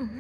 よし。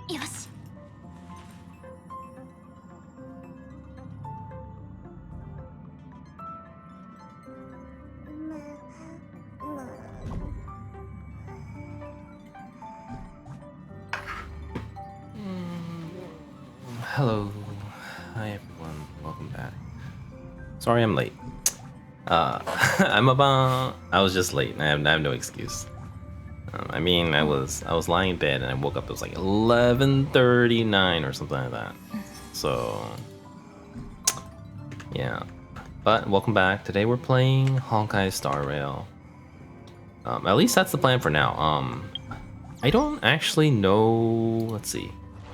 よし。Hello. Hi everyone. Welcome back. Sorry I'm late. I was just late. I have no excuse. I mean, I was lying in bed and I woke up. It was like 11:39 or something like that. So yeah. But welcome back. Today we're playing Honkai Star Rail. At least that's the plan for now. I don't actually know. Let's see.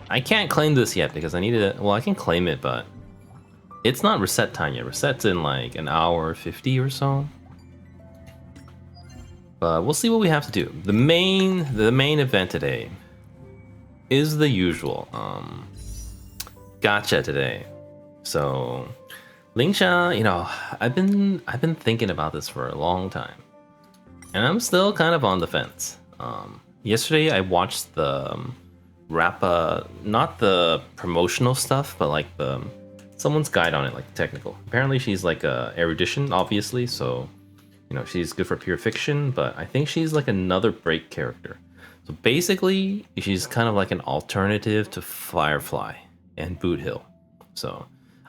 I can't claim this yet because I need to. Well, I can claim it, but it's not reset time yet. Reset's in like an hour 50 or so. But we'll see what we have to do. The main event today is the usual gacha today. So Lingsha, you know, I've been thinking about this for a long time, and I'm still kind of on the fence. Yesterday I watched the Rappa, not the promotional stuff, but like the someone's guide on it, like technical. Apparently she's like a erudition, obviously, so you know she's good for pure fiction, but I think she's like another break character. So basically she's kind of like an alternative to Firefly and Boot Hill. So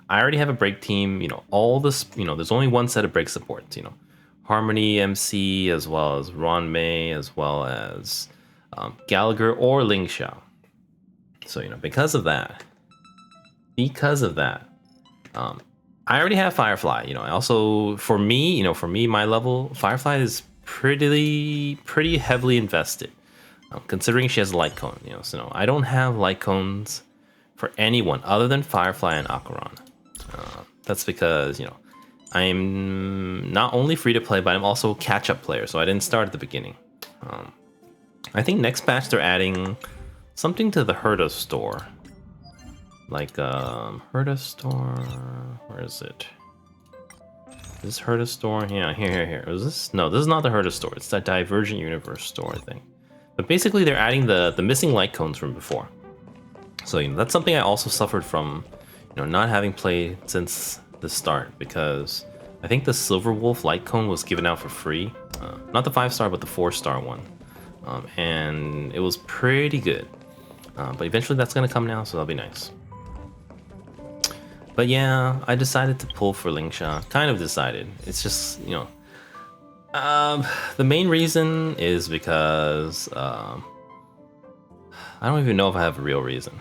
I already have a break team, you know, all this, you know, there's only one set of break supports, you know, Harmony MC, as well as Ron May, as well as Gallagher or Lingsha. So, you know, because of that, I already have Firefly. You know, I also, for me, my level, Firefly is pretty heavily invested, considering she has a light cone. You know, so no, I don't have light cones for anyone other than Firefly and Acheron. That's because, you know, I'm not only free to play, but I'm also a catch-up player, so I didn't start at the beginning. I think next patch they're adding something to the Herta store. Like, Herta store, where is it? This Herta store, yeah, here. Is this? No, this is not the Herta store. It's that Divergent Universe store, I think. But basically, they're adding the missing light cones from before. So, you know, that's something I also suffered from, you know, not having played since the start, because I think the Silver Wolf light cone was given out for free. Not the 5-star, but the 4-star one. And it was pretty good. But eventually that's gonna come now, so that'll be nice. But yeah, I decided to pull for Lingsha. Kind of decided. It's just, you know, the main reason is because I don't even know if I have a real reason.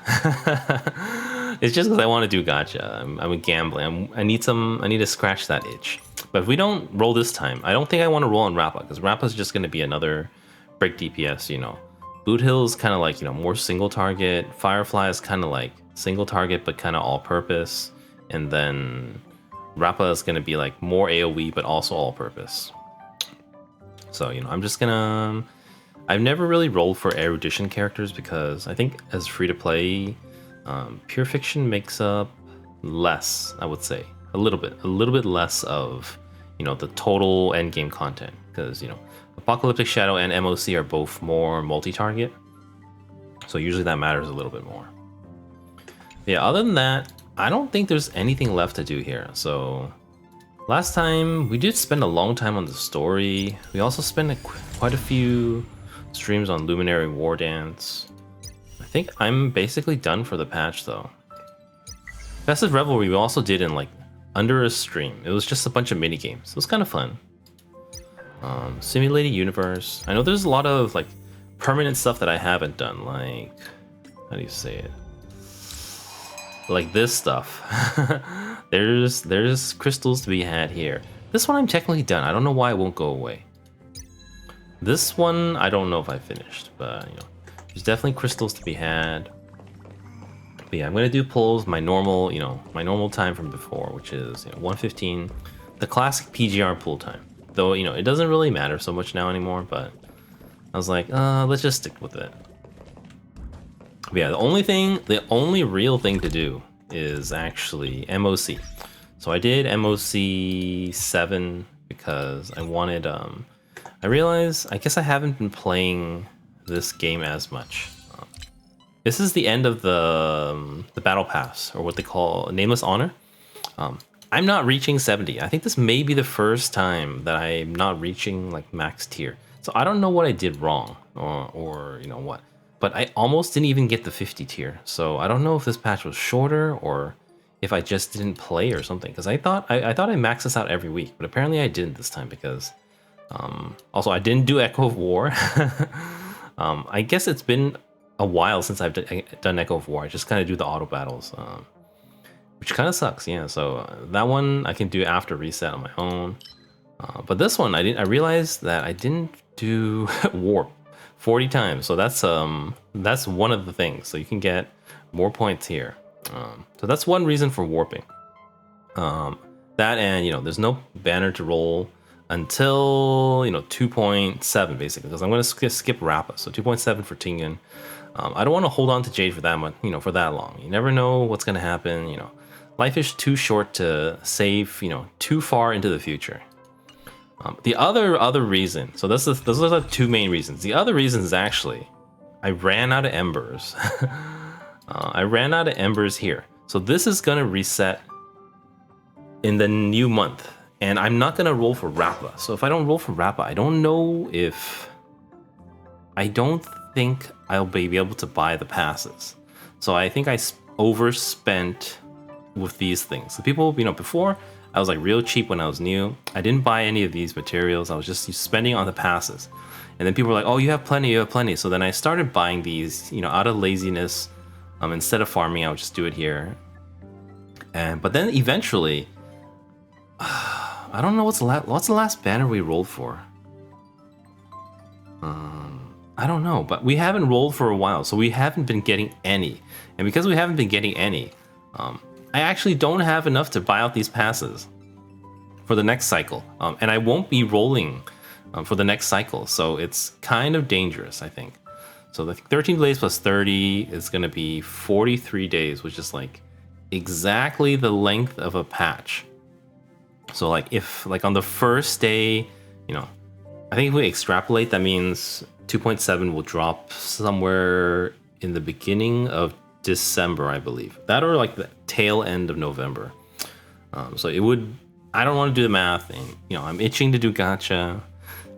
It's just because I want to do gacha. I'm gambling. I need to scratch that itch. But if we don't roll this time, I don't think I want to roll on Rappa, because Rappa's just going to be another break DPS, you know. Boot Hill is kind of like, you know, more single target. Firefly is kind of like single target, but kind of all purpose. And then Rappa is going to be like more AoE, but also all purpose. So, you know, I'm just gonna... I've never really rolled for erudition characters because I think as free to play, pure fiction makes up less, I would say. A little bit less of, you know, the total end game content. Because, you know, Apocalyptic Shadow and MOC are both more multi-target. So usually that matters a little bit more. Yeah, other than that, I don't think there's anything left to do here. So last time we did spend a long time on the story. We also spent quite a few streams on Luminary War Dance. I think I'm basically done for the patch though. Festive Revelry we also did in like under a stream. It was just a bunch of mini games. It was kind of fun. Simulated Universe. I know there's a lot of like permanent stuff that I haven't done, like, how do you say it? Like this stuff. there's crystals to be had here. This one I'm technically done. I don't know why it won't go away. This one, I don't know if I finished, but you know, there's definitely crystals to be had. But yeah, I'm gonna do pulls my normal, you know, my normal time from before, which is 1:15, the classic PGR pull time. Though you know, it doesn't really matter so much now anymore. But I was like, let's just stick with it. But yeah, the only real thing to do is actually MOC. So I did MOC 7 because I wanted. I realized I guess I haven't been playing this game as much. This is the end of the battle pass, or what they call Nameless Honor. I'm not reaching 70. I think this may be the first time that I'm not reaching like max tier. So I don't know what I did wrong, or you know what. But I almost didn't even get the 50 tier. So I don't know if this patch was shorter or if I just didn't play or something. Because I thought I maxed this out every week, but apparently I didn't this time because also I didn't do Echo of War. I guess it's been a while since I've done Echo of War. I just kind of do the auto battles, which kind of sucks. Yeah, so that one I can do after reset on my own. But this one I realized that I didn't do warp 40 times. So that's one of the things. So you can get more points here. So that's one reason for warping. That, and you know, there's no banner to roll until 2.7 basically, because I'm going to skip Rappa. So 2.7 for Tingen. I don't want to hold on to Jade for that much, for that long. You never know what's going to happen. Life is too short to save, too far into the future. The other reason, so those are the two main reasons. The other reason is actually I ran out of embers. I ran out of embers here. So this is going to reset in the new month. And I'm not going to roll for Rappa. So if I don't roll for Rappa, I don't think I'll be able to buy the passes. So I think I overspent with these things. So people, before I was like real cheap when I was new. I didn't buy any of these materials. I was just spending on the passes. And then people were like, oh, you have plenty. So then I started buying these, out of laziness. Instead of farming, I would just do it here. But then eventually, I don't know what's the last banner we rolled for. I don't know, but we haven't rolled for a while, so we haven't been getting any. And because we haven't been getting any, I actually don't have enough to buy out these passes for the next cycle. And I won't be rolling for the next cycle, so it's kind of dangerous, I think. So the 13 days plus 30 is going to be 43 days, which is like exactly the length of a patch. So like if on the first day, I think if we extrapolate, that means 2.7 will drop somewhere in the beginning of December, I believe. That or like the tail end of November. So it would, I don't want to do the math, and I'm itching to do gacha.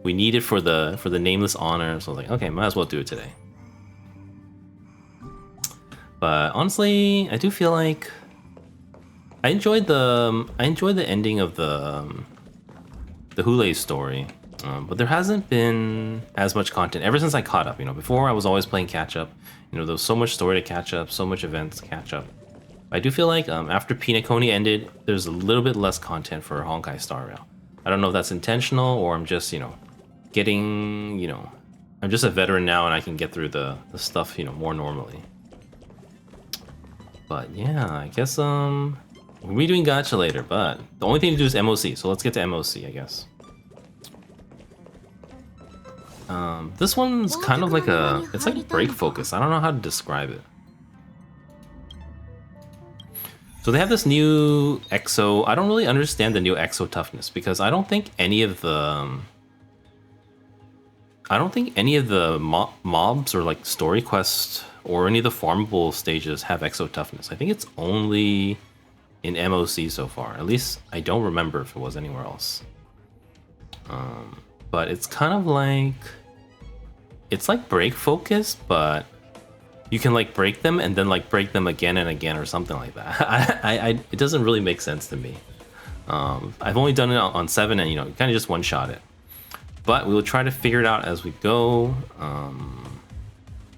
We need it for the Nameless Honor, so I was like, okay, might as well do it today. But honestly, I do feel like I enjoyed the ending of the Hule story, but there hasn't been as much content ever since I caught up. Before I was always playing catch up. There was so much story to catch up, so much events to catch up. I do feel like after Pinakoni ended, there's a little bit less content for Honkai Star Rail. I don't know if that's intentional or I'm just getting I'm just a veteran now and I can get through the stuff more normally. But yeah, I guess we'll be doing gacha later, but the only thing to do is MOC, so let's get to MOC, I guess. This one's kind of like it's like break focus. I don't know how to describe it. So they have this new EXO. I don't really understand the new EXO toughness because I don't think any of the mobs or like story quests or any of the farmable stages have EXO toughness. I think it's only in MOC so far. At least I don't remember if it was anywhere else. But it's kind of like, it's like break focus, but you can like break them and then like break them again and again or something like that. It doesn't really make sense to me. I've only done it on 7 and kind of just one shot it. But we will try to figure it out as we go.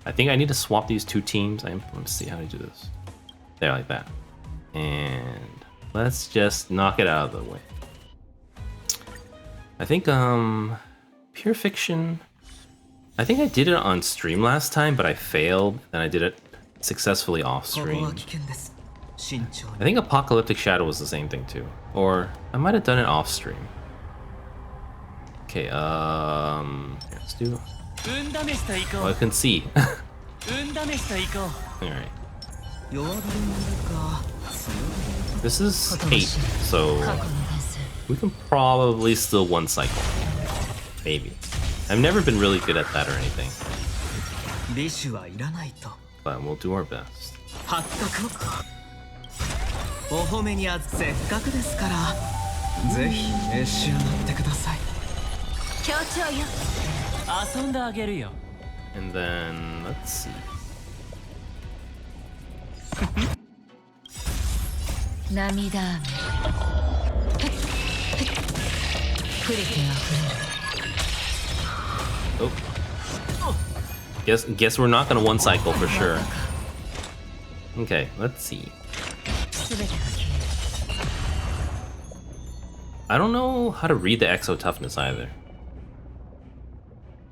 I think I need to swap these two teams. Let's see how to do this. There, like that. And let's just knock it out of the way. I think Pure Fiction. I think I did it on stream last time, but I failed, and I did it successfully off stream. I think Apocalyptic Shadow was the same thing too, or I might have done it off stream. Okay, let's do. Oh, I can see. Alright. This is 8, so we can probably still one cycle. Maybe. I've never been really good at that or anything. But we'll do our best. And then let's see. Oh. Guess we're not gonna one cycle for sure. Okay, let's see. I don't know how to read the exo toughness either.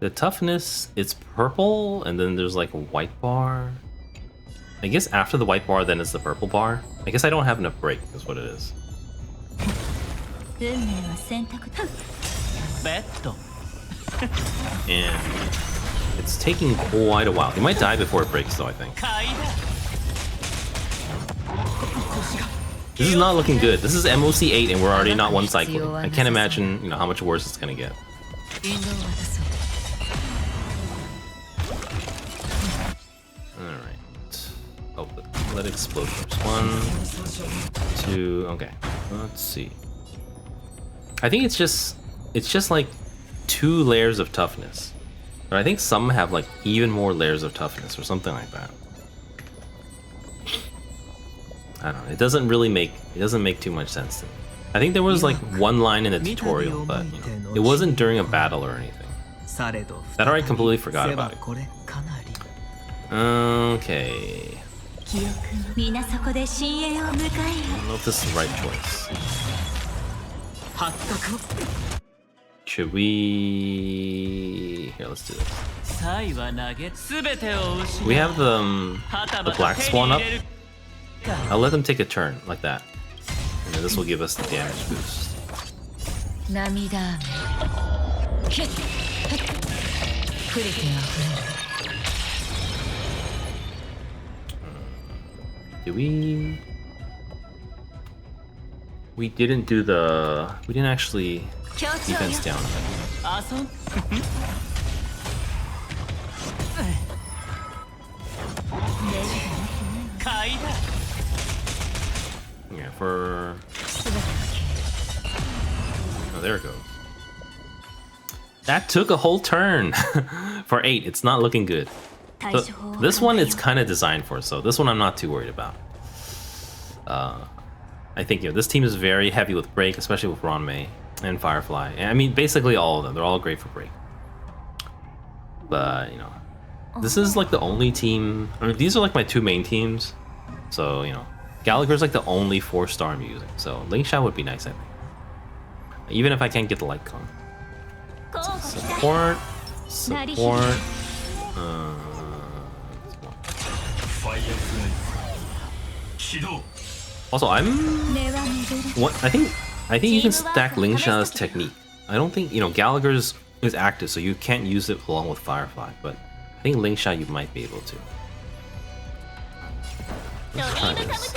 The toughness, it's purple, and then there's like a white bar. I guess after the white bar, then it's the purple bar. I guess I don't have enough break, is what it is. And it's taking quite a while. He might die before it breaks, though, I think. This is not looking good. This is MOC 8, and we're already not one cycling. I can't imagine, how much worse it's gonna get. Oh, let it explode first. 1, 2, okay. Let's see. I think it's just like 2 layers of toughness. But I think some have like even more layers of toughness or something like that. I don't know. It doesn't make too much sense to me. I think there was like one line in the tutorial, but it wasn't during a battle or anything. That I completely forgot about it. Okay. I don't know if this is the right choice. Should we... Here, let's do this. We have the Black Swan up. I'll let them take a turn, like that. And then this will give us the damage boost. Did we... We didn't actually defense down. Yeah, for... Oh, there it goes. That took a whole turn! For 8, it's not looking good. So, this one it's kind of designed for, so this one I'm not too worried about. I think this team is very heavy with break, especially with Ranmei and Firefly. I mean, basically all of them. They're all great for break. But, this is like the only team... I mean, these are like my 2 main teams. So, Gallagher's like the only 4-star I'm using. So, Lingsha would be nice, I think. Even if I can't get the light con. Support. Also, I think you can stack Lingsha's technique. I don't think Gallagher's is active, so you can't use it along with Firefly. But I think Lingsha you might be able to. Let's try this.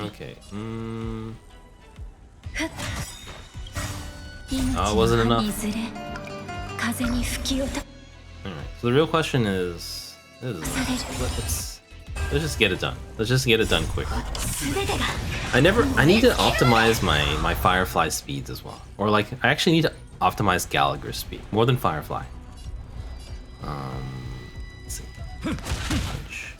Okay. Oh, wasn't enough. Alright, so the real question is let's just get it done. Let's just get it done quick. I need to optimize my Firefly speeds as well. Or like, I actually need to optimize Gallagher's speed more than Firefly. Let's see. Punch.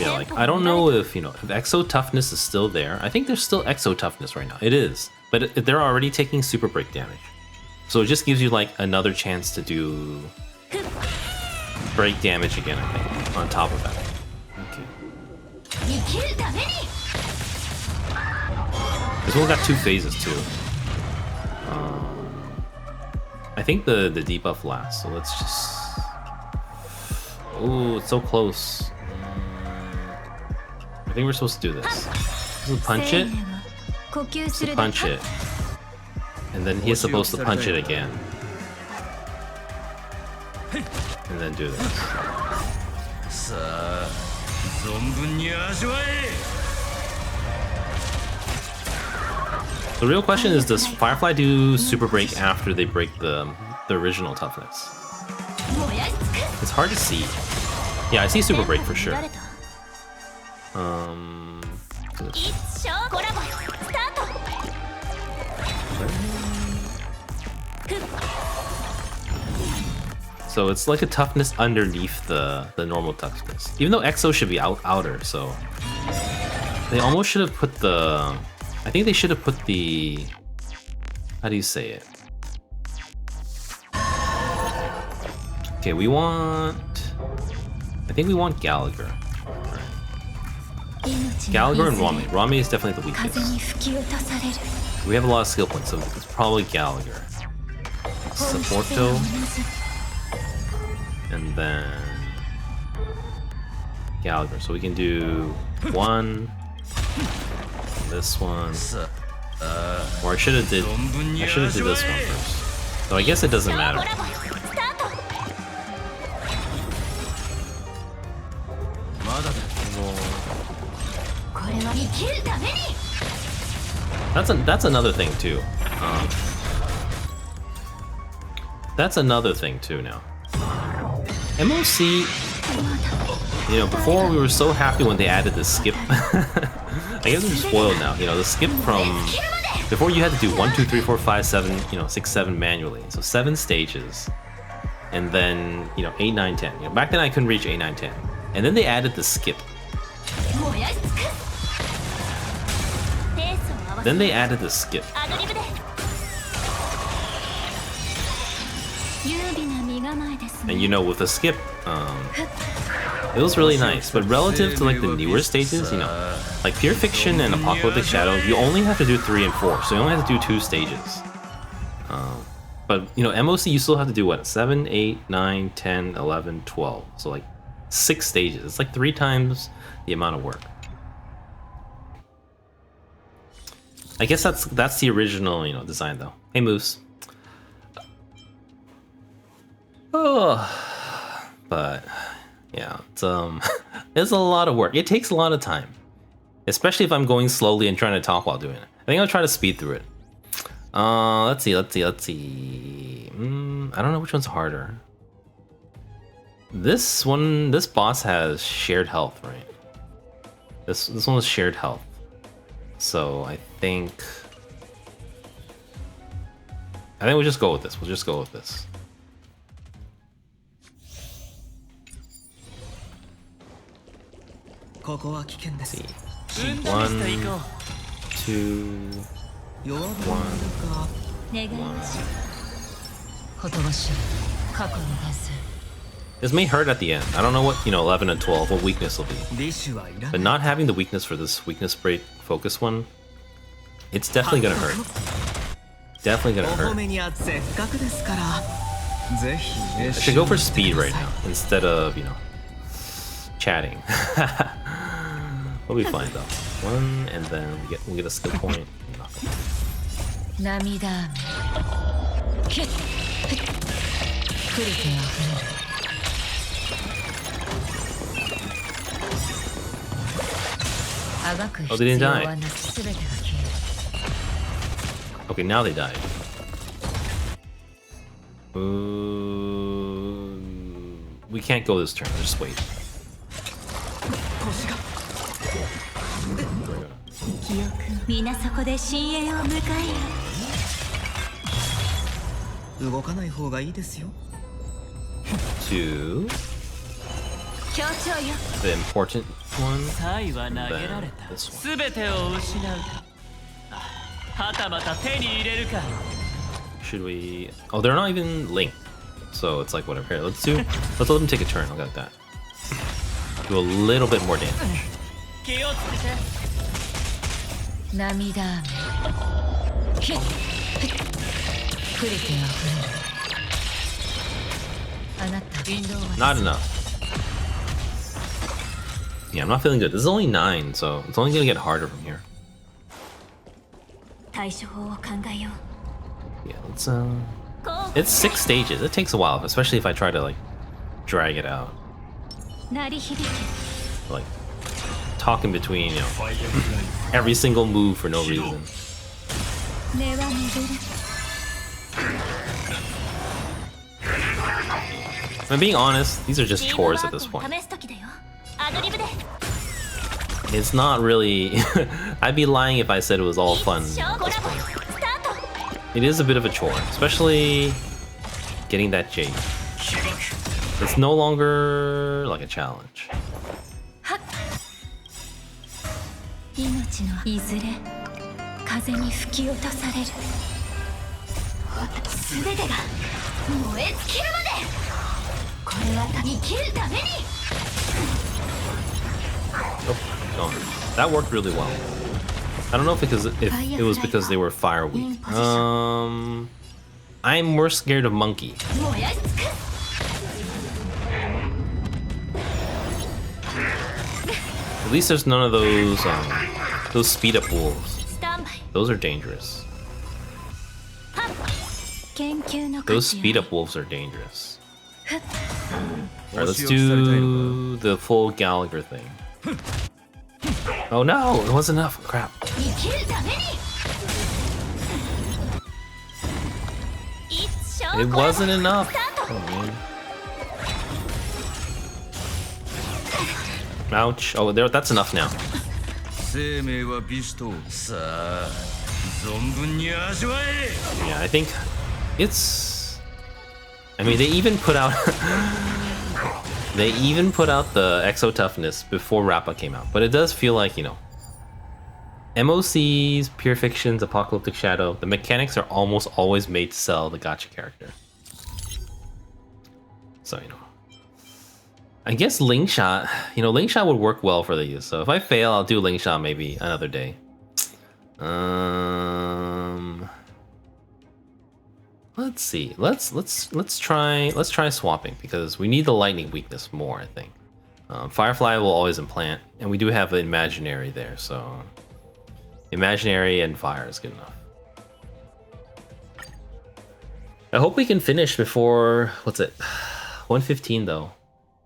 Yeah, like, I don't know if, you know, if Exo Toughness is still there. I think there's still Exo Toughness right now. It is. But they're already taking Super Break damage. So it just gives you, like, another chance to do break damage again, I think, on top of that. Okay. This one got 2 phases, too. I think the debuff lasts, so let's just... Ooh, it's so close. I think we're supposed to do this. We'll punch it. So punch it. And then he's supposed to punch it again. And then do this. The real question is, does Firefly do Super Break after they break the original toughness? It's hard to see. Yeah, I see Super Break for sure. So it's like a toughness underneath the normal toughness. Even though Exo should be outer, so they almost should have put the... I think they should have put the... How do you say it? Okay, we want... I think we want Gallagher. Gallagher and Rami. Rami is definitely the weakest. We have a lot of skill points, so it's probably Gallagher. Supporto. And then... Gallagher. So we can do 1... This one, or I should have did this one first. So I guess it doesn't matter. That's another thing too. That's another thing too now. MOC, you know, before we were so happy when they added the skip. I guess I'm spoiled now. You know, the skip from before you had to do 1, 2, 3, 4, 5, 7, you know, 6, 7 manually. So 7 stages, and then you know 8, 9, 10. You know, back then I couldn't reach 8, 9, 10, and then they added the skip. Then they added the skip. And you know, with the skip, it was really nice, but relative to like the newer stages, you know, like Pure Fiction and Apocalyptic Shadows, you only have to do 3 and 4, so you only have to do 2 stages. But you know, MOC you still have to do what, 7, 8, 9, 10, 11, 12. So like 6 stages. It's like 3 times the amount of work. I guess that's the original, you know, design though. Hey Moose. Oh, but yeah, it's it's a lot of work. It takes a lot of time, especially if I'm going slowly and trying to talk while doing it. I think I'll try to speed through it. Let's see. I don't know which one's harder. This boss has shared health, right? This one has shared health. So I think we'll just go with this. We'll just go with this. Let's see. 1, 2, 1. This may hurt at the end. I don't know what, you know, 11 and 12, what weakness will be. But not having the weakness for this weakness break focus one, it's definitely gonna hurt. Definitely gonna hurt. I should go for speed right now instead of, you know, chatting. We'll be fine though. 1 and then we'll get a skill point. Oh, they didn't die. Okay, now they died. We can't go this turn. Just wait. to 協調よ the important one. サイは投げられ Then た this one. すべてを失うかはたまた手に入れるか Should we? Oh, they're not even linked, so it's like whatever. Here, let's let them take a turn. I'll go like that. Do a little bit more damage. 気をつけて涙雨ひっ触れては触れるあなた引導は Not enough. Yeah, I'm not feeling good. This is only 9, so it's only gonna get harder from here. 対処法を考えよ Yeah, let's It's 6 stages. It takes a while, especially if I try to like drag it out. う鳴り響け Like talk in between, you know, every single move for no reason. 根は巡る If I'm being honest, these are just chores at this チームワーク point. を試す時だよアドリブで It's not really. I'd be lying if I said it was all fun 一生 at コ this ラボ point. スタート It is a bit of a chore, especially getting that jade. It's no longer like a challenge. 命のいずれ風に吹き落とされる全てが燃え尽きるまでこれは生きるために Oh, gone. That worked really well. I don't know if it was because they were fire weak. I'm more scared of monkey. 燃やし尽くす At least there's none of those speed up wolves. スタンバイ Those are dangerous. 研究の Those 価値 speed up wolves are dangerous. Alright, let's do the full Gallagher thing. Oh no, it wasn't enough. Crap. 生きるために一生 It コラボ wasn't enough. スター Oh ト man. Ouch. Oh, there. That's enough now. 生命は美酒とさあ存分に味わえ Yeah, I think it's. I mean, they even put out. They even put out the Exo Toughness before Rappa came out, but it does feel like, you know, MOCs, Pure Fictions, Apocalyptic Shadow, the mechanics are almost always made to sell the gacha character. So, you know. I guess Lingsha, you know, Lingsha would work well for these. So if I fail, I'll do Lingsha maybe another day. Let's see. Let's try swapping because we need the lightning weakness more, I think. Firefly will always implant, and we do have an imaginary there, so imaginary and fire is good enough. I hope we can finish before what's it? 115 though.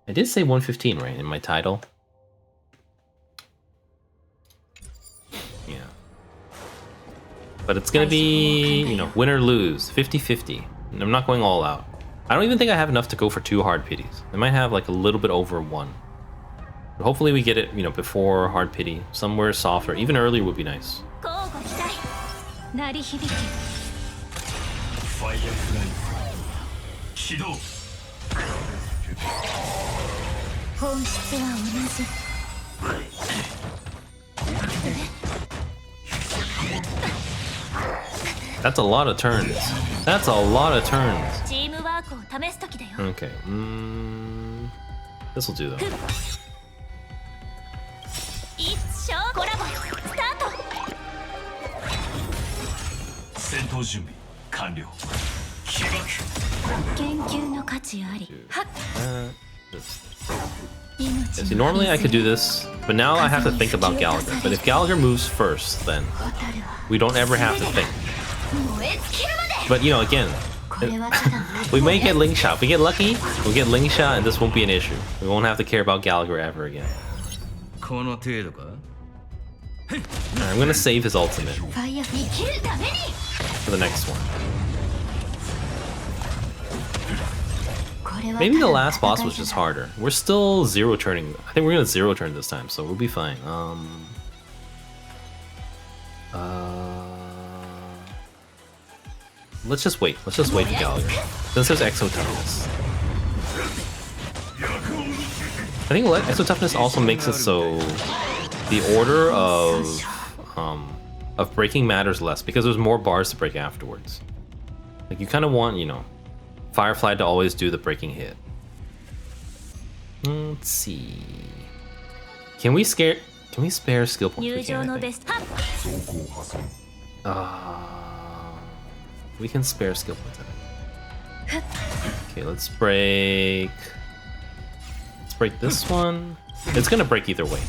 I did say 115 right in my title. Yeah. But it's gonna be, you know, win or lose, 50-50. I'm not going all out. I don't even think I have enough to go for 2 hard pities. I might have like a little bit over 1. But hopefully we get it, you know, before hard pity. Somewhere softer, even earlier would be nice. 交互期待鳴り響けファイアフライ起動本質は同じ That's a lot of turns. That's a lot of turns. チームワークを試す時だよ Okay. This will do though. 一生コラボスタート戦闘準備完了起爆研究の価値ありはっ Yeah, see, normally I could do this, but now I have to think about Gallagher. But if Gallagher moves first, then we don't ever have to think. 燃え尽きるまで But you know, again, これはただ we may get Lingsha. If we get lucky, we'll get Lingsha, and this won't be an issue. We won't have to care about Gallagher ever again. この程度か Alright, I'm gonna save his ultimate ファイヤー生きるために for the next one. これは Maybe the ただ last boss was 戦い just じゃない harder. We're still zero turning. I think we're gonna zero turn this time, so we'll be fine. Let's just wait. Let's just wait for Gallagher. Since there's Exo Tunnels. think exo toughness also makes it so the order of breaking matters less because there's more bars to break afterwards. Like you kind of want, you know, Firefly to always do the breaking hit. Let's see. Can we spare skill points? We can, I think. We can spare skill points, I think. Okay, let's break this one. It's gonna break either way.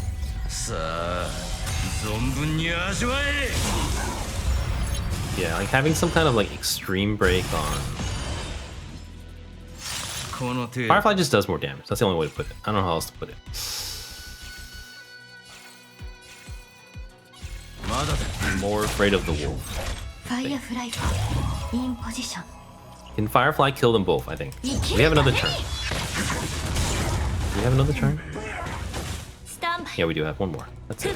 Yeah, like having some kind of like extreme break on Firefly just does more damage. That's the only way to put it. I don't know how else to put it. I'm more afraid of the wolf. Firefly in position. Can Firefly kill them both? I think. We have another turn. Do we have another turn? Stand by. Yeah, we do have one more. That's it.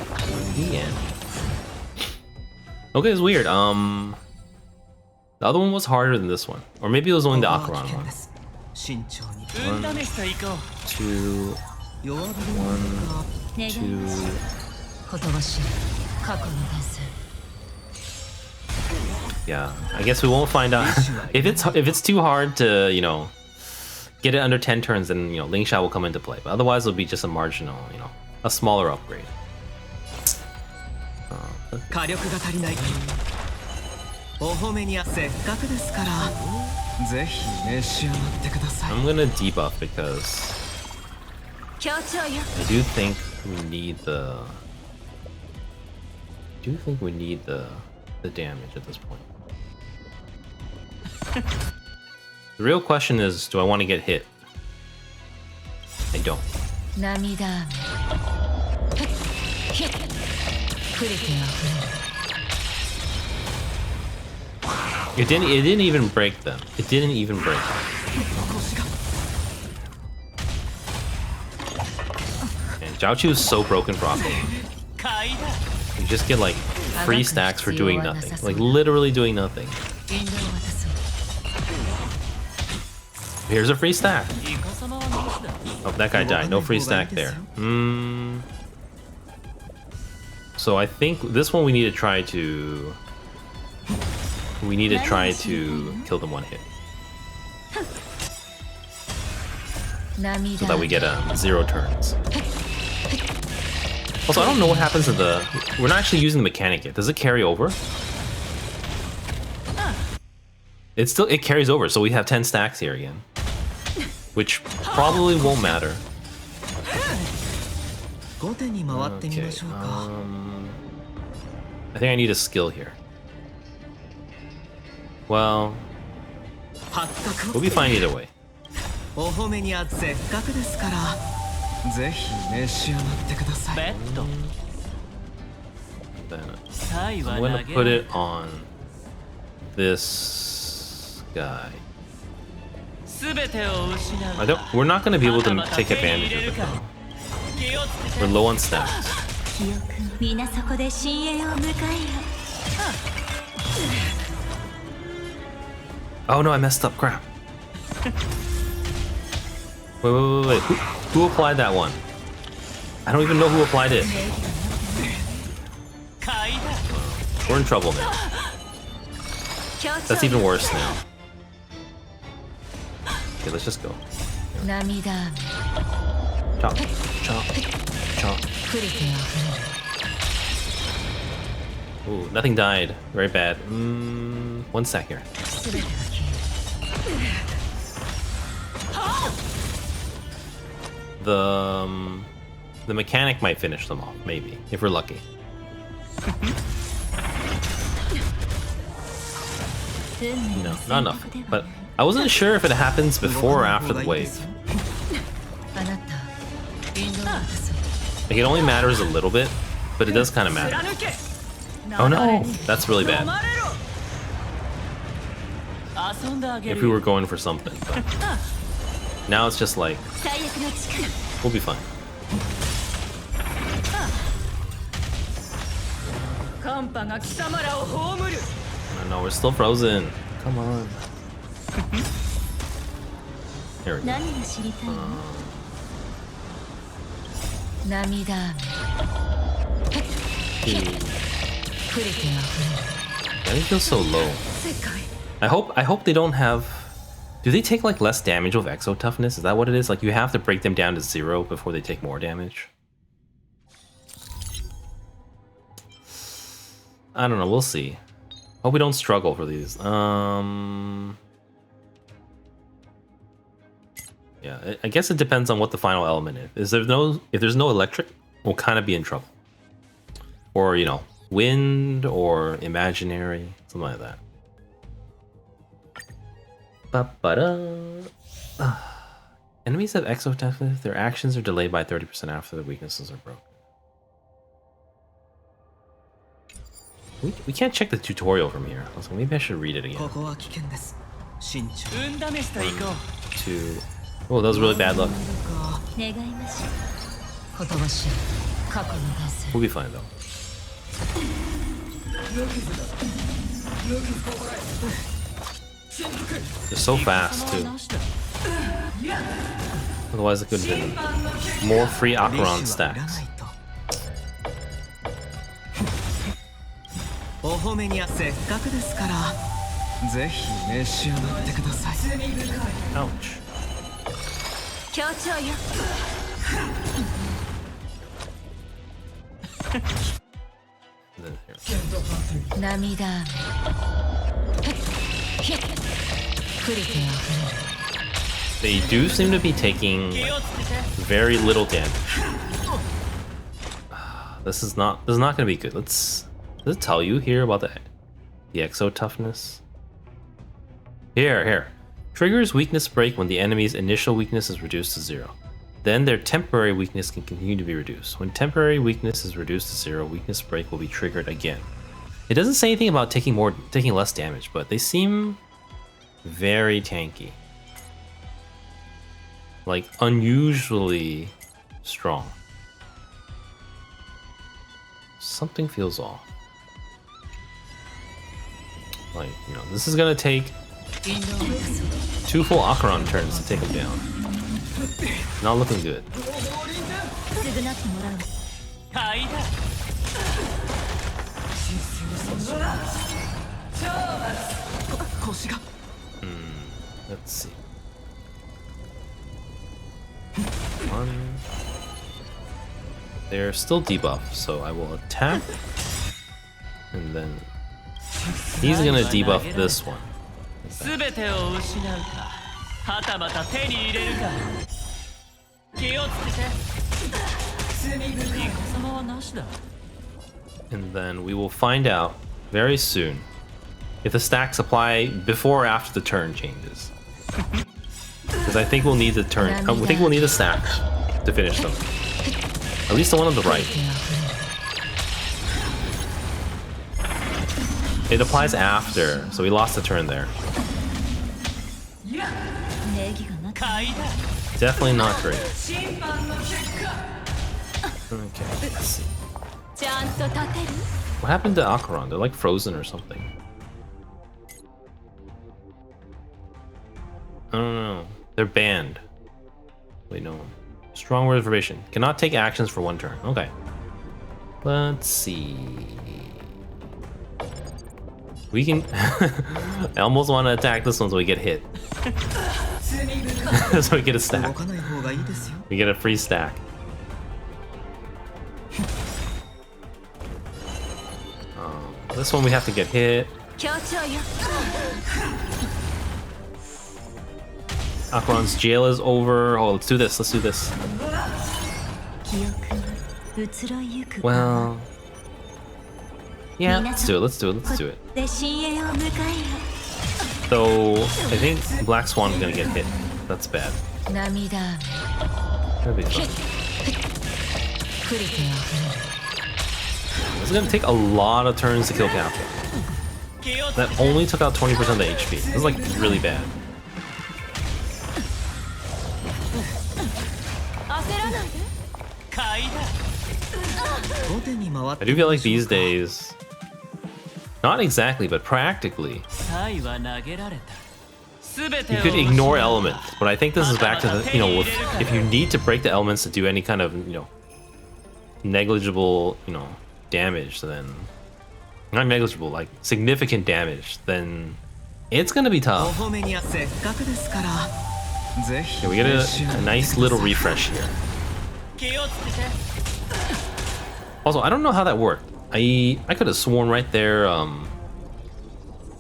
The end. Okay, it's weird. The other one was harder than this one. Or maybe it was only the Akaran one. 運試しと行こう Two, one, two. 言葉知る過去の伝説 Yeah, I guess we won't find out. if it's too hard to, you know, get it under 10 turns, then, you know, Lingsha will come into play. But otherwise, it'll be just a marginal, you know, a smaller upgrade. 火力が足りないお褒めにはせっかくですからぜひ召し上がってください I'm gonna debuff because 強調よ I do think we need the damage at this point. The real question is, do I want to get hit? I don't. 涙雨触れてあふれる It didn't even break them. It didn't even break them. And Jiaochu is so broken for Aqua. You just get like free stacks for doing nothing. Like literally doing nothing. Here's a free stack. Oh, that guy died. No free stack there. So I think this one we need to try to kill them one hit. So that we get 0 turns. Also, I don't know what happens to we're not actually using the mechanic yet. Does it carry over? It carries over, so we have 10 stacks here again. Which probably won't matter. Okay, I think I need a skill here. Well, we'll be fine either way. お褒めにはせっかくですからぜひ召し上がってくださいベッド Then I'm gonna put it on this guy. We're not gonna be able to take advantage of it though. We're low on stacks. 記憶皆そこで深淵を迎えよ Oh no, I messed up. Crap. Wait. Who applied that one? I don't even know who applied it. We're in trouble now. That's even worse now. Okay, let's just go. 涙雨 Chop, chop, chop. 触れてあふれる Ooh, nothing died. Very bad. 1 sec here. 全てが消える The mechanic might finish them off, maybe, if we're lucky. No, not enough. But I wasn't sure if it happens before or after the wave. あなた引導を渡そう Like, it only matters a little bit, but it does kind of matter. Oh no, that's really bad. If we were going for something, but now it's just like, 最悪の力 we'll be fine. 寒波が貴様らを葬る No, we're still frozen. Come on. Here we go. 何が知りたいの涙 They feel so low. I hope they don't have. Do they take like less damage with exo toughness? Is that what it is? Like you have to break them down to 0 before they take more damage? I don't know, we'll see. Hope we don't struggle for these. Yeah, I guess it depends on what the final element is. If there's no electric, we'll kind of be in trouble. Or, you know, wind or imaginary, something like that. Enemies have exo toughness. Their actions are delayed by 30% after their weaknesses are broken. We can't check the tutorial from here. So maybe I should read it again. 2. Oh, that was really bad luck. 願いましょう言葉し過去の出す We'll be fine though. They're so fast too. Otherwise it could have been more free Acheron stacks. お褒めにはせっかくですからぜひ召し上がってください Ouch. 協調よ Then here. 涙雨降りてあふれる They do seem to be taking very little damage. This is not gonna be good. Does it tell you here about the exo toughness? Here. Triggers weakness break when the enemy's initial weakness is reduced to 0. Then their temporary weakness can continue to be reduced. When temporary weakness is reduced to 0, weakness break will be triggered again. It doesn't say anything about taking less damage, but they seem very tanky. Like unusually strong. Something feels off. Like, you know, this is gonna take 2 full Acheron turns to take him down. Not looking good. 償ってもらう Let's see. 1. They're still debuffed, so I will attack. And then he's gonna debuff this one. 全てを失うかはたまた手に入れるか気をつけて罪深い様はなしだ And then we will find out very soon if the stacks apply before or after the turn changes. Because I think we'll need the turn. I think we'll need the stacks to finish them. At least the one on the right. It applies after, so we lost the turn there. 礼儀がなく Definitely not great. Okay, let's see. ちゃんと立てる What happened to Acheron? They're like frozen or something. I don't know. They're banned. Wait, no. Strong reservation. Cannot take actions for 1 turn. Okay. Let's see. We can... I almost want to attack this one so we get hit. So we get a stack. We get a free stack. This one we have to get hit. 協調よ Acheron's jail is over. Oh, let's do this. Let's do this. 記憶が移ろいゆく Well... Yeah, let's do it. Let's do it. Let's do it. で深淵を迎えよ So, I think Black Swan is gonna get hit. That's bad. 涙雨 That'll be fun. 降りてあふれる It's gonna take a lot of turns to kill Captain. That only took out 20% of the HP. This is like really bad. 焦らないで I do feel like these days, not exactly, but practically, you could ignore elements. But I think this is back to the, you know, if you need to break the elements to do any kind of, you know, negligible, damage, then not negligible, like significant damage, then it's gonna be お tough. 褒めにはせっかくですからぜひ Okay, we get 召し上が a って nice little refresh here. 気をつけて Also, I don't know how that worked. I could have sworn right there,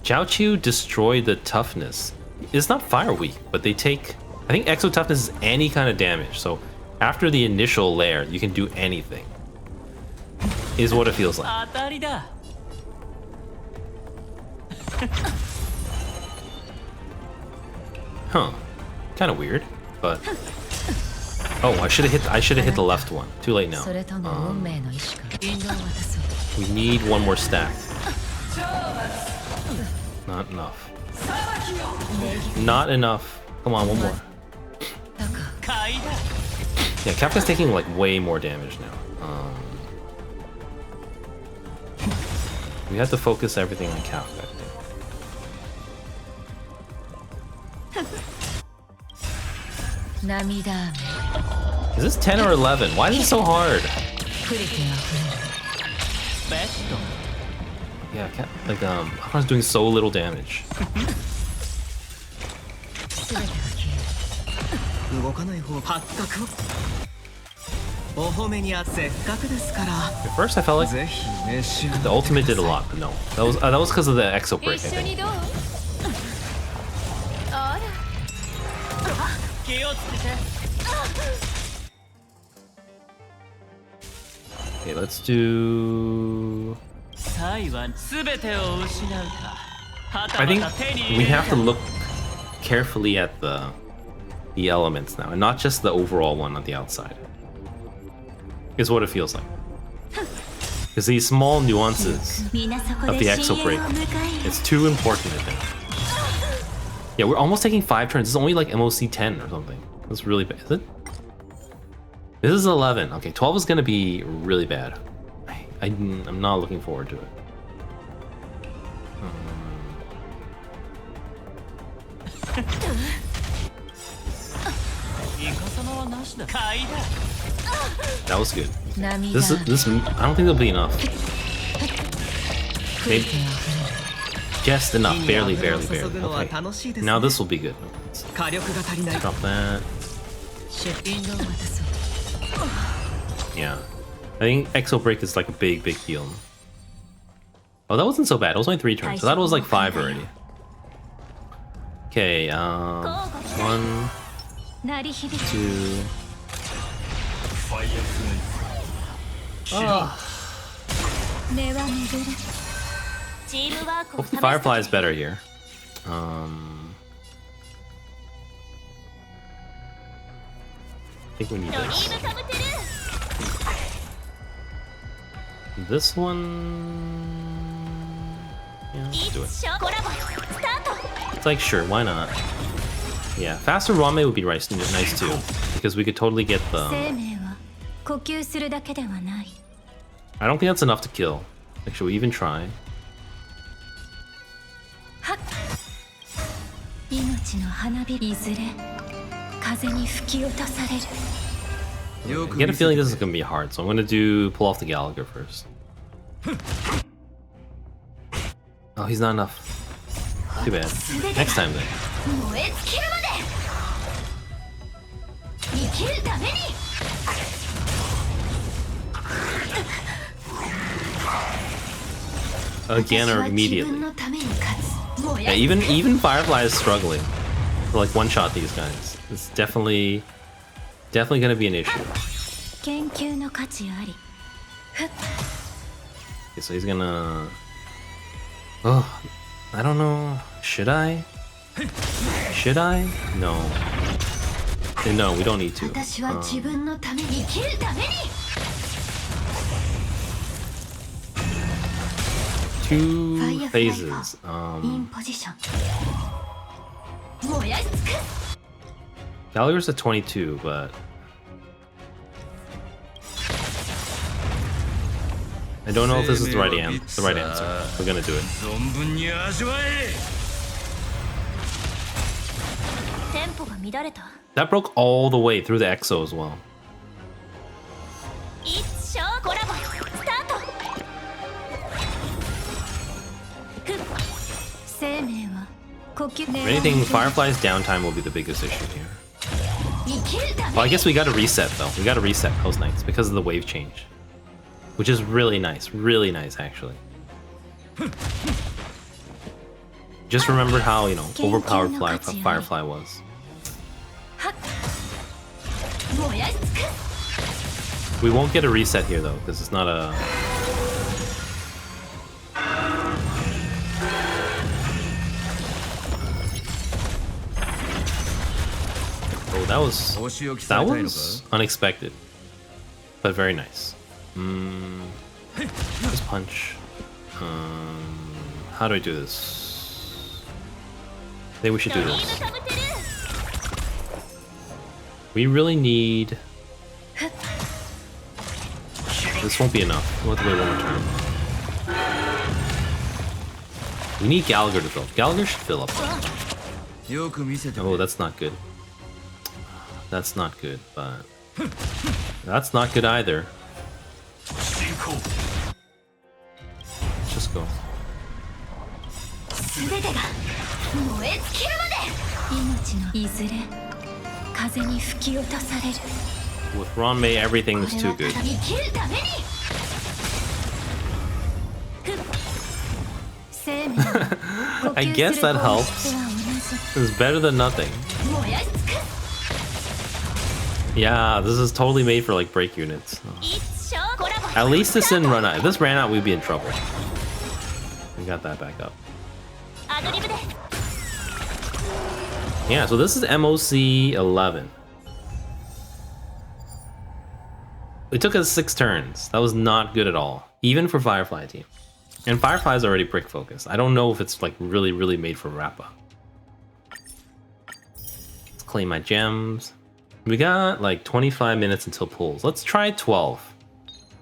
Jiaoqiu destroyed the toughness. It's not fire weak, but they take, I think exo toughness is any kind of damage. So after the initial layer, you can do anything. Is what it feels like. 当たりだ Huh. Kind of weird, but oh, I should have hit the left one. Too late now. それとも運命の意志か引導を渡そう We need one more stack. Not enough. Not enough. Come on, one more. 買いだ Yeah, Kafka's taking like way more damage now. We have to focus everything on Kafka, I think. 涙雨 Is this 10 or 11? Why is it so hard? プリティあふれるベッド Yeah, Kafka's doing so little damage. 全てが消える動かない方発覚をお褒めにはせっかくですから At first, I felt like ぜひ召し上がっ the て ultimate did a lot, but no. That was because of the exo break, I 一緒に think. どうあら気をつけて Okay, let's do. サイは全てを失うかはた I ま think た手に we 入れる have to look carefully at the elements now, and not just the overall one on the outside. Is what it feels like. Because these small nuances 皆そこ of で the 深 exo 淵 break, を迎える it's too important, I think. Yeah, we're almost taking 5 turns. It's only like MOC 10 or something. That's really bad. Is it? This is 11. Okay, 12 is gonna be really bad. I'm not looking forward to it. イカ様はなしだ買いだ That was good. 涙 This I don't think there'll be enough. プリ Maybe ティあふれる just enough, 火 barely, に油を barely, 注ぐのは barely. 楽しいで Okay. すね Now this will be good. 火力が足りない Drop that. 出品を渡そう Yeah. I think Exo Break is like a big deal. Oh, that wasn't so bad. It was only 3 turns. I thought it was like 5 already. Okay, 1, 鳴り響く 2. 目は巡るチームワークを Hopefully Firefly is better here. I think we need this. This one. Yeah, let's do it. コラボスタート It's like, sure, why not? Yeah, faster Rame would be nice too. Because we could totally get the. 生命は呼吸するだけではない I don't think that's enough to kill. Like, should we even try? 命の花火いずれ風に吹き落とされる よ I く get a 見せ feeling て this is gonna be hard, so I'm gonna pull off the Gallagher first. Oh, he's not enough. Too bad. Next time then. 燃え尽きるまで生きるために Again or 私は自分 immediately. のために勝つ燃 Yeah, や even Firefly is struggling to like one shot these guys. It's definitely gonna be an issue. 研究の価値あり Okay, so he's gonna. Oh, I don't know. Should I? Should I? No. No, we don't need to. 私は自分のために生きるために Two ファイアフライ phases. はインポジション燃やし尽くす Gallagher's at 22, but I don't know if this is the right answer. We're gonna do it. 存分に味わえテンポが乱れた That broke all the way through the EXO as well. 一勝 If anything, Firefly's downtime will be the biggest issue here. Well, I guess we gotta reset though. We gotta reset Post Nights because of the wave change. Which is really nice actually. Just remember how, you know, overpowered Firefly was. We won't get a reset here though, because it's not a... Oh, that was unexpected, but very nice. Just punch. How do I do this? I think we should do this. We really need... This won't be enough. We'll have to wait one more turn. We need Gallagher to fill. Gallagher should fill up. Oh, that's not good. That's not good, but... That's not good either. Just go. With Ranmei, everything is too good. I guess that helps. It's better than nothing. Yeah, this is totally made for like break units. At least this didn't run out. If this ran out, we'd be in trouble. We got that back up. Yeah, so this is MOC 11. It took us 6 turns. That was not good at all, even for Firefly team. And Firefly is already brick focused. I don't know if it's like really made for Rappa. Let's claim my gems. We got like 25 minutes until pulls. Let's try 12.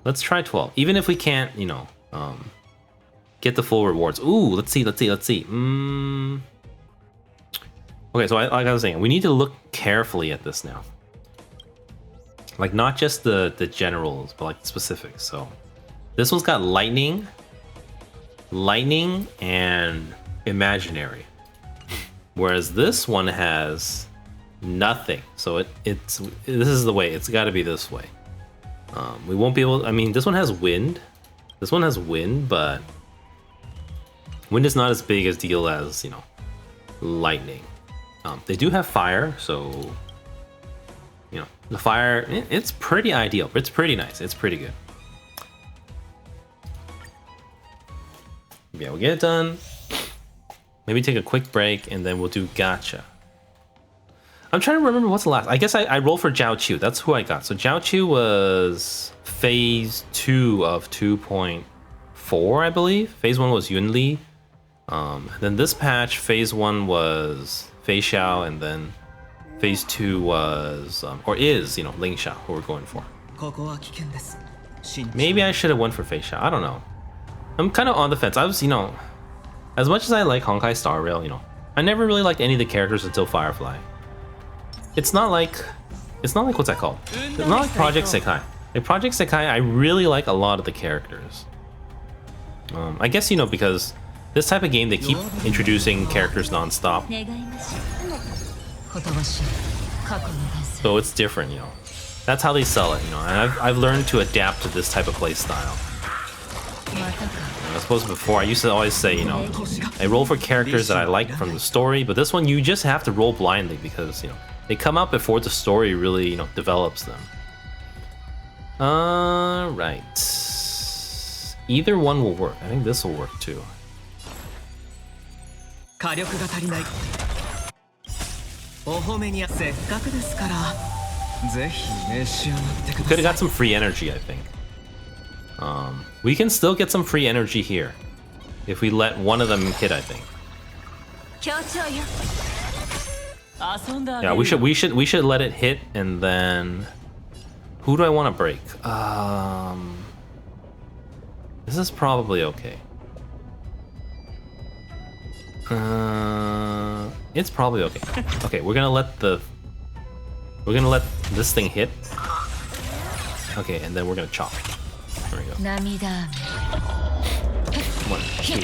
Let's try 12. Even if we can't, you know, get the full rewards. Ooh, let's see. Okay, so like I was saying, we need to look carefully at this now. Like not just the generals, but like the specifics. So this one's got lightning, and imaginary. Whereas this one has nothing. So this is the way. It's got to be this way. We won't be able. I mean, this one has wind. This one has wind, but wind is not as big a deal as, you know, lightning. They do have fire, so you know the fire. It's pretty ideal. It's pretty nice. It's pretty good. Yeah, we'll get it done. Maybe take a quick break and then we'll do gacha. I'm trying to remember what's the last. I guess I rolled for Zhao Chu. That's who I got. So Zhao Chu was phase 2 of 2.4, I believe. Phase 1 was Yun Li. Then this patch, phase 1 was Fei Xiao, and then phase 2 was, or is, you know, Lingsha, who we're going for. Maybe I should have went for Fei Xiao. I don't know. I'm kind of on the fence. I was, you know, as much as I like Honkai Star Rail, you know, I never really liked any of the characters until Firefly. It's not like what's that called? It's not like Project Sekai. Like Project Sekai, I really like a lot of the characters. I guess, you know, because this type of game, they keep introducing characters non-stop. So it's different, you know. That's how they sell it, you know. And I've learned to adapt to this type of play style. I suppose before I used to always say, you know, I roll for characters that I like from the story, but this one you just have to roll blindly because, you know, they come out before the story really, you know, develops them. Right. Either one will work. I think this will work too. We could have got some free energy, I think. We can still get some free energy here if we let one of them hit, I think. Yeah, we should let it hit, and then who do I want to break? This is probably okay. It's probably okay. Okay, we're gonna let this thing hit. Okay, and then we're gonna chop. There we go. 1, 2.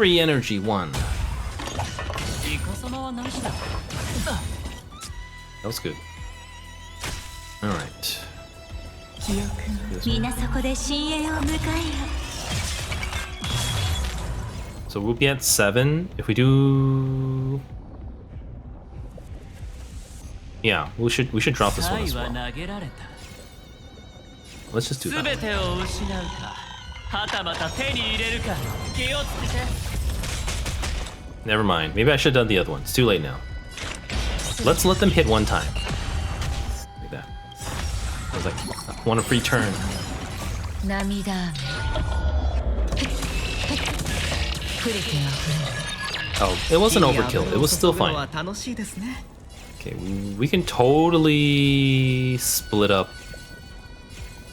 free energy 1.イカ様はなしだ。 That was good. Alright. 皆そこで深淵を迎えよ。 So we'll be at 7. If we do... Yeah, we should drop this one as は well. 投げられた。 Let's just do す that. べてを失うか、はたまた手に入れるか、気をつけて。 Never mind. Maybe I should have done the other one. It's too late now. Let's let them hit one time. Like that. I was like, I want a free turn. 涙雨。触れては触れる。 Oh, it wasn't overkill. It was still fine. 楽しいですね。 Okay, we can totally split up.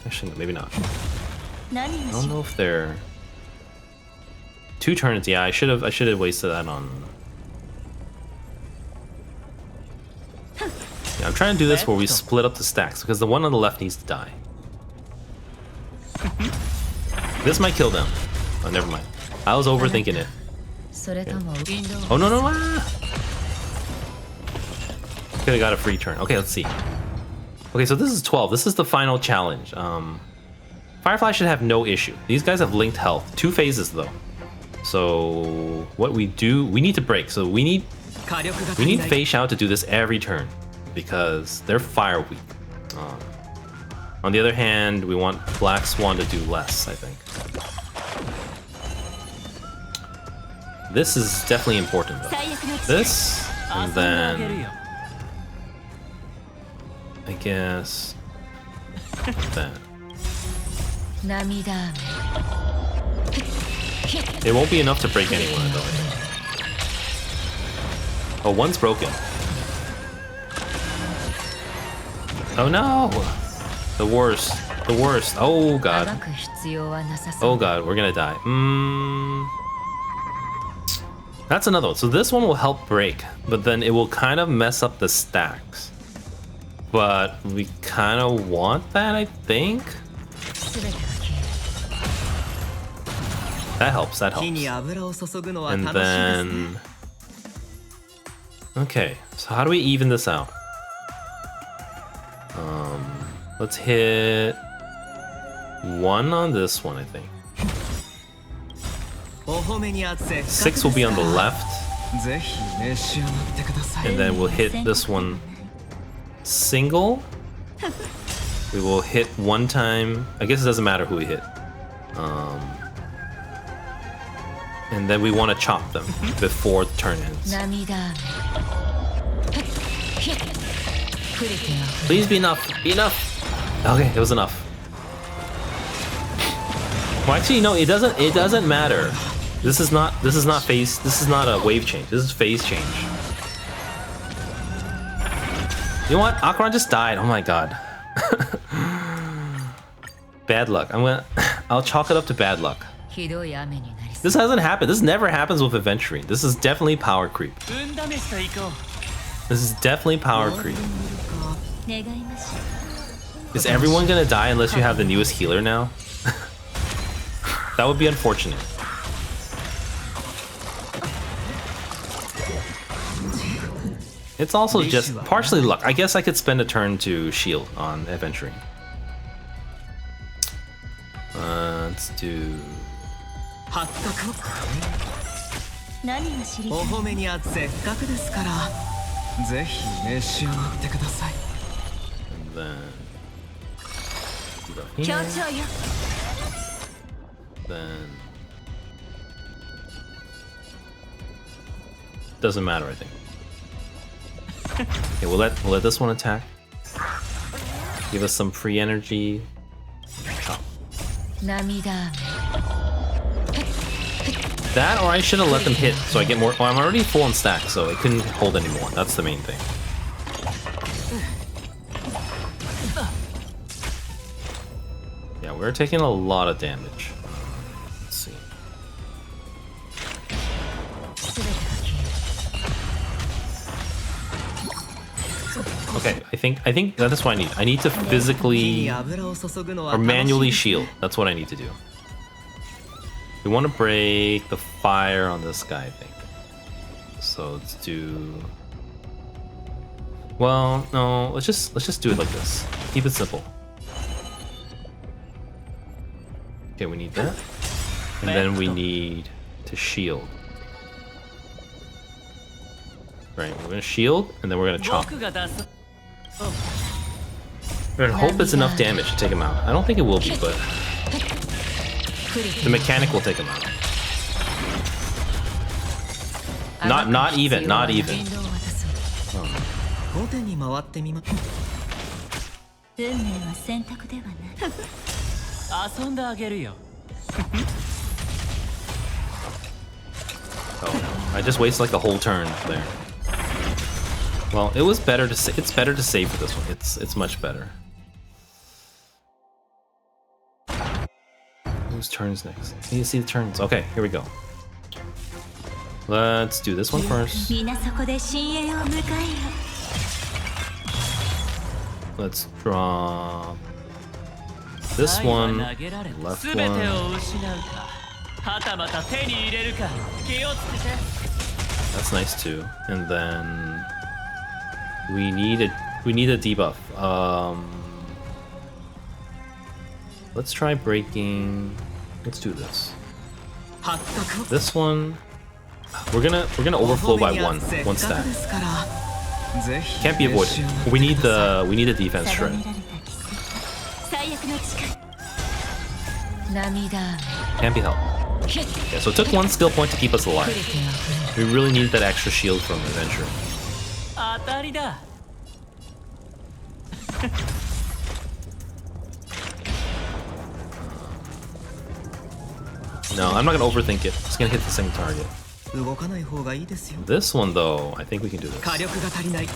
Actually, maybe not. 何 I が don't know if they're 2 turns. Yeah, I should have wasted that on. Yeah, I'm trying to do this where we split up the stacks because the one on the left needs to die. This might kill them. Oh, never mind. I was overthinking it. それとも Oh no no no! Could have got a free turn. Okay, let's see. Okay, so this is 12. This is the final challenge. Firefly should have no issue. These guys have linked health. 2 phases though. So what we do, we need to break. So we need Fei Xiao to do this every turn because they're fire weak. On the other hand, we want Black Swan to do less, I think. This is definitely important though. This, and then I guess that. 涙雨。 It won't be enough to break anyone though. Oh, one's broken. Oh no! The worst. The worst. Oh 暴 god. く必要はなさそう。 Oh god, we're gonna die. That's another one. So this one will help break, but then it will kind of mess up the stacks. But we kind of want that, I think. すべてが消える。 That helps. That 火に helps. 油を注ぐのは And 楽しいですね。 then, okay. So how do we even this out? Let's hit 1 on this one, I think. お褒めにあって 6 will be on the left, ぜひ召し上がってください。 and then we'll hit this one single. We will hit 1 time. I guess it doesn't matter who we hit. And then we want to chop them before the turn ends. 涙雨。触れては触れる。 Please be enough. Be enough. Okay, it was enough. Well, actually, no, it doesn't. It doesn't matter. This is not phase. This is not a wave change. This is phase change. You know what? Akron just died. Oh my god. Bad luck. I'll chalk it up to bad luck. ひどい雨になりそう。 This hasn't happened. This never happens with adventuring. This is definitely power creep. 運試しと行こう。 This is definitely power creep. 願いましょう。 Is everyone gonna die unless you have the newest healer now? That would be unfortunate. It's also just partially luck. I guess I could spend a turn to shield on adventuring. Let's do... 発覚何が知りたい。お褒めにあってせっかくですからぜひ召し上がってください。 And then... do 協 that 調 here. よ。 Then... Doesn't matter, I think. Okay, we'll let this one attack. Give us some free energy. Chop. 涙雨。 That, or I should have let them hit so I get more. Well, I'm already full on stack, so I couldn't hold anymore. That's the main thing. Yeah, we're taking a lot of damage. Let's see. すべてが消える。 Okay, I think that's what I need. I need to 火に physically 油を注ぐのは or 楽しい manually です。 shield. That's what I need to do. We want to break the fire on this guy, I think. So let's do. Well, no, let's just do it like this. Keep it simple. Okay, we need that. And then we need to shield. Right, we're gonna shield and then we're gonna chop. We're gonna hope it's enough damage to take him out. I don't think it will be, but the mechanic will take him out. Not even. Oh. 後手に回ってみま運命は選択ではない遊んであげるよ Oh, I just wasted like a whole turn there. Well, it was better to it's better to save for this one. It's much better. Whose turns next? I need to see the turns. Okay, here we go. Let's do this one first. 皆そこで深淵を迎えよ Let's draw this one, left 全て one. を失うかはたまた手に入れるか気をつけて That's nice too. And then we need a debuff. Let's try breaking. Let's do this. This one, we're gonna overflow by one stack. Can't be avoided. We need the defense shred. 定められた規制最悪の力涙 Can't be helped. Yeah, so it took one skill point to keep us alive. We really needed that extra shield from Adventure. 当たりだ No, I'm not gonna overthink it. It's gonna hit the same target. 動かない方がいいですよ This one though, I think we can do this. 火力が足りない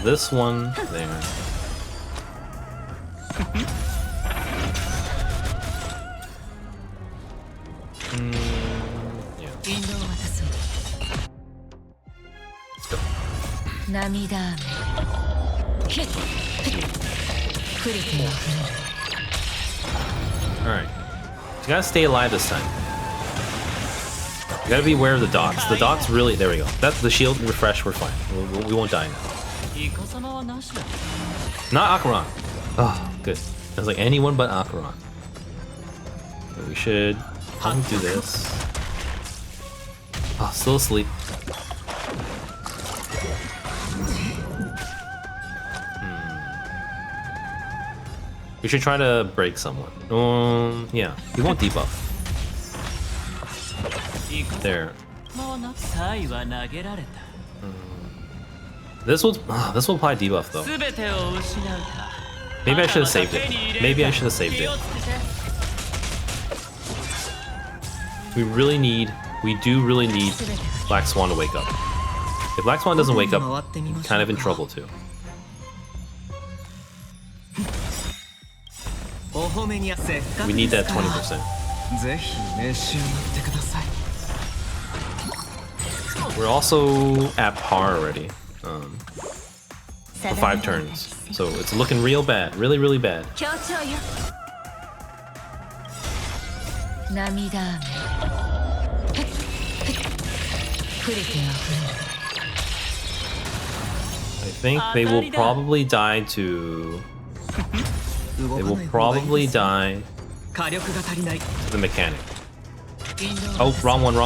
This one there. Yeah. 引導を渡そう Let's go. 涙雨触れては触れる Alright. You gotta stay alive this time. You gotta be aware of the dots. The dots really. There we go. That's the shield refresh. We're fine. We won't die now. イカ様はなしだ Not Akaran. Oh, good. I was like anyone but Akaran. But we should do this. Oh, still asleep. We should try to break someone. Yeah, he won't debuff. There. サイは投げられた This will apply debuff though. 全てを失うか Maybe I should have saved it. Maybe I should have saved 気 it. をつけて We do really need Black Swan to wake up. If Black Swan doesn't wake up, we're kind of in trouble too. お褒めにはせっか We く need で that すから 20%. ぜひ召し上がってください We're also at par already. For 5 turns. So it's looking real bad. Really, really bad. 強調よ涙雨触れては触れる I think they will probably die to. 動 They か will ない方がいい probably ですよ die 火力が足りない to the mechanic. 引導 Oh, wrong one. Oh.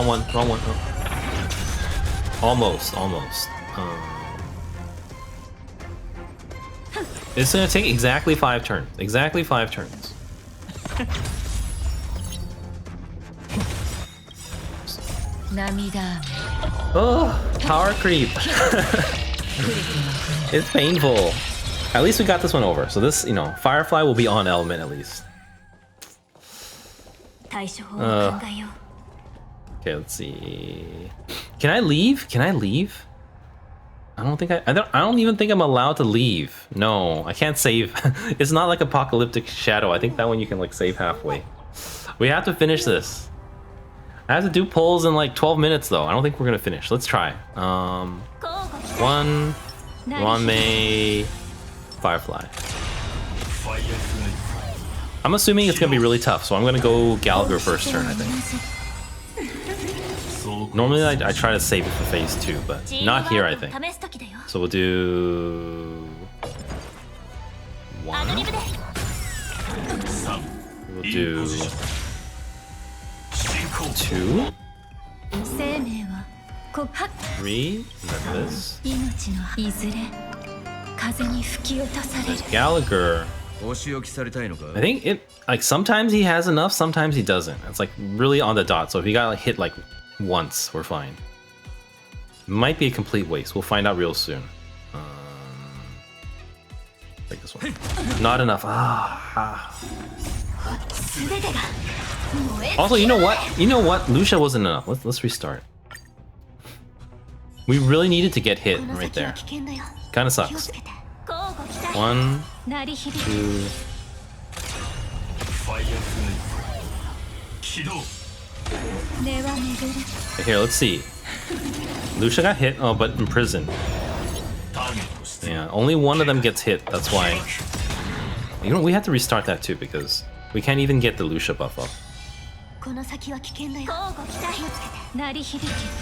Almost. It's gonna take exactly 5 turns. Exactly 5 turns. Oh, power creep. It's painful. At least we got this one over. So this, Firefly will be on element at least. 対処法を考えよう Okay, let's see. Can I leave? I don't even think I'm allowed to leave. No, I can't save. It's not like Apocalyptic Shadow. I think that one you can like save halfway. We have to finish this. I have to do polls in like 12 minutes though. I don't think we're gonna finish. Let's try. 1, Ranmei, Firefly. I'm assuming it's gonna be really tough, so I'm gonna go Gallagher first turn, I think. Normally I try to save it for phase 2, but not here, I think. So we'll do... 1. We'll do... 2. 3. And then this. Then Gallagher. I think it, like, sometimes he has enough, sometimes he doesn't. It's like really on the dot. So if he got like hit like once, we're fine. Might be a complete waste. We'll find out real soon. Take this one. Not enough. Also, you know what? You know what? Lucia wasn't enough. Let's restart. We really needed to get hit right there. Kind of sucks. 1, 2. Here, let's see. Lucia got hit, oh, but imprisoned. Yeah, only one of them gets hit. That's why. You know, we have to restart that too because we can't even get the Lucia buff up.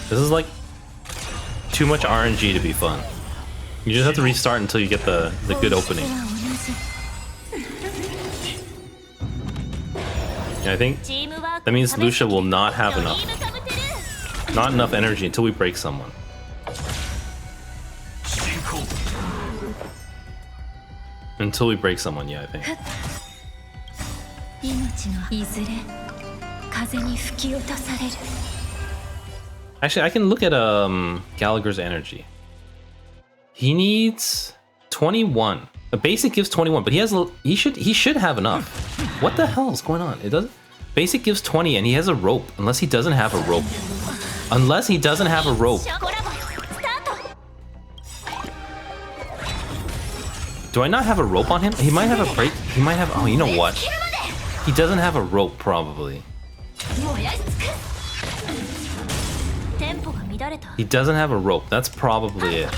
This is like too much RNG to be fun. You just have to restart until you get the good opening. Yeah, I think that means Lucia will not have enough energy until we break someone. Until we break someone, yeah, I think. Actually, I can look at Gallagher's energy. He needs 21. The basic gives 21, but he should have enough. What the hell is going on? It doesn't. Basic gives 20, and he has a rope. Unless he doesn't have a rope. Unless he doesn't have a rope. Do I not have a rope on him? He might have a break. He might have. Oh, you know what? He doesn't have a rope, probably. He doesn't have a rope. That's probably it.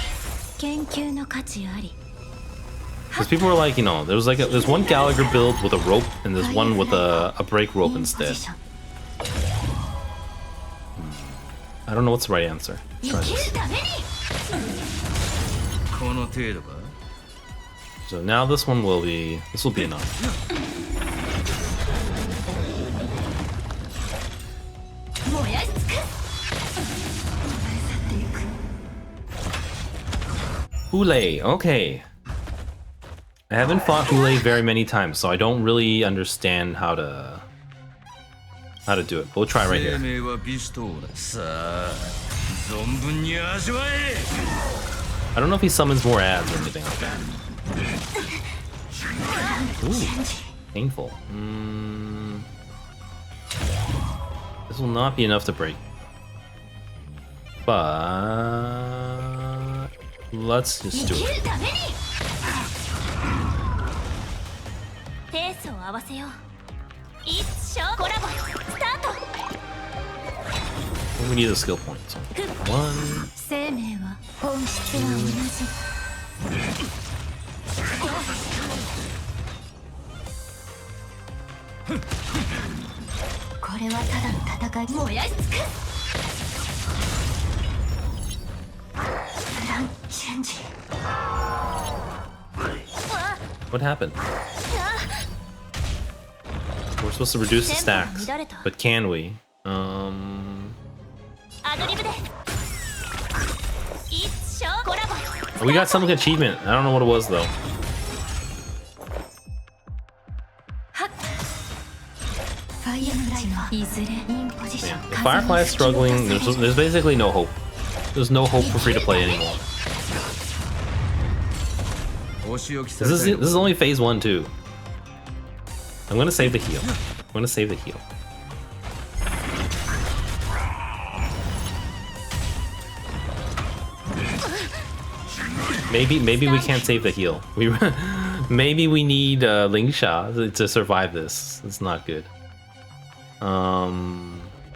Because people were like, you know, there's one Gallagher build with a rope, and there's one with a break rope instead. I don't know what's the right answer. Try this. So now this one will be enough. Hule, okay. I haven't fought Hule very many times, so I don't really understand how to do it. We'll try right here. I don't know if he summons more ads or anything like that. Ooh, painful. This will not be enough to break. But let's just do it. We need a skill point. So 1, 2. What happened? We're supposed to reduce the stacks, but can we? We got some achievement. I don't know what it was though. Yeah. If Firefly is struggling, there's basically no hope. There's no hope for free to play anymore. This is only phase 1 too. I'm gonna save the heal. I'm gonna save the heal. Maybe we can't save the heal. Maybe we need Lingsha to survive this. It's not good.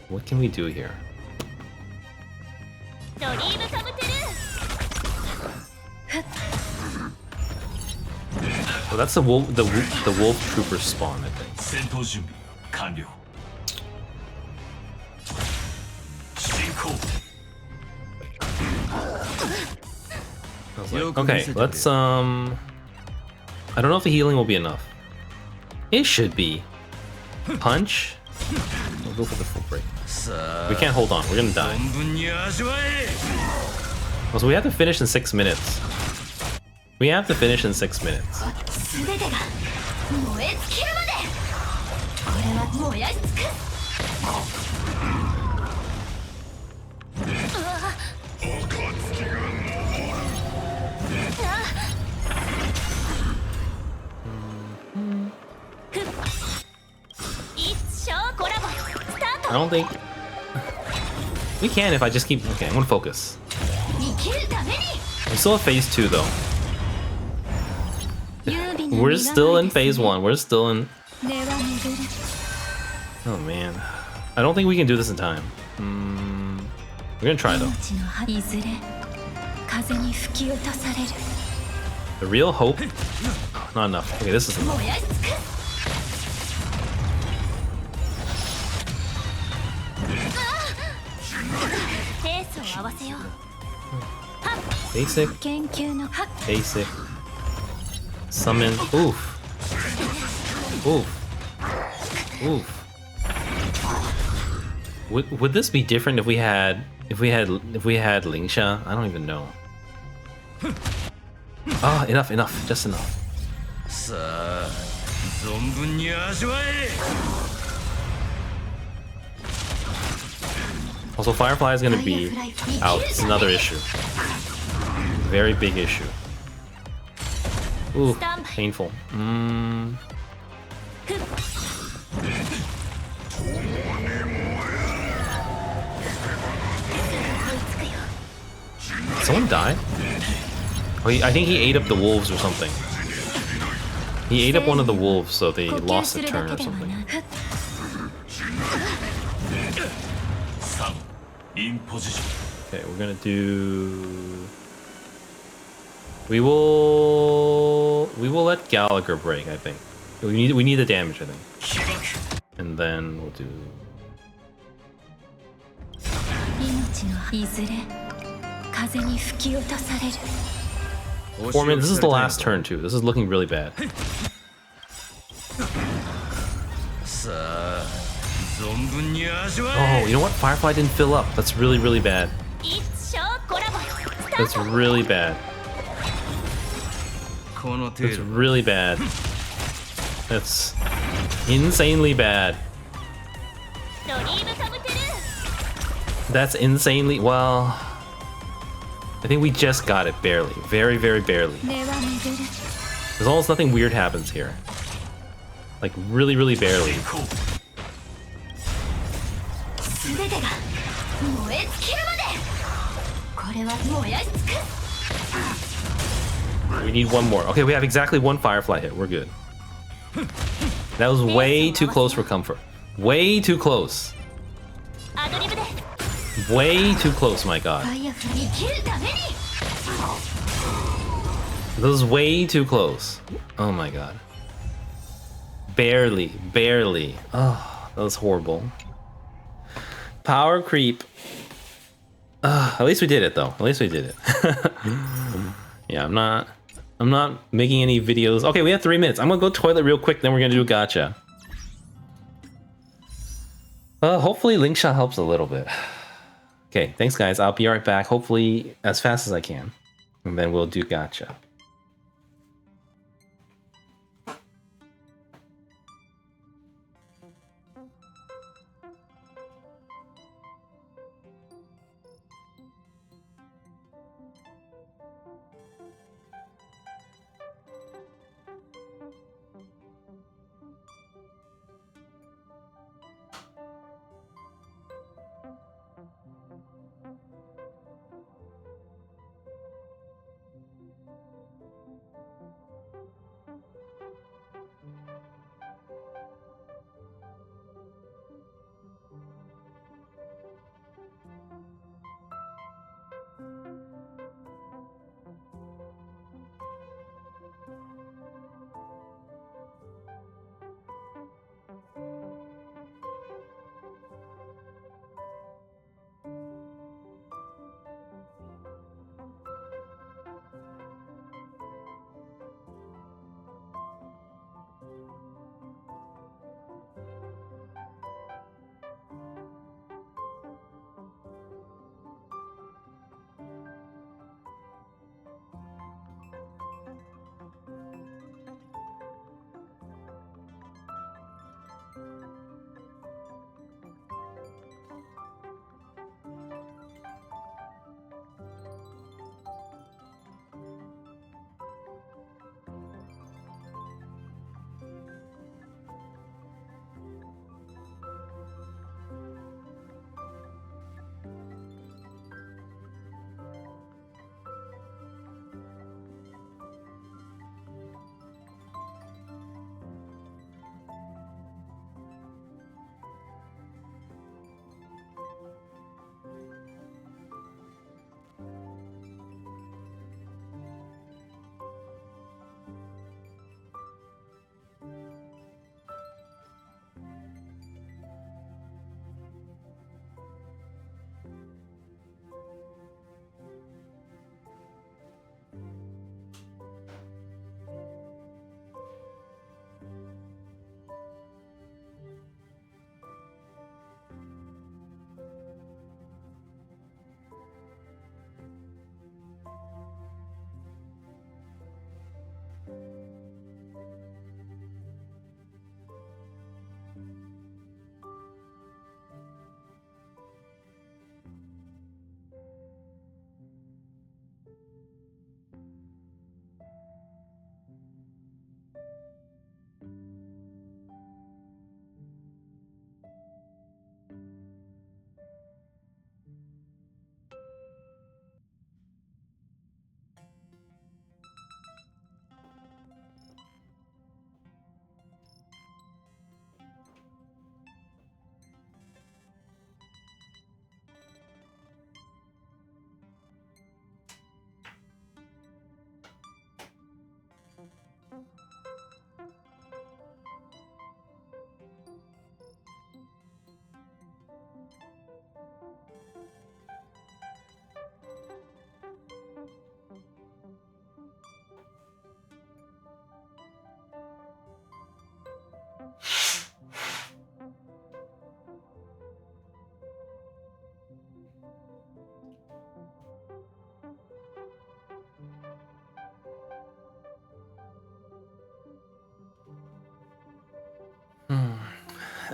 What can we do here? Well, that's the wolf trooper spawn, I think. 戦闘準備完了進行 I was like, okay, let's I don't know if the healing will be enough. It should be. Punch. We'll go for the full break. We can't hold on. We're gonna die. 存分に味わえ So we have to finish in 6 minutes. We have to finish in 6 minutes. 全てが燃え尽きるまでこれは燃やし尽く一生コラボスター I don't think we can if I just keep. Okay, I'm gonna focus. 生きるために We still have phase 2 though. 優美な We're still in phase 1. We're still in. 根は巡る Oh man, I don't think we can do this in time. We're gonna try though. 命の葉いずれ風に吹き落とされる The real hope. Not enough. Okay, this is enough. 燃やし尽くペースを合わせよう Basic, 研究のハッ basic. Summon. Oof. Oof. Oof. Would this be different if we had Lingsha? I don't even know. Oh, enough, just enough. さあ存分に味わえ Also, Firefly is gonna be out. It's another issue. Very big issue. Ooh, painful. Someone died? Oh, I think he ate up the wolves or something. He ate up one of the wolves, so they lost a turn or something. 3インポジション Okay, we're gonna do. We will let Gallagher break. I think we need the damage. I think, 起爆 and then we'll do. 命のいずれ風に吹き落とされる 4 minutes. This is the last turn too. This is looking really bad. さあ存分に味わえ Oh, you know what? Firefly didn't fill up. That's really, really bad. 一生コラボスタ That's ート really bad. この程 That's 度 really bad. That's insanely bad. ドリームカムトゥルー That's insanely well. I think we just got it barely. Very, very barely. 根は巡る There's almost nothing weird happens here. Like really, really barely. 行こう全てが燃え尽きるまでこれは燃やし尽く We need one more. Okay, we have exactly one Firefly hit. We're good. That was way too close for comfort. Way too close. アドリブで Way too close, my god. ファイアフル生きるために That was way too close. Oh my god. Barely, barely. Oh, that was horrible. Power creep. At least we did it though. At least we did it. Yeah, I'm not making any videos. Okay, we have 3 minutes. I'm gonna go toilet real quick, then we're gonna do a gacha. Hopefully Lingsha helps a little bit. Okay, thanks guys. I'll be right back. Hopefully as fast as I can. And then we'll do gacha.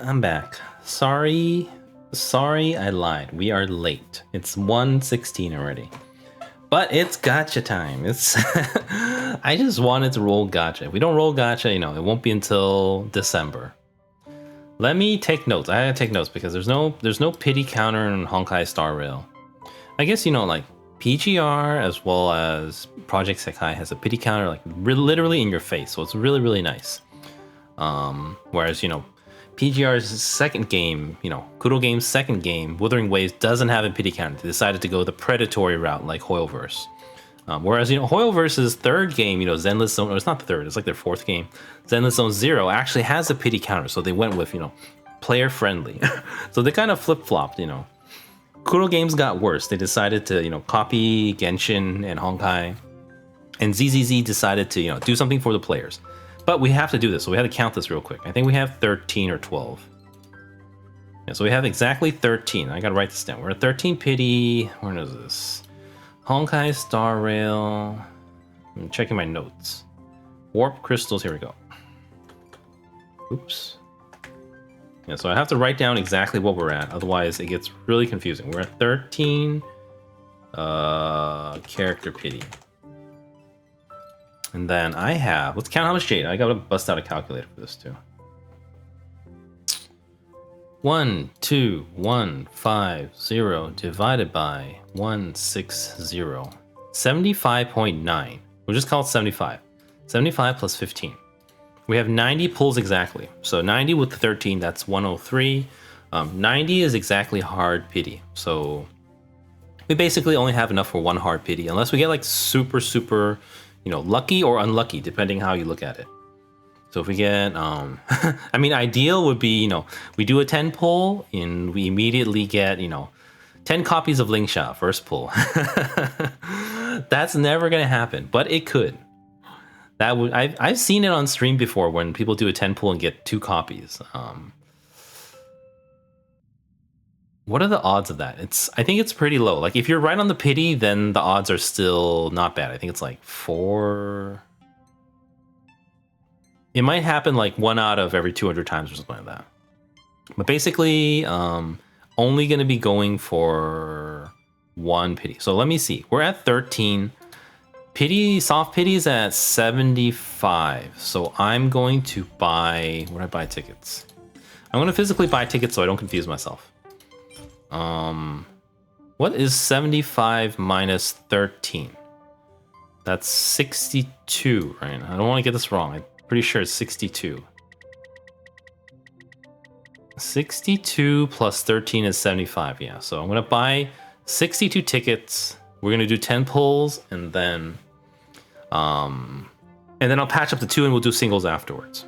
I'm back. Sorry, I lied. We are late. It's 1:16 already. But it's gacha time. It's I just wanted to roll gacha. If we don't roll gacha, you know, it won't be until December. Let me take notes. I gotta take notes because there's no pity counter in Honkai Star Rail. I guess, you know, like PGR as well as Project Sekai has a pity counter like literally in your face, so it's really, really nice. Whereas, you know, PGR's second game, you know, Kuro Game's second game, Wuthering Waves, doesn't have a pity counter. They decided to go the predatory route like Hoyoverse. Whereas, you know, Hoyoverse's third game, you know, Zenless Zone, or it's not the third, it's like their fourth game, Zenless Zone Zero, actually has a pity counter. So they went with, you know, player friendly. So they kind of flip flopped, you know. Kuro Games got worse. They decided to, you know, copy Genshin and Honkai. And ZZZ decided to, you know, do something for the players. But we have to do this, so we had to count this real quick. I think we have 13 or 12. Yeah, so we have exactly 13. I gotta write this down. We're at 13 pity. Where is this? Honkai Star Rail. I'm checking my notes. Warp crystals. Here we go. Oops. Yeah, so I have to write down exactly what we're at. Otherwise, it gets really confusing. We're at 13 character pity. And then I have, let's count how much jade. I gotta bust out a calculator for this too. 12150 divided by 160. 75.9. We'll just call it 75. 75 plus 15. We have 90 pulls exactly. So 90 with 13, that's 103. 90 is exactly hard pity. So we basically only have enough for one hard pity, unless we get like super, super, you know, lucky or unlucky, depending how you look at it. So if we get, I mean, ideal would be, you know, we do a 10 pull and we immediately get, you know, 10 copies of Lingsha first pull. That's never gonna happen, but it could. That would, I've seen it on stream before when people do a 10 pull and get 2 copies. What are the odds of that? I think it's pretty low. Like if you're right on the pity, then the odds are still not bad. I think it's like 4. It might happen like 1 out of every 200 times or something like that. But basically, only going to be going for 1 pity. So let me see. We're at 13. Pity, soft pity is at 75. So I'm going to buy, where do I buy tickets? I'm going to physically buy tickets so I don't confuse myself. What is 75 minus 13? That's 62, right? I don't want to get this wrong. I'm pretty sure it's 62. 62 plus 13 is 75, yeah. So I'm going to buy 62 tickets. We're going to do 10 pulls and then I'll patch up the 2 and we'll do singles afterwards.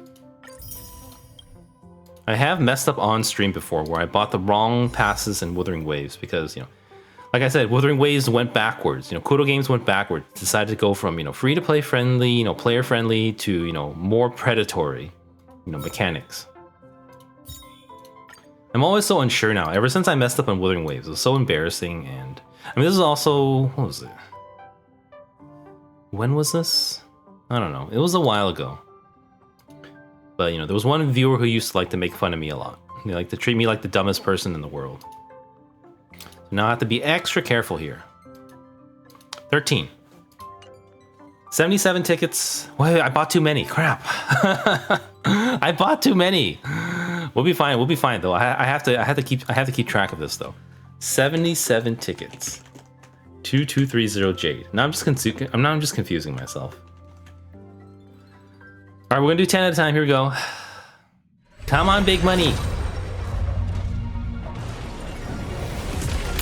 I have messed up on stream before where I bought the wrong passes in Wuthering Waves because, you know, like I said, Wuthering Waves went backwards. You know, Kuro Games went backwards. Decided to go from, you know, free to play friendly, you know, player friendly to, you know, more predatory, you know, mechanics. I'm always so unsure now. Ever since I messed up on Wuthering Waves, it was so embarrassing. And I mean, this is also, what was it? When was this? I don't know. It was a while ago. But, you know, there was one viewer who used to like to make fun of me a lot. They like to treat me like the dumbest person in the world. So now I have to be extra careful here. 13. 77 tickets. Wait, I bought too many. Crap. I bought too many. We'll be fine. We'll be fine though. I have to keep track of this though. 77 tickets. 2230 jade. Now I'm just confusing myself. All right, we're gonna do 10 at a time. Here we go. Come on, big money.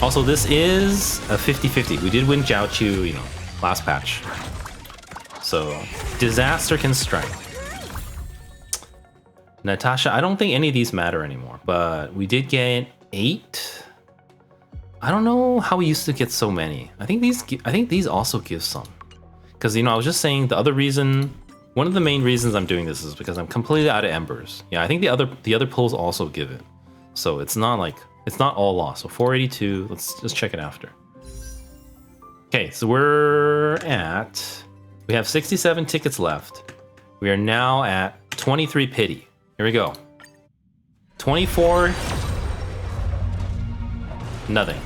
Also, this is a 50-50. We did win Jiaochu, you know, last patch. So, disaster can strike. Natasha, I don't think any of these matter anymore, but we did get 8. I don't know how we used to get so many. I think these also give some. Because, you know, I was just saying the other reason, one of the main reasons I'm doing this is because I'm completely out of embers. Yeah, I think the other pulls also give it. So it's not all lost. So 482, let's just check it after. Okay, so we have 67 tickets left. We are now at 23 pity. Here we go. 24. Nothing.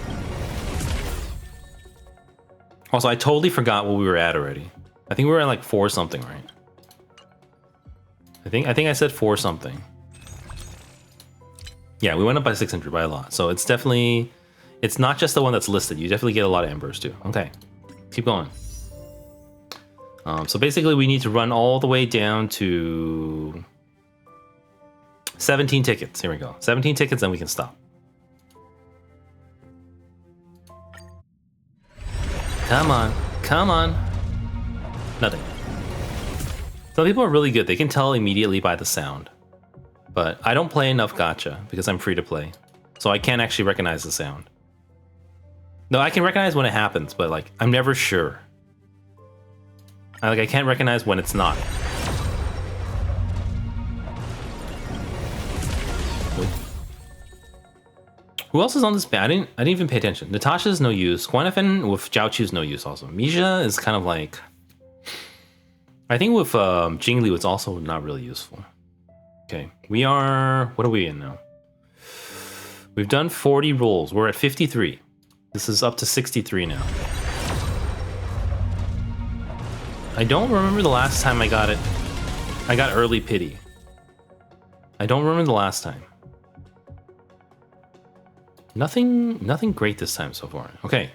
Also, I totally forgot what we were at already. I think we were at like 4 something, right? I think I said 4 something. Yeah, we went up by 600 by a lot. So it's definitely, it's not just the one that's listed. You definitely get a lot of embers too. Okay, keep going. So basically we need to run all the way down to 17 tickets. Here we go. 17 tickets, then we can stop. Come on, come on. Nothing. Some people are really good. They can tell immediately by the sound. But I don't play enough gacha because I'm free to play. So I can't actually recognize the sound. No, I can recognize when it happens, but like I'm never sure. I can't recognize when it's not. Who else is on this band? I didn't even pay attention. Natasha's no use. Guanafin with Jiaochu's no use also. Misha is kind of like, I think with Jingli it's also not really useful. Okay, we are, what are we in now? We've done 40 rolls. We're at 53. This is up to 63 now. I don't remember the last time I got it. I got early pity. I don't remember the last time. Nothing great this time so far. Okay,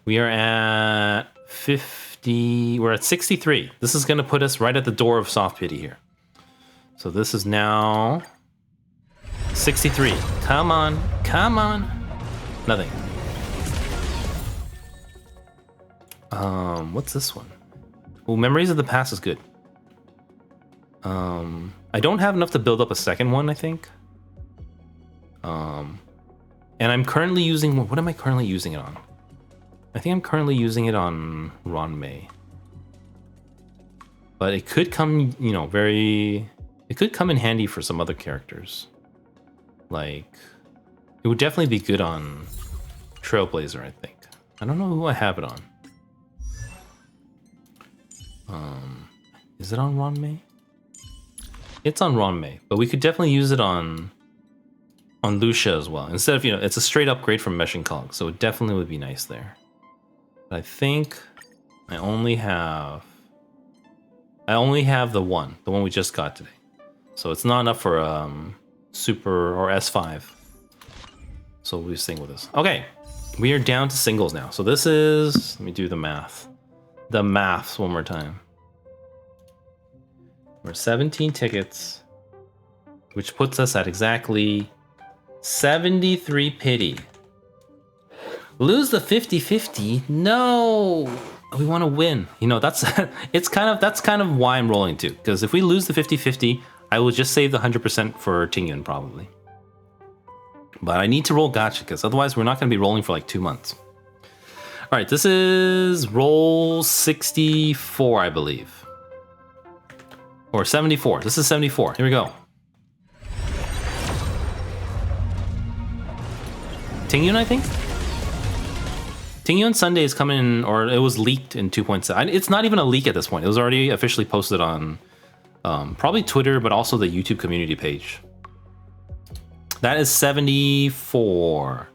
we are at 50. We're at 63. This is gonna put us right at the door of soft pity here. So this is now 63. Come on, come on. Nothing. What's this one? Oh, Memories of the Past is good. I don't have enough to build up a second one, I think. And I'm currently using, what am I currently using it on? I think I'm currently using it on Ronmei. But it could come, you know, it could come in handy for some other characters. Like, it would definitely be good on Trailblazer, I think. I don't know who I have it on. Is it on Ronmei? It's on Ronmei, but we could definitely use it on Lucia as well. Instead of, you know, it's a straight upgrade from Meshing Cog, so it definitely would be nice there. But I think I only have the one we just got today. So it's not enough for Super or S5. So we'll sing with this. Okay, we are down to singles now. So this is, let me do the math. The maths one more time. We're 17 tickets, which puts us at exactly 73 pity. Lose the 50-50? No, we want to win. You know, that's that's kind of why I'm rolling too. Because if we lose the 50-50, I will just save the 100% for Tingyun probably. But I need to roll gacha because otherwise we're not going to be rolling for like 2 months. All right, this is roll 64, I believe. Or 74. This is 74. Here we go. Tingyun, I think? Tingyun Sunday is coming, or it was leaked in 2.7. It's not even a leak at this point. It was already officially posted on probably Twitter, but also the YouTube community page. That is 74.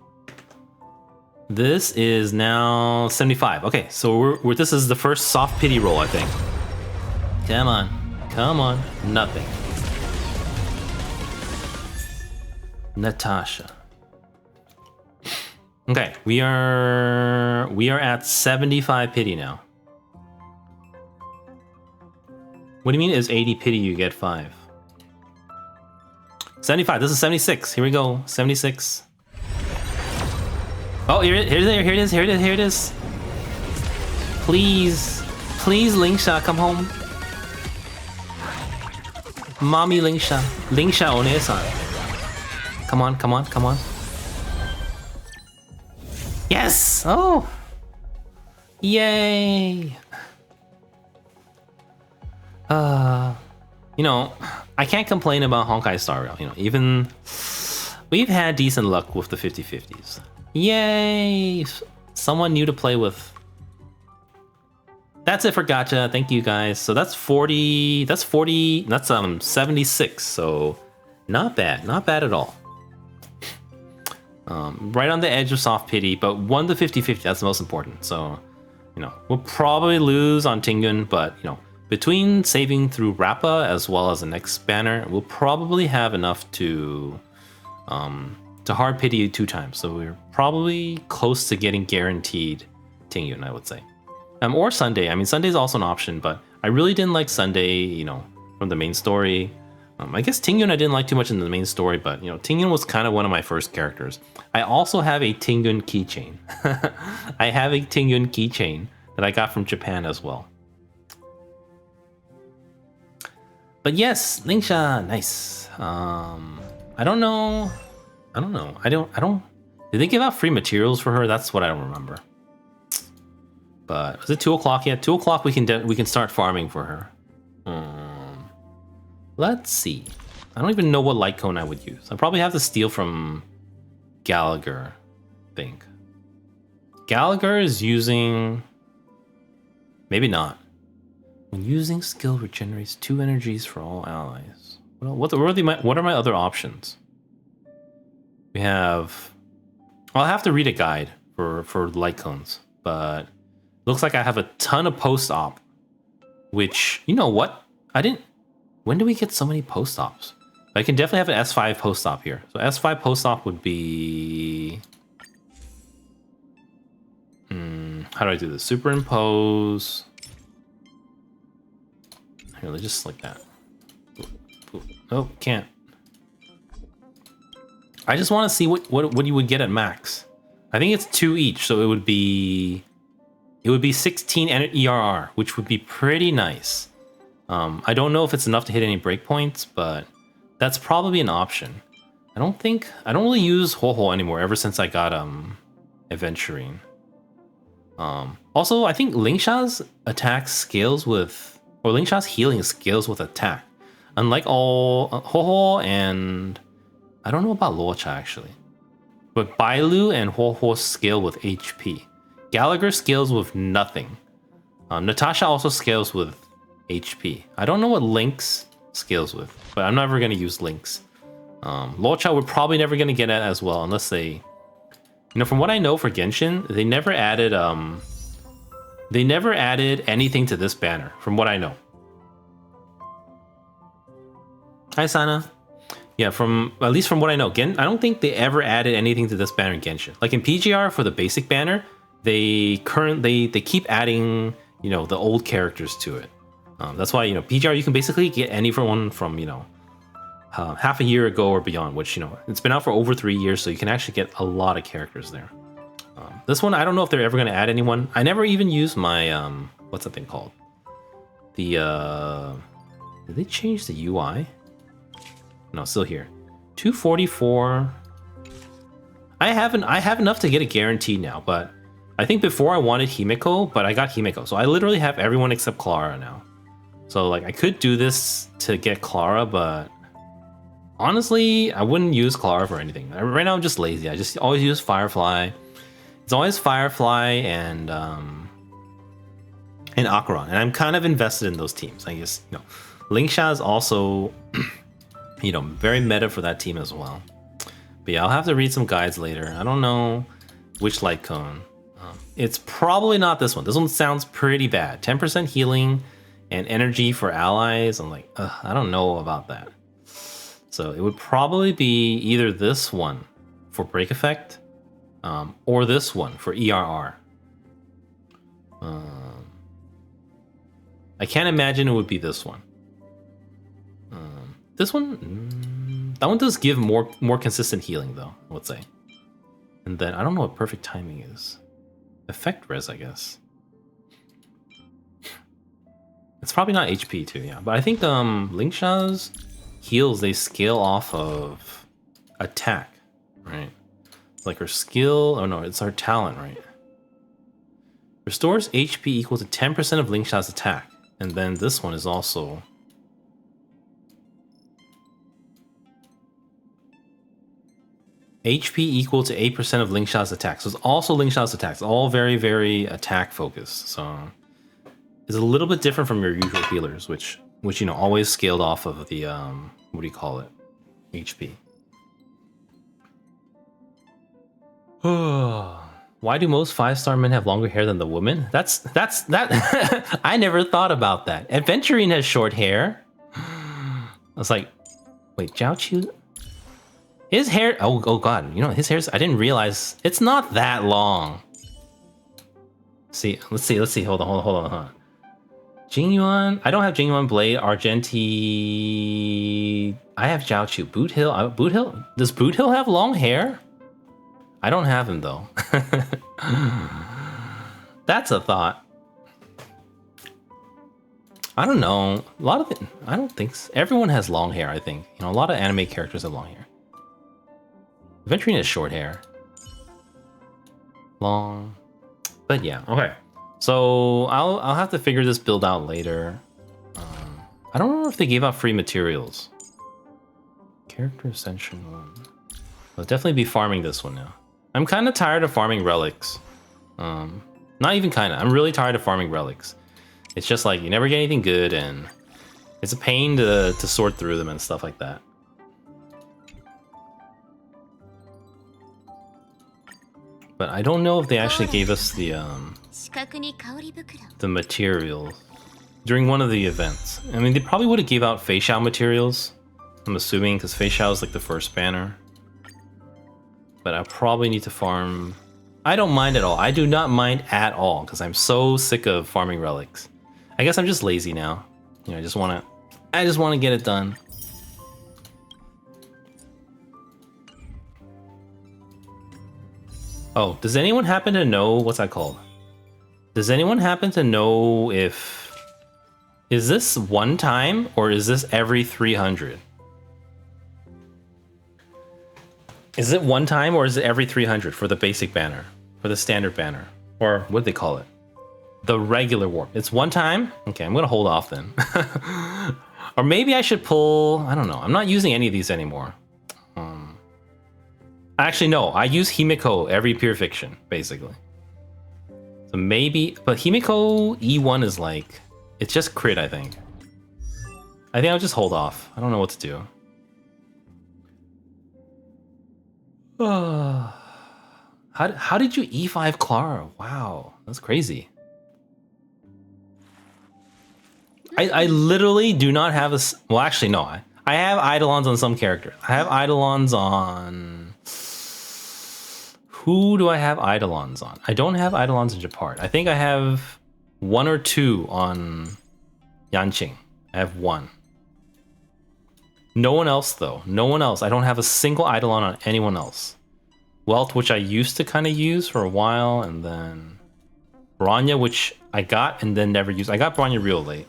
This is now 75. Okay, so this is the first soft pity roll, I think. Come on, come on, nothing. Natasha. Okay, we are at 75 pity now. What do you mean is 80 pity you get 5? 75, this is 76. Here we go, 76. Oh, here it is. Please, Lingsha, come home. Mommy Lingsha One-san. Come on. Yes! Oh! Yay! You know, I can't complain about Honkai Star Rail. You know, even we've had decent luck with the 50-50s. Yay! Someone new to play with. That's it for gacha. Thank you guys. So that's 40. That's 76. So Not bad, not bad at all. Right on the edge of soft pity, but 1 to 50-50, that's the most important. So, you know, we'll probably lose on Tingyun, but, you know, between saving through Rappa as well as the next banner, we'll probably have enough to hard pity 2 times. So we're probably close to getting guaranteed Tingyun, I would say. Or Sunday. I mean, Sunday is also an option, but I really didn't like Sunday, you know, from the main story. I guess Tingyun I didn't like too much in the main story, but, you know, Tingyun was kind of one of my first characters. I also have a Tingyun keychain. I have a Tingyun keychain that I got from Japan as well. But yes, Lingsha, nice. I don't know. Did they give out free materials for her? That's what I don't remember. But was it 2 o'clock yet? 2 o'clock we can start farming for her. Let's see. I don't even know what light cone I would use. I probably have to steal from Gallagher, I think. Gallagher is using... Maybe not. When using skill regenerates 2 energies for all allies. What are my other options? We have... I'll have to read a guide for light cones, but looks like I have a ton of post-op, which, you know what? When do we get so many post-ops? I can definitely have an S5 post-op here. So S5 post-op would be... how do I do this? Superimpose... Here, let's just like that. Oh, can't. I just want to see what you would get at max. I think it's 2 each, so it would be 16 ERR, which would be pretty nice. I don't know if it's enough to hit any breakpoints, but that's probably an option. I don't really use Ho-Ho anymore ever since I got Adventuring. Also, I think Lingsha's attack scales with, or Lingsha's healing scales with attack. Unlike all Ho-Ho and I don't know about Luocha actually. But Bailu and Ho-Ho scale with HP. Gallagher scales with nothing. Natasha also scales with HP. I don't know what Lynx scales with, but I'm never going to use Lynx. Luocha we're probably never going to get at as well, unless they... You know, from what I know for Genshin, they never added anything to this banner, from what I know. Hi, Sana. Yeah, at least from what I know, I don't think they ever added anything to this banner in Genshin. Like in PGR for the basic banner, they keep adding, you know, the old characters to it. That's why, you know, PGR you can basically get anyone from, you know, half a year ago or beyond, which, you know, it's been out for over 3 years, so you can actually get a lot of characters there. This one, I don't know if they're ever going to add anyone. I never even used my what's that thing called? The did they change the UI? No, still here. 244. I have enough to get a guarantee now, but I think before I wanted Himeko, but I got Himeko. So I literally have everyone except Clara now. So like I could do this to get Clara, but honestly, I wouldn't use Clara for anything. Right now I'm just lazy. I just always use Firefly. It's always Firefly and Acheron, and I'm kind of invested in those teams. I guess, you know, Lingsha is also you know, very meta for that team as well. But yeah, I'll have to read some guides later. I don't know which light cone. It's probably not this one. This one sounds pretty bad. 10% healing and energy for allies. I'm like, I don't know about that. So it would probably be either this one for break effect, or this one for ERR. I can't imagine it would be this one. This one, that one does give more consistent healing though, I would say. And then I don't know what perfect timing is. Effect res, I guess. It's probably not HP too, yeah. But I think Lingsha's heals, they scale off of attack, right? Like her skill, oh no, it's her talent, right? Restores HP equal to 10% of Lingsha's attack. And then this one is also... HP equal to 8% of Lingsha's attacks. So it's also Lingsha's attacks, all very, very attack focused. So it's a little bit different from your usual healers, which you know always scaled off of the what do you call it? HP. Why do most 5-star men have longer hair than the women? That's I never thought about that. Adventurine has short hair. I was like, wait, Jiaoqiu? His hair, oh god, you know, his hair's, I didn't realize, it's not that long. See, let's see, hold on. Jingyuan, I don't have Jingyuan Blade, Argenti, I have Jiaoqiu. Boot Hill, does Boot Hill have long hair? I don't have him though. That's a thought. I don't know. A lot of it, I don't think so. Everyone has long hair, I think. You know, a lot of anime characters have long hair. Venturine has short hair. Long. But yeah, okay. So I'll have to figure this build out later. I don't know if they gave out free materials. Character Ascension 1. I'll definitely be farming this one now. I'm kind of tired of farming relics. Not even kind of. I'm really tired of farming relics. It's just like you never get anything good, and it's a pain to sort through them and stuff like that. But I don't know if they actually gave us the materials during one of the events. I mean, they probably would have gave out Fei Xiao materials. I'm assuming, because Fei Xiao is like the first banner. But I probably need to farm. I don't mind at all. I do not mind at all, because I'm so sick of farming relics. I guess I'm just lazy now. You know, I just want to get it done. Oh, does anyone happen to know what's that called? Does anyone happen to know if is this one time or is this every 300? Is it one time or is it every 300 for the basic banner, for the standard banner, or what do they call it? The regular warp. It's one time? Okay, I'm gonna hold off then. Or maybe I should pull, I don't know. I'm not using any of these anymore. Actually, no, I use Himiko every Pure Fiction, basically. So maybe, but Himiko E1 is like, it's just crit, I think. I think I'll just hold off. I don't know what to do. How did you E5 Clara? Wow, that's crazy. I literally do not have a... Well, actually, no. I have Eidolons on some characters. I have Eidolons on... Who do I have Eidolons on? I don't have Eidolons in Japart. I think I have 1 or 2 on Yanqing. I have 1. No one else, though. No one else. I don't have a single Eidolon on anyone else. Wealth, which I used to kind of use for a while, and then... Bronya, which I got and then never used. I got Bronya real late.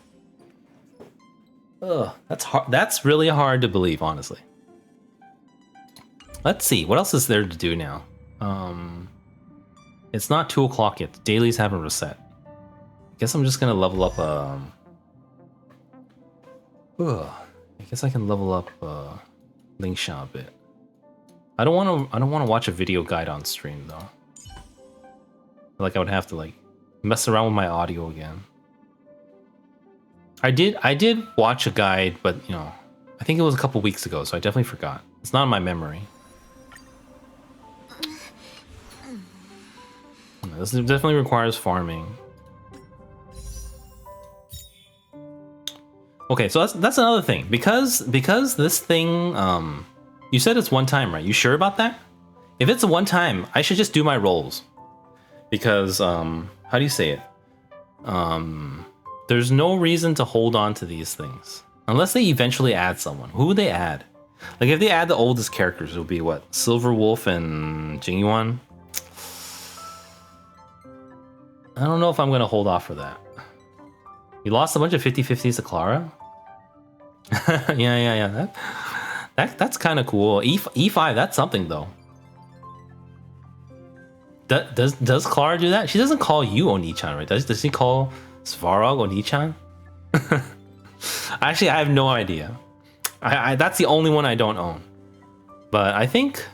Ugh, that's hard. That's really hard to believe, honestly. Let's see. What else is there to do now? It's not 2 o'clock yet. The dailies haven't reset. I guess I'm just gonna level up. I guess I can level up Lingsha a bit. I don't want to watch a video guide on stream though. Like I would have to like mess around with my audio again. I did watch a guide, but you know, I think it was a couple weeks ago, so I definitely forgot. It's not in my memory. This definitely requires farming. Okay, so that's another thing. Because this thing, you said it's one time, right? You sure about that? If it's a one time, I should just do my rolls. Because, how do you say it? There's no reason to hold on to these things. Unless they eventually add someone. Who would they add? Like, if they add the oldest characters, it would be what? Silver Wolf and Jingyuan? I don't know if I'm going to hold off for that. You lost a bunch of 50-50s to Clara? yeah. That's kind of cool. E5, that's something, though. Does Clara do that? She doesn't call you Oni-chan, right? Does she call Svarog Oni-chan? Actually, I have no idea. That's the only one I don't own. But I think...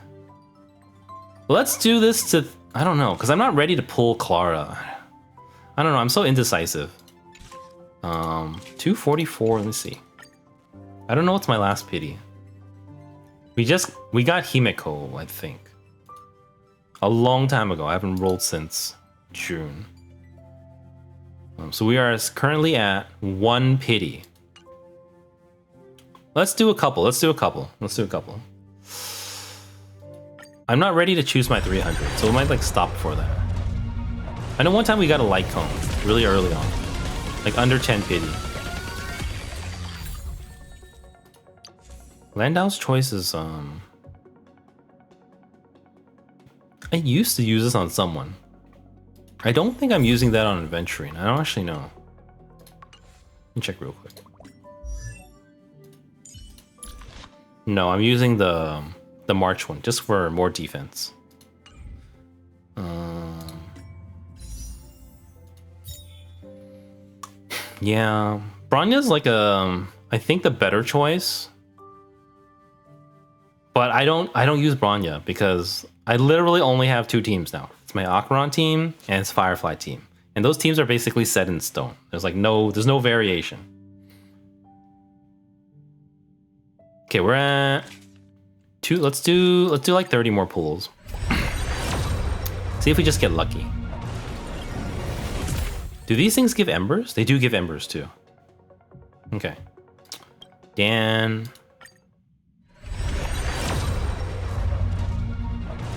Let's do this to... I don't know, because I'm not ready to pull Clara. I don't know, I'm so indecisive. 244, let me see. I don't know what's my last pity. We got Himeko, I think. A long time ago. I haven't rolled since June. So we are currently at 1 pity. Let's do a couple. I'm not ready to choose my 300, so we might like stop before that. I know one time we got a light cone really early on, like under 10 pity. Landau's choice is I used to use this on someone. I don't think I'm using that on adventuring. I don't actually know. Let me check real quick. No, I'm using the March one just for more defense. Yeah, Bronya's like I think the better choice. But I don't use Bronya because I literally only have 2 teams now. It's my Acheron team and it's Firefly team. And those teams are basically set in stone. There's no variation. Okay, we're at 2. Let's do like 30 more pulls. See if we just get lucky. Do these things give embers? They do give embers too. Okay. Dan.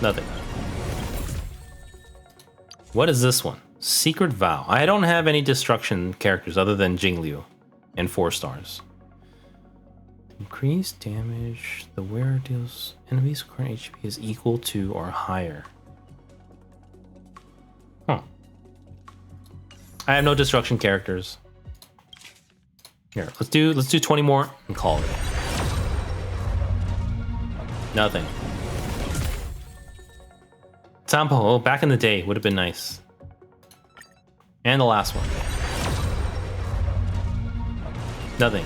Nothing. What is this one? Secret Vow. I don't have any destruction characters other than Jingliu and 4 stars. Increased damage. The wearer deals enemies' current HP is equal to or higher. Huh. I have no destruction characters. Here, let's do 20 more and call it. Nothing. Sampo, oh, back in the day would have been nice. And the last one. Nothing.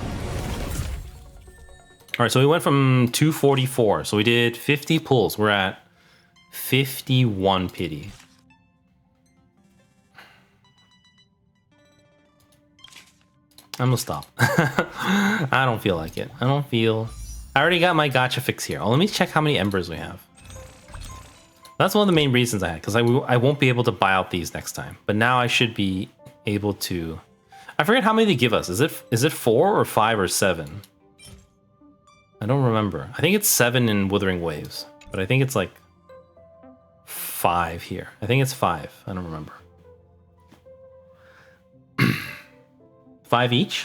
All right, so we went from 244. So we did 50 pulls. We're at 51 pity. I'm gonna stop. I don't feel like it. I already got my gacha fix here. Oh, let me check how many embers we have. That's one of the main reasons I had, because I won't be able to buy out these next time. But now I should be able to. I forget how many they give us. Is it 4 or 5 or 7? I don't remember. I think it's 7 in Withering Waves, but I think it's like 5 here. I think it's 5. I don't remember. 5 each?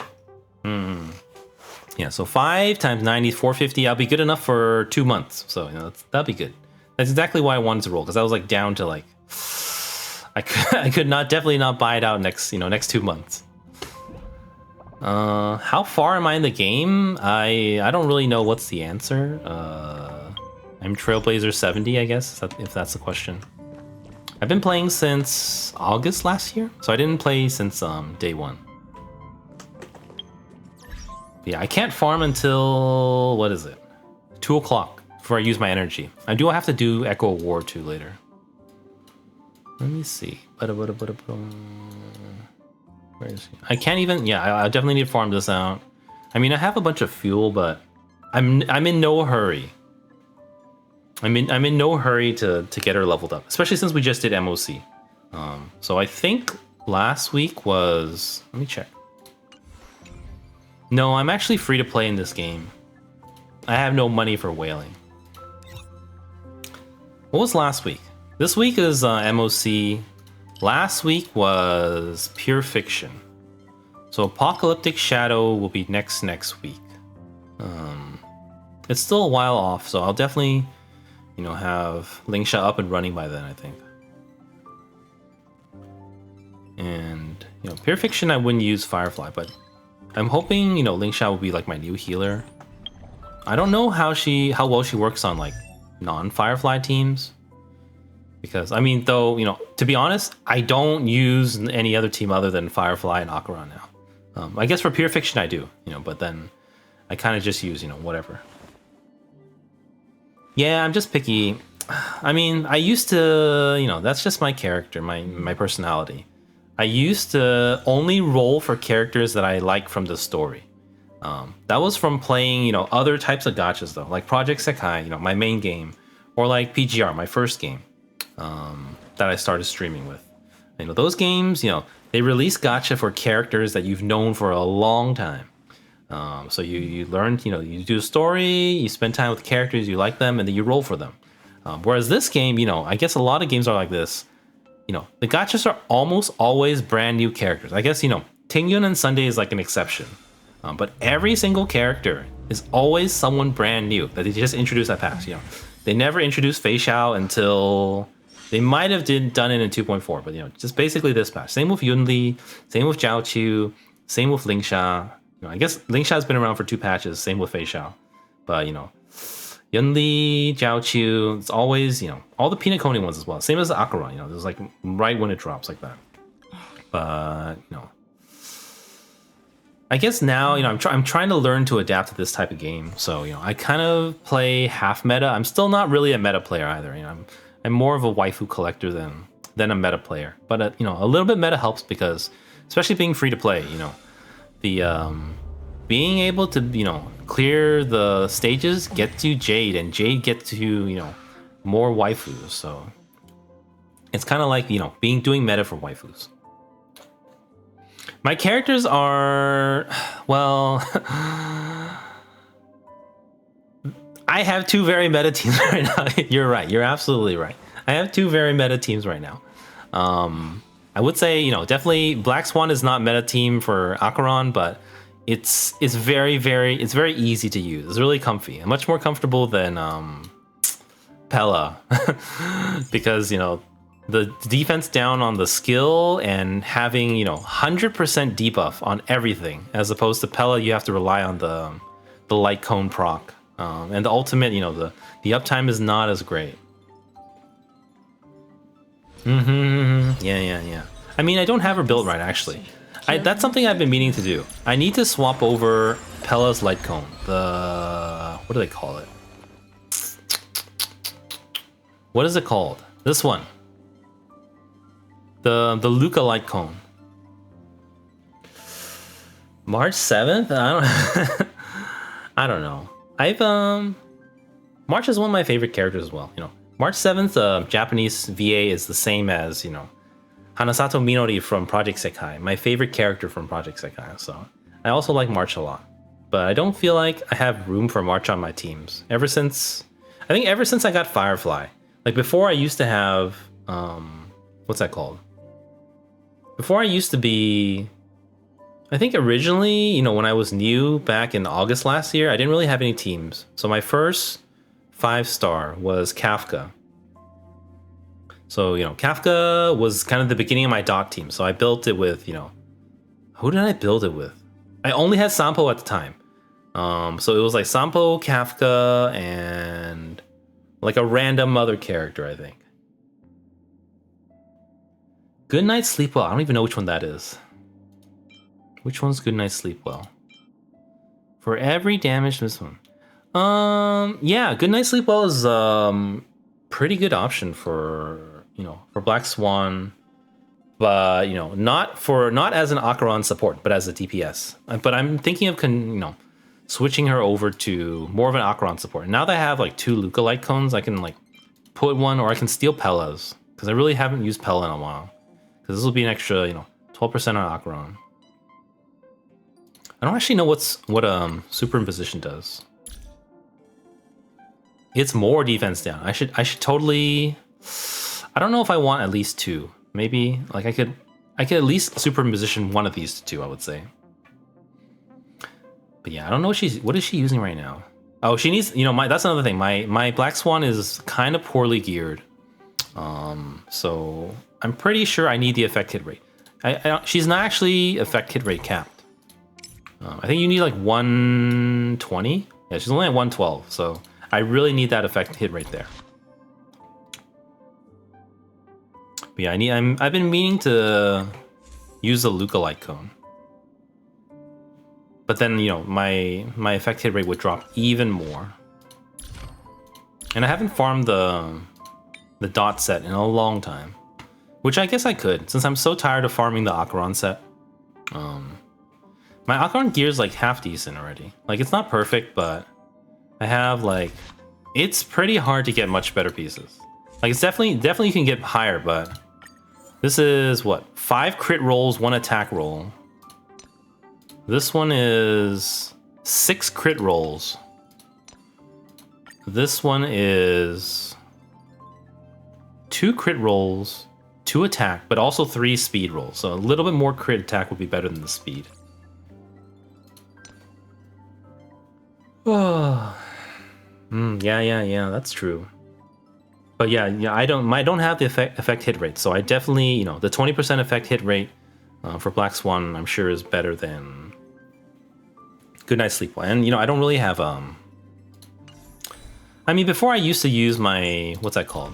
Yeah, so 5 times 90 is 450. I'll be good enough for 2 months. So that'll be good. That's exactly why I wanted to roll, because I was like down to like I could definitely not buy it out next 2 months. How far am I in the game? I don't really know what's the answer. I'm Trailblazer 70, I guess, if that's the question. I've been playing since August last year, so I didn't play since day 1. Yeah, I can't farm until, what is it? 2 o'clock before I use my energy. I do have to do Echo War 2 later. Let me see. Where is he? I can't even, yeah, I definitely need to farm this out. I mean, I have a bunch of fuel, but I'm in no hurry. I'm in no hurry to get her leveled up, especially since we just did MOC. So I think last week was, let me check. No, I'm actually free to play in this game. I have no money for whaling. What was last week? This week is MOC. Last week was Pure Fiction. So Apocalyptic Shadow will be next week. It's still a while off, so I'll definitely, have Lingsha up and running by then, I think. And, Pure Fiction I wouldn't use Firefly, but I'm hoping, Lingsha will be like my new healer. I don't know how well she works on like non-Firefly teams. Because, I mean, though, to be honest, I don't use any other team other than Firefly and Acheron now. I guess for Pure Fiction I do, but then I kind of just use, whatever. Yeah, I'm just picky. I mean, I used to, that's just my character, my personality. I used to only roll for characters that I like from the story. That was from playing, you know, other types of gachas though, like Project Sekai, you know, my main game, or like PGR, my first game, that I started streaming with. You know, those games, you know, they release gacha for characters that you've known for a long time. So you learn, you know, you do a story, you spend time with characters, you like them, and then you roll for them. Whereas this game, you know, I guess a lot of games are like this. You know, the gachas are almost always brand new characters. I guess, you know, Tingyun and Sunday is like an exception. But every single character is always someone brand new that they just introduced at PAX. You know, they never introduced Fei Xiao until they might have done it in 2.4, but you know, just basically this patch. Same with Yunli, same with Zhao Chu, same with Lingsha. You know, I guess Lingsha has been around for 2 patches. Same with Fei Xiao, but you know, Yunli, Zhao Chu, it's always, you know, all the Peanut Coney ones as well. Same as the Akaron, you know, there's like right when it drops like that. But you know, I guess now, you know, I'm trying to learn to adapt to this type of game. So, you know, I kind of play half meta. I'm still not really a meta player either. You know, I'm more of a waifu collector than a meta player. But you know, a little bit meta helps because, especially being free to play, you know, the being able to, you know, clear the stages gets you Jade, and Jade gets you, you know, more waifus. So it's kind of like, you know, doing meta for waifus. My characters are, well, I have 2 very meta teams right now. You're right. You're absolutely right. I have 2 very meta teams right now. I would say, you know, definitely Black Swan is not meta team for Akaron, but it's very easy to use. It's really comfy. Much more comfortable than Pella because, you know, the defense down on the skill and having, you know, 100% debuff on everything, as opposed to Pella, you have to rely on the light cone proc. And the ultimate, you know, the uptime is not as great. Yeah. I mean, I don't have her built right, actually. That's something I've been meaning to do. I need to swap over Pella's light cone. What do they call it? What is it called? This one. The Luca light cone. March 7th? I don't know. March is one of my favorite characters as well. You know, March 7th, Japanese VA is the same as, you know, Hanasato Minori from Project Sekai, my favorite character from Project Sekai. So I also like March a lot, but I don't feel like I have room for March on my teams. Ever since I got Firefly, like before I used to have, what's that called? Before I used to be, I think originally, you know, when I was new back in August last year, I didn't really have any teams. So my first 5-star was Kafka. So, you know, Kafka was kind of the beginning of my dot team. So I built it with, you know, who did I build it with? I only had Sampo at the time. So it was like Sampo, Kafka, and like a random other character, I think. Good Night Sleep Well. I don't even know which one that is. Which one's Good Night Sleep Well? For every damage, this one. Yeah, Good Night Sleep Well is pretty good option for, you know, for Black Swan, but you know, not as an Akaron support, but as a DPS. But I'm thinking of, you know, switching her over to more of an Akaron support. Now that I have like 2 Luca light cones, I can like put one, or I can steal Pella's, because I really haven't used Pella in a while. Because this will be an extra, you know, 12% on Akaron. I don't actually know what superimposition does. It's more defense down. I should totally. I don't know if I want at least 2. Maybe like I could at least superimposition one of these to 2. I would say. But yeah, I don't know what is she using right now. Oh, she needs. You know, that's another thing. My Black Swan is kind of poorly geared. So I'm pretty sure I need the effect hit rate. She's not actually effect hit rate capped. I think you need like 120. Yeah, she's only at 112. So I really need that effect hit rate there. But yeah, I've been meaning to use the Luca light cone. But then, you know, my effect hit rate would drop even more. And I haven't farmed the dot set in a long time. Which I guess I could, since I'm so tired of farming the Akaron set. My Acheron gear is like half decent already. Like it's not perfect, but I have like, it's pretty hard to get much better pieces. Like it's definitely you can get higher, but this is what, 5 crit rolls, 1 attack roll. This one is 6 crit rolls. This one is 2 crit rolls, 2 attack, but also 3 speed rolls. So a little bit more crit attack would be better than the speed. Oh, yeah, that's true. But yeah, I don't have the effect hit rate, so I definitely, you know, the 20% effect hit rate for Black Swan, I'm sure is better than Good Night Sleep. And you know, I don't really have I mean, before I used to use my, what's that called?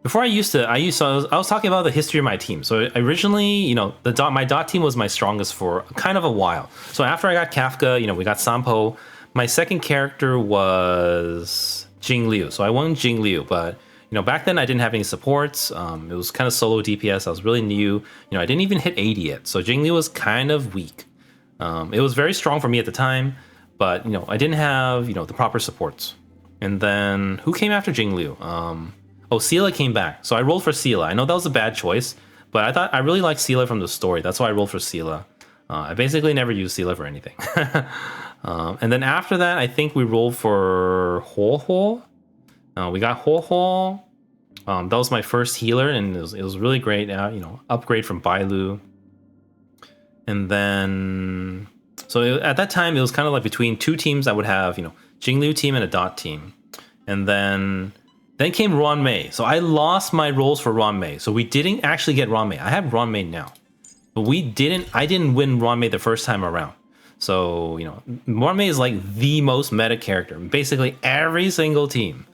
Before I was talking about the history of my team. So originally, you know, my dot team was my strongest for kind of a while. So after I got Kafka, you know, we got Sampo. My second character was Jing Liu. So I won Jing Liu, but you know, back then I didn't have any supports. It was kind of solo DPS. I was really new. You know, I didn't even hit 80 yet. So Jing Liu was kind of weak. It was very strong for me at the time, but you know, I didn't have, you know, the proper supports. And then who came after Jing Liu? Oh, Sela came back. So I rolled for Sela. I know that was a bad choice, but I thought I really liked Sela from the story. That's why I rolled for Sela. I basically never used Sela for anything. And then after that, I think we rolled for Ho Ho. We got Ho Ho. That was my first healer, and it was really great. You know, upgrade from Bailu. And then, so at that time, it was kind of like between 2 teams. I would have, you know, Jing Liu team and a dot team. And then came Ruan Mei. So I lost my rolls for Ruan Mei. So we didn't actually get Ruan Mei. I have Ruan Mei now. But I didn't win Ruan Mei the first time around. So, you know, Ruan Mei is like the most meta character. Basically every single team.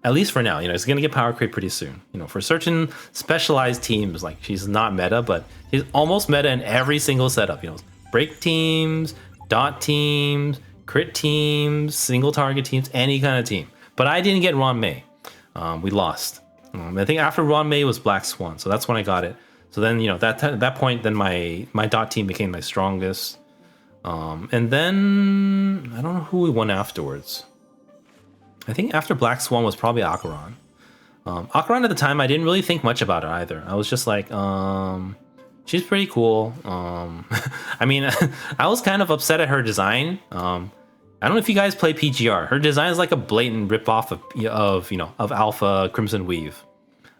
At least for now, you know, it's going to get power creep pretty soon. You know, for certain specialized teams, like she's not meta, but she's almost meta in every single setup. You know, break teams, dot teams, crit teams, single target teams, any kind of team. But I didn't get Ruan Mei. We lost. I think after Ruan Mei was Black Swan, so that's when I got it. So then, you know, at that point, then my dot team became my strongest. And then I don't know who we won afterwards. I think after Black Swan was probably Acheron. Acheron at the time, I didn't really think much about her either. I was just like, she's pretty cool. I mean, I was kind of upset at her design. I don't know if you guys play PGR. Her design is like a blatant ripoff of Alpha Crimson Weave,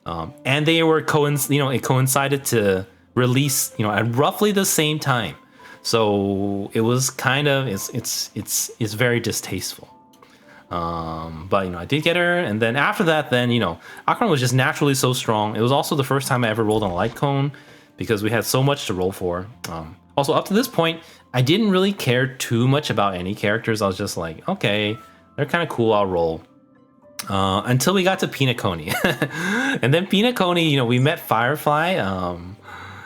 and they were it coincided to release, you know, at roughly the same time. So it was kind of it's very distasteful. But you know, I did get her, and then after that, then you know, Acheron was just naturally so strong. It was also the first time I ever rolled on a light cone because we had so much to roll for. Also, up to this point, I didn't really care too much about any characters. I was just like, okay, they're kind of cool, I'll roll. Until we got to Pinaconi. And then Pinaconi, you know, we met Firefly.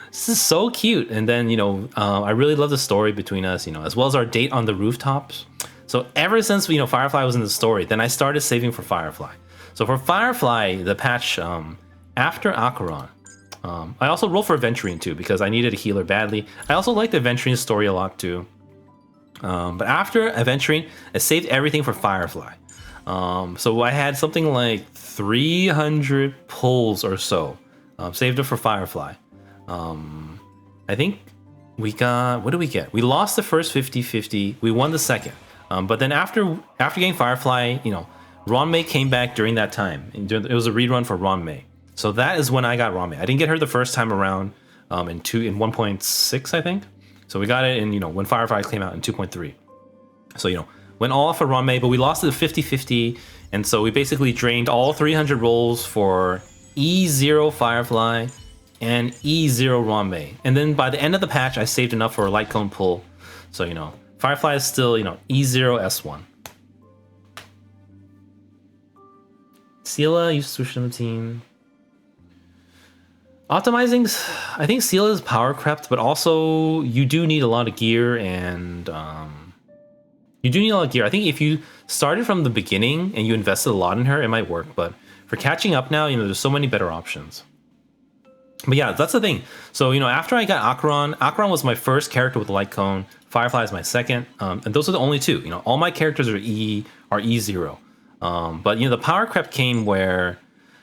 This is so cute. And then, you know, I really love the story between us, you know, as well as our date on the rooftops. So ever since, you know, Firefly was in the story, then I started saving for Firefly. So for Firefly, the patch after Acheron, I also rolled for Aventurine too because I needed a healer badly. I also liked the Aventurine story a lot too. But after Aventurine, I saved everything for Firefly. So I had something like 300 pulls or so. Saved it for Firefly. I think we got, what did we get? We lost the first 50-50. We won the second. But then after getting Firefly, you know, Ruan Mei came back during that time. It was a rerun for Ruan Mei. So that is when I got Ruan Mei. I didn't get her the first time around in 1.6, I think. So we got it in, you know, when Firefly came out in 2.3. So, you know, went all off for Ruan Mei, but we lost it to 50-50. And so we basically drained all 300 rolls for E0 Firefly and E0 Ruan Mei. And then by the end of the patch, I saved enough for a light cone pull. So, you know, Firefly is still, you know, E0 S1. Sela used to switch to the team. Optimizing, I think Sela is power crept, but also you do need a lot of gear, and you do need a lot of gear. I think if you started from the beginning and you invested a lot in her, it might work. But for catching up now, you know, there's so many better options. But yeah, that's the thing. So, you know, after I got Acheron was my first character with the light cone. Firefly is my second. And those are the only two. You know, all my characters are E0. But, you know, the power creep came where,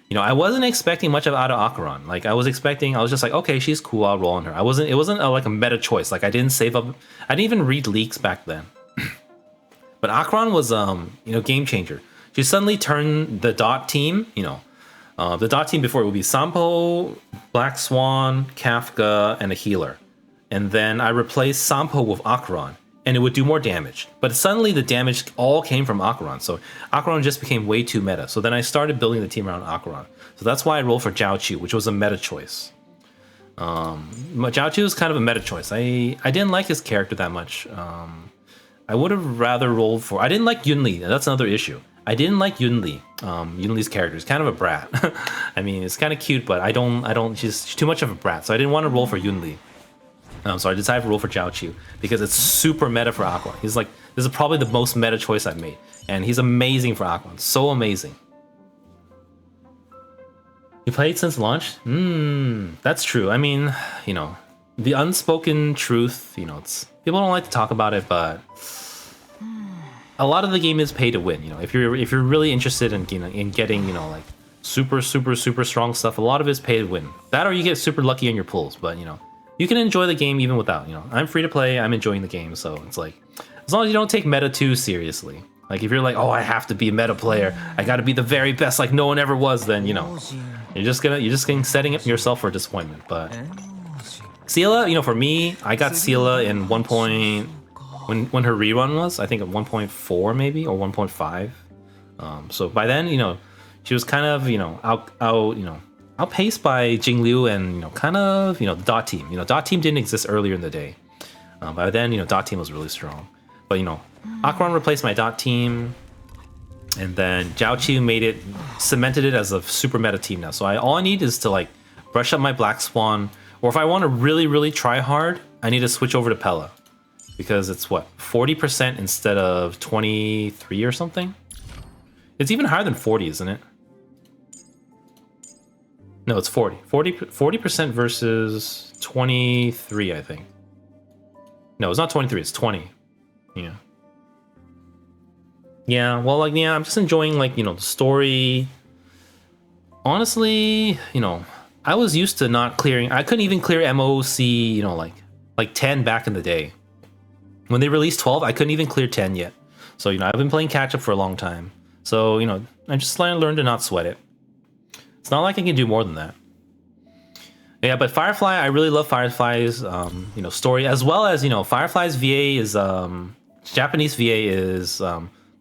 you know, I wasn't expecting much out of Acheron. Like, I was just like, okay, she's cool, I'll roll on her. It wasn't like a meta choice. Like, I didn't save up, I didn't even read leaks back then. But Acheron was, you know, game changer. She suddenly turned the dot team, you know, the dot team before it would be Sampo, Black Swan, Kafka, and a healer. And then I replaced Sampo with Acheron, and it would do more damage. But suddenly the damage all came from Acheron, so Acheron just became way too meta. So then I started building the team around Acheron. So that's why I rolled for Zhao Chu, which was a meta choice. Zhao Chu is kind of a meta choice. I didn't like his character that much. I would have rather rolled for... I didn't like Yunli, and that's another issue. I didn't like Yunli. Yunli's character is kind of a brat. I mean, it's kind of cute, but I don't. She's too much of a brat, so I didn't want to roll for Yunli. So I decided to roll for Zhao Chu because it's super meta for Acheron. He's like, this is probably the most meta choice I've made, and he's amazing for Acheron. So amazing. You played since launch? That's true. I mean, you know, the unspoken truth. You know, it's people don't like to talk about it, but a lot of the game is pay to win. You know, if you're really interested in, you know, in getting, you know, like super strong stuff, a lot of it's pay to win. That or you get super lucky in your pulls. But you know, you can enjoy the game even without. You know, I'm free to play. I'm enjoying the game, so it's like as long as you don't take meta too seriously. Like if you're like, oh, I have to be a meta player, I got to be the very best, like no one ever was, then you know, you're just getting setting up yourself for disappointment. But Ciela, you know, for me, I got Ciela in 1. When her rerun was, I think at 1.4 maybe or 1.5. So by then, you know, she was kind of, you know, outpaced by Jingliu and, you know, kind of, you know, the dot team. You know, dot team didn't exist earlier in the day. By then, you know, dot team was really strong. But you know, Acheron replaced my dot team, and then Zhao Chu cemented it as a super meta team now. So all I need is to like brush up my Black Swan, or if I want to really try hard, I need to switch over to Pella. Because it's what, 40% instead of 23 or something? It's even higher than 40, isn't it? No, it's 40. 40% versus 23, I think. No, it's not 23, it's 20. Yeah. Yeah, well, like, yeah, I'm just enjoying, like, you know, the story. Honestly, you know, I was used to not clearing. I couldn't even clear MOC, you know, like 10 back in the day. When they released 12, I couldn't even clear 10 yet. So, you know, I've been playing catch-up for a long time. So, you know, I just learned to not sweat it. It's not like I can do more than that. Yeah, but Firefly, I really love Firefly's, you know, story, as well as, you know, Firefly's VA is, Japanese VA is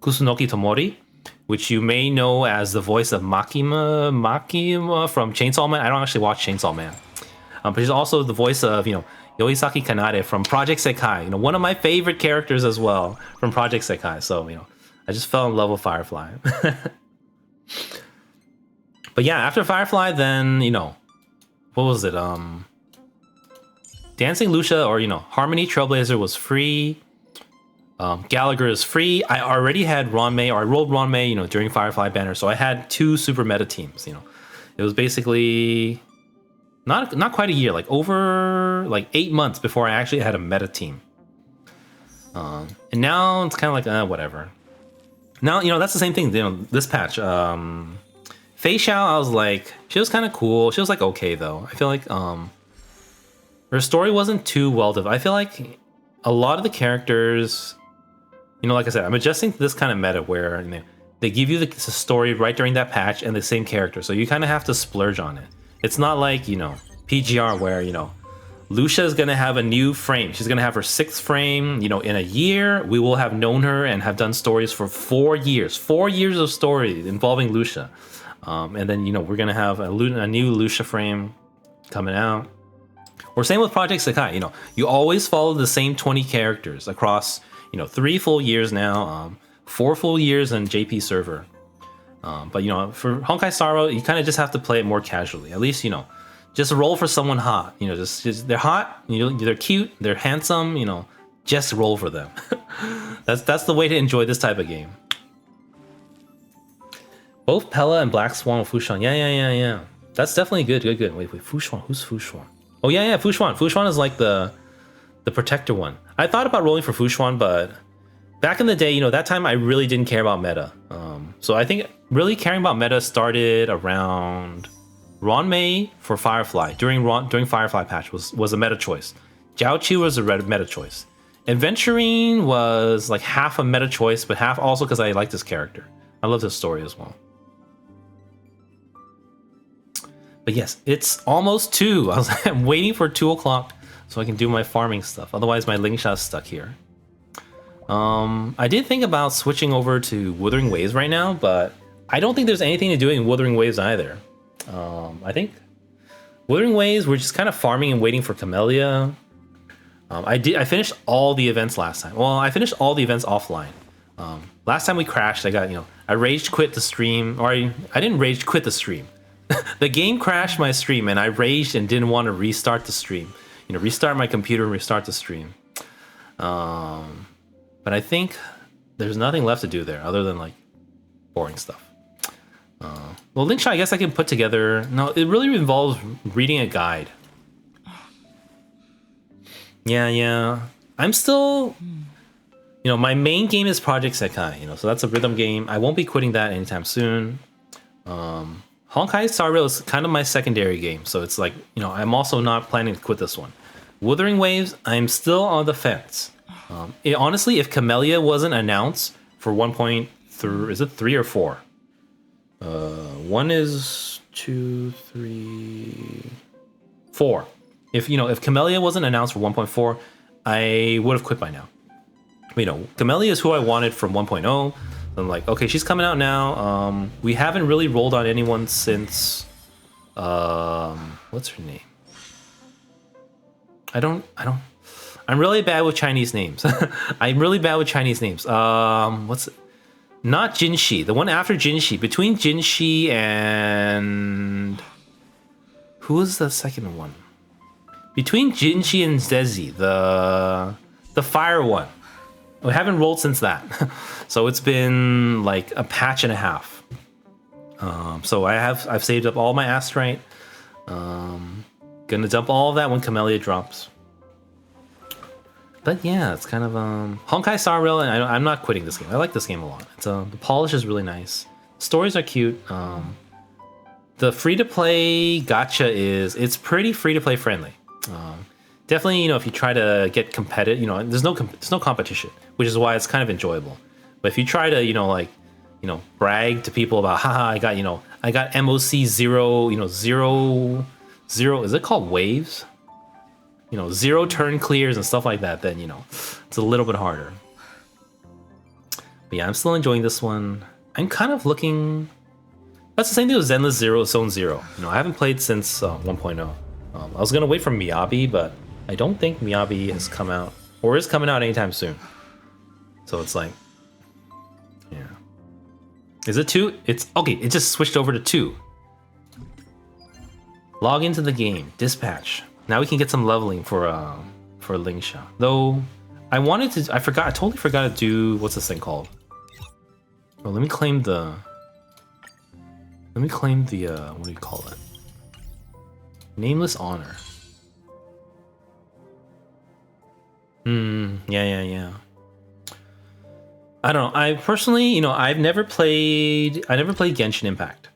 Kusunoki Tomori, which you may know as the voice of Makima from Chainsaw Man. I don't actually watch Chainsaw Man. But he's also the voice of, you know, Yoisaki Kanade from Project Sekai, you know, one of my favorite characters as well from Project Sekai. So, you know, I just fell in love with Firefly. But yeah, after Firefly, then, you know, what was it? Dancing Lucia or, you know, Harmony Trailblazer was free. Gallagher is free. I already had Ranmei, or I rolled Ranmei, you know, during Firefly banner. So I had 2 super meta teams, you know. It was basically not quite a year, like over like 8 months before I actually had a meta team. And now it's kind of like whatever. Now, you know, that's the same thing. You know, this patch, Fei Xiao, I was like, she was kind of cool. She was like okay though. I feel like her story wasn't too well developed. I feel like a lot of the characters, you know, like I said, I'm adjusting to this kind of meta where, you know, they give you the story right during that patch and the same character, so you kind of have to splurge on it. It's not like, you know, PGR where, you know, Lucia is going to have a new frame. She's going to have her 6th frame, you know, in a year. We will have known her and have done stories for 4 years. 4 years of story involving Lucia. And then, you know, we're going to have a new Lucia frame coming out. Or same with Project Sekai, you know, you always follow the same 20 characters across, you know, 3 full years now, 4 full years in JP server. But, you know, for Honkai Star Rail, you kind of just have to play it more casually. At least, you know, just roll for someone hot. You know, just they're hot, you know, they're cute, they're handsome, you know, just roll for them. That's the way to enjoy this type of game. Both Pella and Black Swan with Fushan. Yeah. That's definitely good. Good. Wait. Fushuan. Who's Fushuan? Oh yeah. Fushuan. Fushuan is like the protector one. I thought about rolling for Fushuan, but back in the day, that time I really didn't care about meta. So I think really caring about meta started around Ronmei for Firefly. During Firefly patch was a meta choice. Jiaoqi was a meta choice. Adventuring was like half a meta choice, but half also because I liked this character. I love his story as well. But yes, it's almost 2. I'm waiting for 2 o'clock so I can do my farming stuff. Otherwise, my Lingsha's stuck here. I did think about switching over to Wuthering Waves right now, but I don't think there's anything to do in Wuthering Waves either. I think Wuthering Waves, we're just kind of farming and waiting for Camellia. I finished all the events last time. Well, I finished all the events offline. Last time we crashed, I rage quit the stream, or I didn't rage quit the stream. The game crashed my stream, and I raged and didn't want to restart the stream. Restart my computer and restart the stream. But I think there's nothing left to do there other than like boring stuff. Well, Lingsha, I guess I can put together. No, it really involves reading a guide. Yeah. I'm still, my main game is Project Sekai. So that's a rhythm game. I won't be quitting that anytime soon. Honkai Star Rail is kind of my secondary game, so it's like, I'm also not planning to quit this one. Wuthering Waves, I'm still on the fence. Honestly, if Camellia wasn't announced for 1.3, is it 3 or 4? 1 is 2, 3, 4. If Camellia wasn't announced for 1.4, I would have quit by now. Camellia is who I wanted from 1.0. I'm like, okay, she's coming out now. We haven't really rolled on anyone since what's her name? I'm really bad with Chinese names. What's it? Not Jinshi, the one after Jinshi. Between Jinshi and who was the second one? Between Jinshi and Zezi, the fire one. We haven't rolled since that. So it's been like a patch and a half. So I've saved up all my astrite. Gonna dump all of that when Camellia drops. But yeah, it's kind of Honkai Star Rail, and I'm not quitting this game. I like this game a lot. The polish is really nice. Stories are cute. The free-to-play gacha it's pretty free-to-play friendly. Definitely, if you try to get competitive, there's no competition, which is why it's kind of enjoyable. But if you try to, brag to people about, haha, I got MOC 0, 0, is it called waves? 0 turn clears and stuff like that, then, it's a little bit harder. But yeah, I'm still enjoying this one. I'm kind of looking... That's the same thing with Zenless Zone Zero. I haven't played since 1.0. I was going to wait for Miyabi, but I don't think Miyabi has come out, or is coming out anytime soon. So it's like... Yeah. Is it 2? It's... Okay, it just switched over to 2. Log into the game. Dispatch. Now we can get some leveling for Lingsha. Though I totally forgot to do, what's this thing called? Oh, let me claim the what do you call it? Nameless honor. Yeah. I don't know. I personally, I've never played Genshin Impact.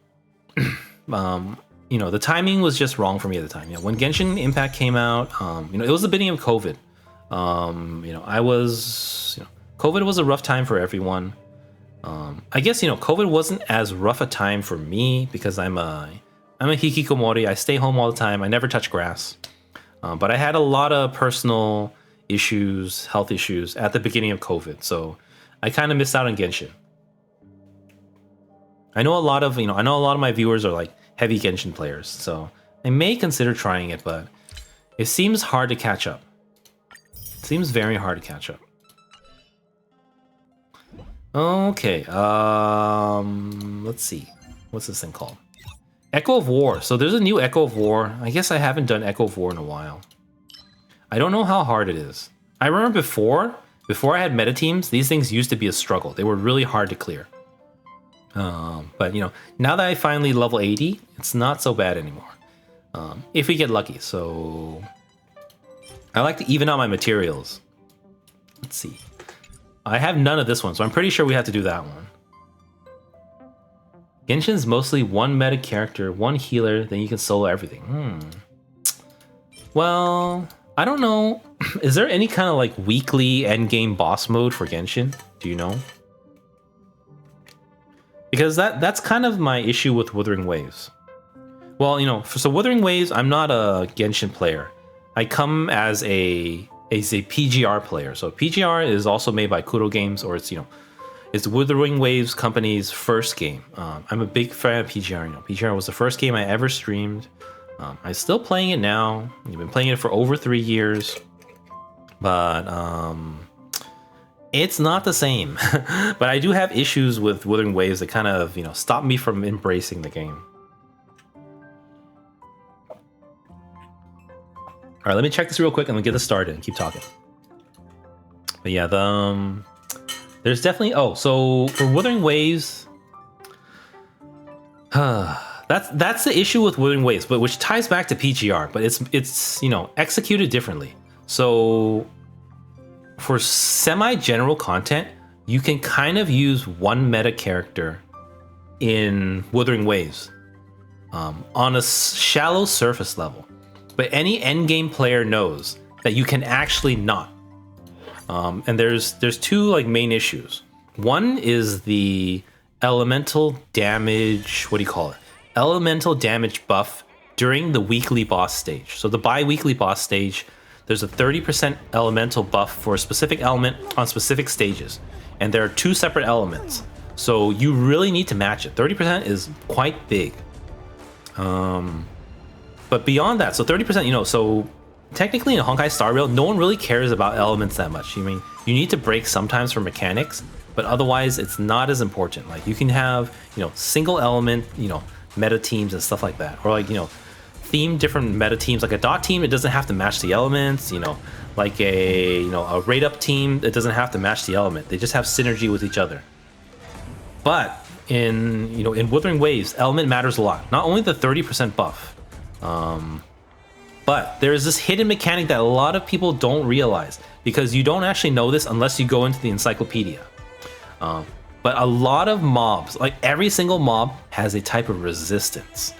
The timing was just wrong for me at the time. When Genshin Impact came out, it was the beginning of COVID. COVID was a rough time for everyone. I guess, COVID wasn't as rough a time for me because I'm a hikikomori. I stay home all the time. I never touch grass. But I had a lot of personal issues, health issues at the beginning of COVID. So I kind of missed out on Genshin. I know a lot of my viewers are like heavy Genshin players, so I may consider trying it, but it seems hard to catch up. It seems very hard to catch up. Okay, let's see. What's this thing called? Echo of War. So there's a new Echo of War. I guess I haven't done Echo of War in a while. I don't know how hard it is. I remember before I had meta teams, these things used to be a struggle. They were really hard to clear. But you know, now that I finally level 80, it's not so bad anymore. If we get lucky. So I like to even out my materials. Let's see. I have none of this one, so I'm pretty sure we have to do that one. Genshin's mostly one meta character, one healer, then you can solo everything. Well, I don't know. Is there any kind of like weekly endgame boss mode for Genshin? Do you know? Because that's kind of my issue with Wuthering Waves. Well, you know, so Wuthering Waves, I'm not a Genshin player. I come as a PGR player. So PGR is also made by Kuro Games, or it's, you know, it's Wuthering Waves company's first game. I'm a big fan of PGR. You know, PGR was the first game I ever streamed. I'm still playing it now. I've been playing it for over 3 years, but it's not the same. But I do have issues with Wuthering Waves that kind of, you know, stop me from embracing the game. All right, let me check this real quick and we'll get this started and keep talking. But yeah, there's definitely, oh, so for Wuthering Waves, that's the issue with Wuthering Waves, but which ties back to PGR, but it's you know, executed differently. So for semi-general content, you can kind of use one meta character in Wuthering Waves on a shallow surface level. But any endgame player knows that you can actually not. And there's two like main issues. One is the elemental damage, what do you call it? Elemental damage buff during the weekly boss stage. So the bi-weekly boss stage, there's a 30% elemental buff for a specific element on specific stages. And there are 2 separate elements. So you really need to match it. 30% is quite big. But beyond that, so 30%, you know, so technically in Honkai Star Rail, no one really cares about elements that much. I mean, you need to break sometimes for mechanics, but otherwise it's not as important. Like you can have, you know, single element, you know, meta teams and stuff like that. Or like, you know, theme different meta teams. Like a dot team, it doesn't have to match the elements, you know, like a rate up team, it doesn't have to match the element. They just have synergy with each other. But in, you know, in Wuthering Waves, element matters a lot. Not only the 30% buff, but there is this hidden mechanic that a lot of people don't realize, because you don't actually know this unless you go into the encyclopedia. But a lot of mobs, like every single mob, has a type of resistance,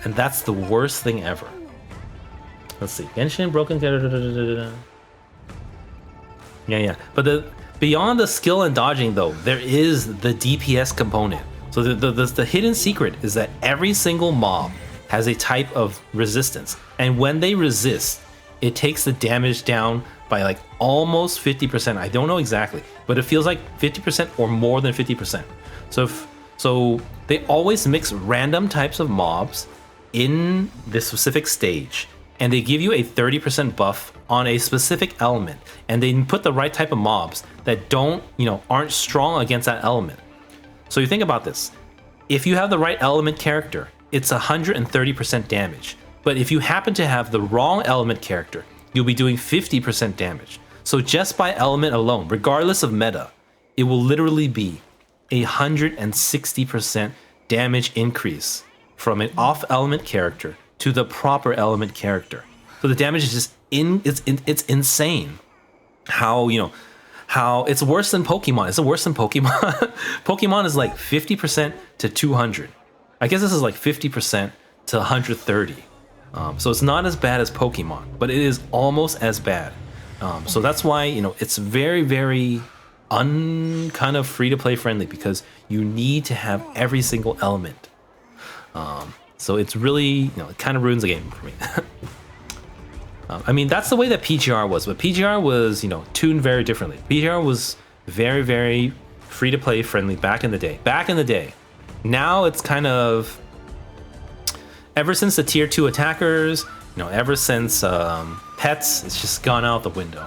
and that's the worst thing ever. Let's see, Genshin broken. Yeah. But beyond the skill and dodging, though, there is the DPS component. So the hidden secret is that every single mob has a type of resistance, and when they resist, it takes the damage down by like almost 50%. I don't know exactly, but it feels like 50% or more than 50%. So they always mix random types of mobs in this specific stage, and they give you a 30% buff on a specific element, and they put the right type of mobs that don't, you know, aren't strong against that element. So you think about this. If you have the right element character, it's 130% damage. But if you happen to have the wrong element character, you'll be doing 50% damage. So just by element alone, regardless of meta, it will literally be 160% damage increase from an off element character to the proper element character. So the damage is just it's insane. How, you know, how it's worse than Pokemon. It's worse than Pokemon. Pokemon is like 50% to 200. I guess this is like 50% to 130. So it's not as bad as Pokemon, but it is almost as bad. So that's why, you know, it's very, very kind of free to play friendly, because you need to have every single element. So it's really, you know, it kind of ruins the game for me. I mean, that's the way that PGR was, but PGR was, you know, tuned very differently. PGR was very, very free to play friendly back in the day. Now it's kind of, ever since the tier 2 attackers, you know, ever since pets, it's just gone out the window.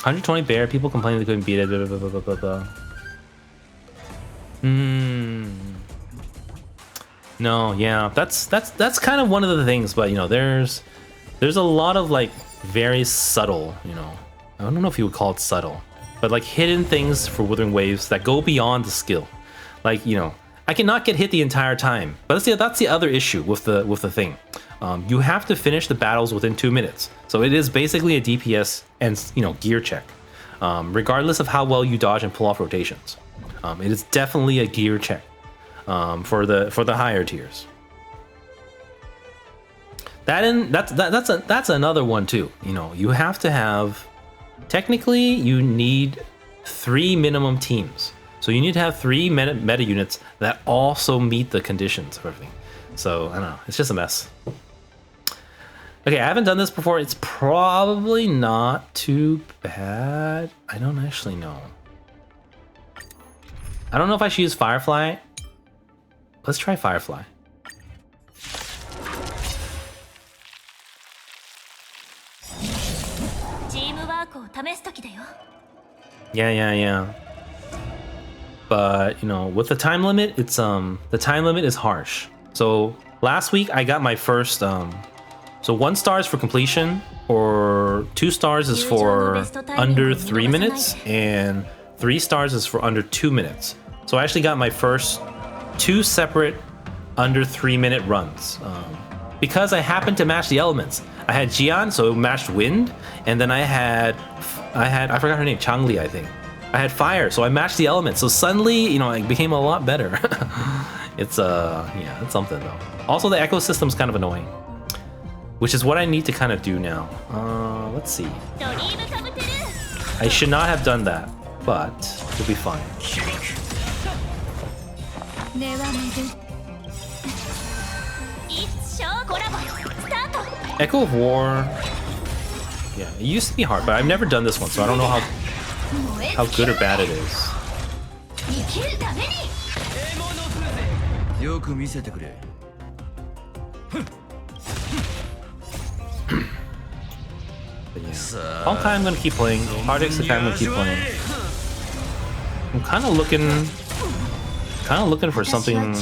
$120 bear, people complaining they couldn't beat it, blah, blah, blah, blah, blah. No, yeah, that's kind of one of the things, but you know, there's a lot of like very subtle, you know, I don't know if you would call it subtle, but like hidden things for Withering Waves that go beyond the skill. Like, you know, I cannot get hit the entire time, but that's the other issue with the thing. You have to finish the battles within 2 minutes, so it is basically a DPS and, you know, gear check, regardless of how well you dodge and pull off rotations. It is definitely a gear check. For the higher tiers. That's another one too. You know, you have to have, technically you need 3 minimum teams. So you need to have 3 meta units that also meet the conditions of everything. So I don't know, it's just a mess. Okay, I haven't done this before. It's probably not too bad. I don't actually know. I don't know if I should use Firefly. Let's try Firefly. Yeah. But you know, with the time limit, it's the time limit is harsh. So last week I got my first so 1 star is for completion, or 2 stars is for under 3 minutes, and 3 stars is for under 2 minutes. So I actually got my first 2 separate under 3 minute runs, because I happened to match the elements. I had Jian, so it matched wind, and then I forgot her name, Changli, I think. I had fire, so I matched the elements. So suddenly, you know, it became a lot better. It's yeah, it's something though. Also, the ecosystem's kind of annoying, which is what I need to kind of do now. Let's see. I should not have done that, but it'll be fine. Echo of War. Yeah, it used to be hard, but I've never done this one, so I don't know how good or bad it is. But yeah. Honkai I'm gonna keep playing. Projects I'm gonna keep playing. I'm kind of looking for something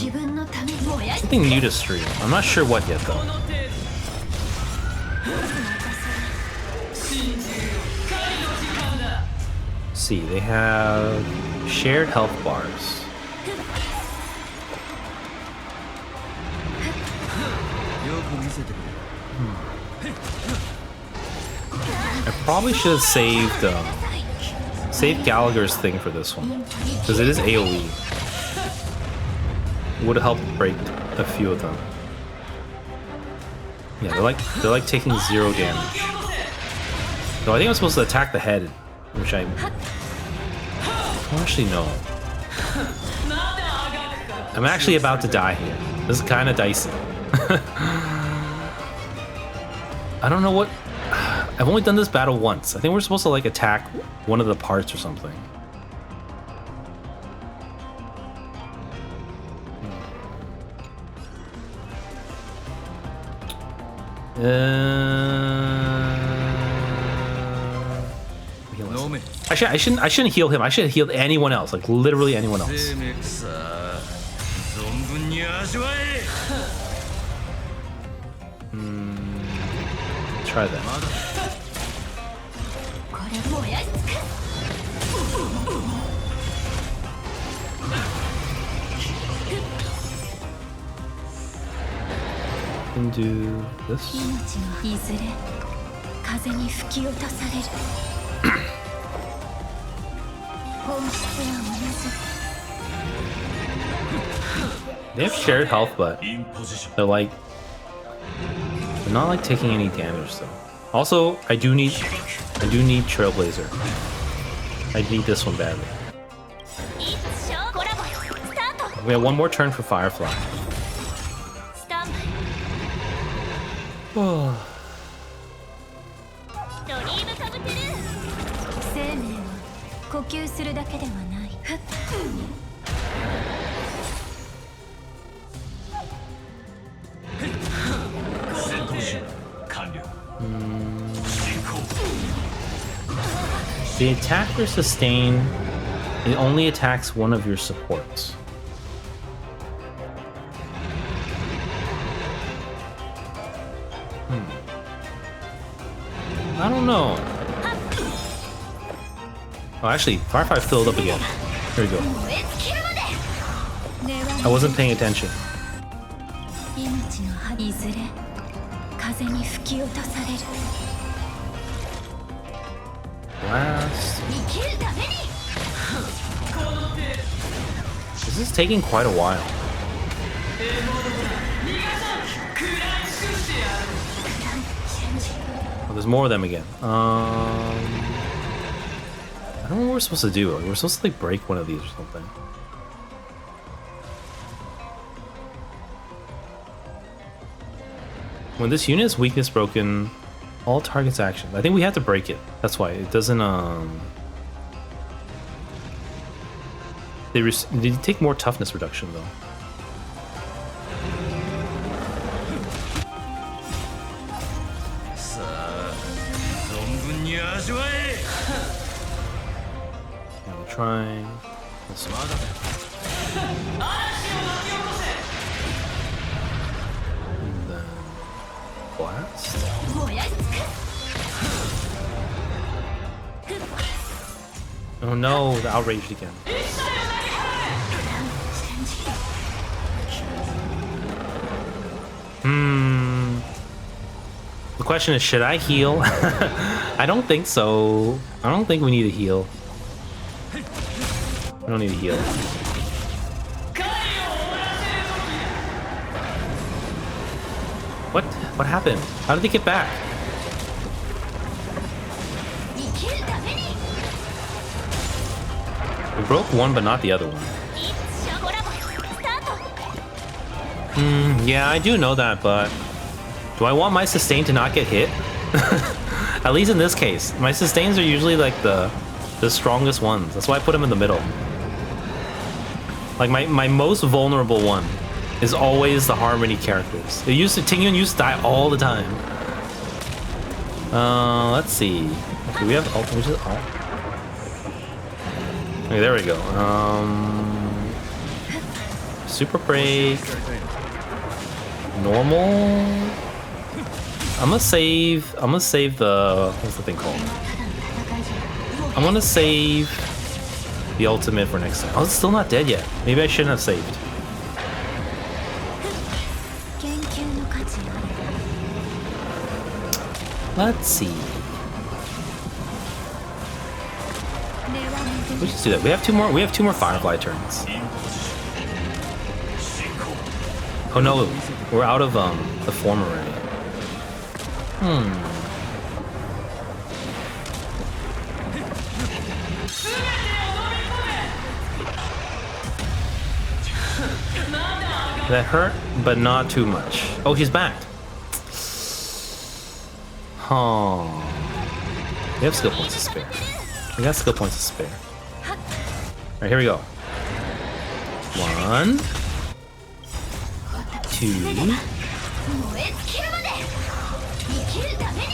new to stream. I'm not sure what yet though. See, they have shared health bars. I probably should have saved Gallagher's thing for this one, because it is AoE. Would have helped break a few of them. Yeah, they're like taking 0 damage. No, I think I'm supposed to attack the head, which I don't actually know. I'm actually about to die here. This is kind of dicey. I don't know what. I've only done this battle once. I think we're supposed to like attack one of the parts or something. I shouldn't heal him. I should have healed anyone else, like literally anyone else. Try that. And do this. They have shared health, but they're not like taking any damage though. Also, I do need Trailblazer. I need this one badly. We have one more turn for Firefly. Oh. The attack or sustain, it only attacks one of your supports. I don't know. Oh, actually, Firefly filled up again. Here we go. 燃え尽きるまで I wasn't paying attention. 命の葉いずれ風に吹き落とされる Blast. 生きるために This is taking quite a while. Oh, there's more of them again. I don't know what we're supposed to do. We're supposed to like break one of these or something. When this unit's weakness broken, all targets action. I think we have to break it. That's why it doesn't. They take more toughness reduction though. I'm trying this one. And then blast. 燃やし尽くす Oh no, the outraged again. The question is, should I heal? I don't think so. I don't think we need to heal. We don't need to heal. What? What happened? How did they get back? 生きるために We broke one, but not the other one. 一緒コラボスタート Yeah, I do know that, but do I want my sustain to not get hit? At least in this case, my sustains are usually like the strongest ones. That's why I put them in the middle. Like my most vulnerable one is always the Harmony characters. Tingyun used to die all the time. Let's see. Do we have ult? Which is ult? Okay, there we go. Super break. Normal. I'm gonna save the, what's the thing called? I'm gonna save the ultimate for next time. Oh, it's still not dead yet. Maybe I shouldn't have saved. 研究の価値ある Let's see. We just do that. We have two more Firefly turns. Oh no, we're out of the form already. That hurt, but not too much. Oh, he's back. Oh. We have skill points to spare. We got skill points to spare. Alright, here we go. 1, 2. 燃え尽きるまで生きるために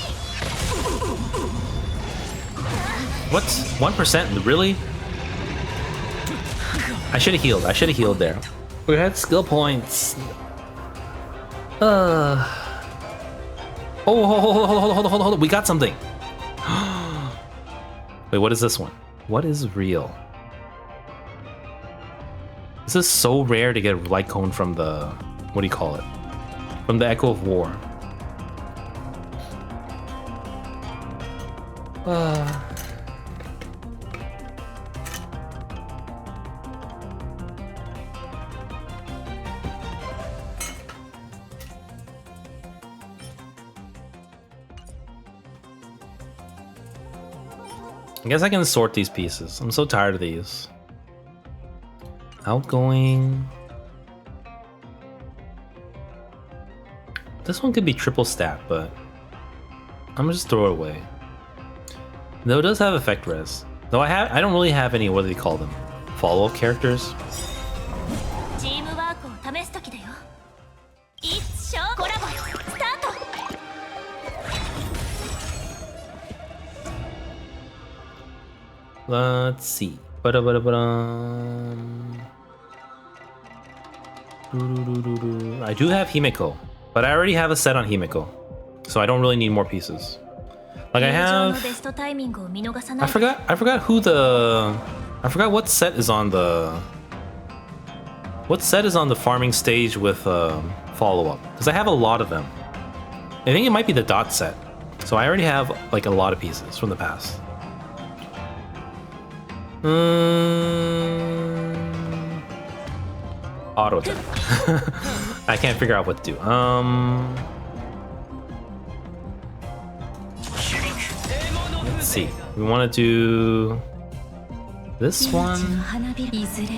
What? 1%? Really? I should have healed. I should have healed there. We had skill points. Oh, hold on. We got something. Wait, what is this one? What is real? This is so rare to get light cone from the, what do you call it? From the Echo of War. I guess I can sort these pieces. I'm so tired of these. Outgoing. This one could be triple stat, but I'm gonna just throw it away. Though it does have effect res. Though I don't really have any, what do they call them? Follow-up characters. チームワークを試す時だよ一緒コラボスタート Let's see. I do have Himeko, but I already have a set on Himeko, so I don't really need more pieces. Like I 友情の have ベストタイミングを見逃さな I い forgot who the I forgot what set is on the farming stage with follow-up, because I have a lot of them. I think it might be the dot set. So I already have like a lot of pieces from the past. Auto attack. I can't figure out what to do. Let's see. We want to do this 命の one. 花びらいずれ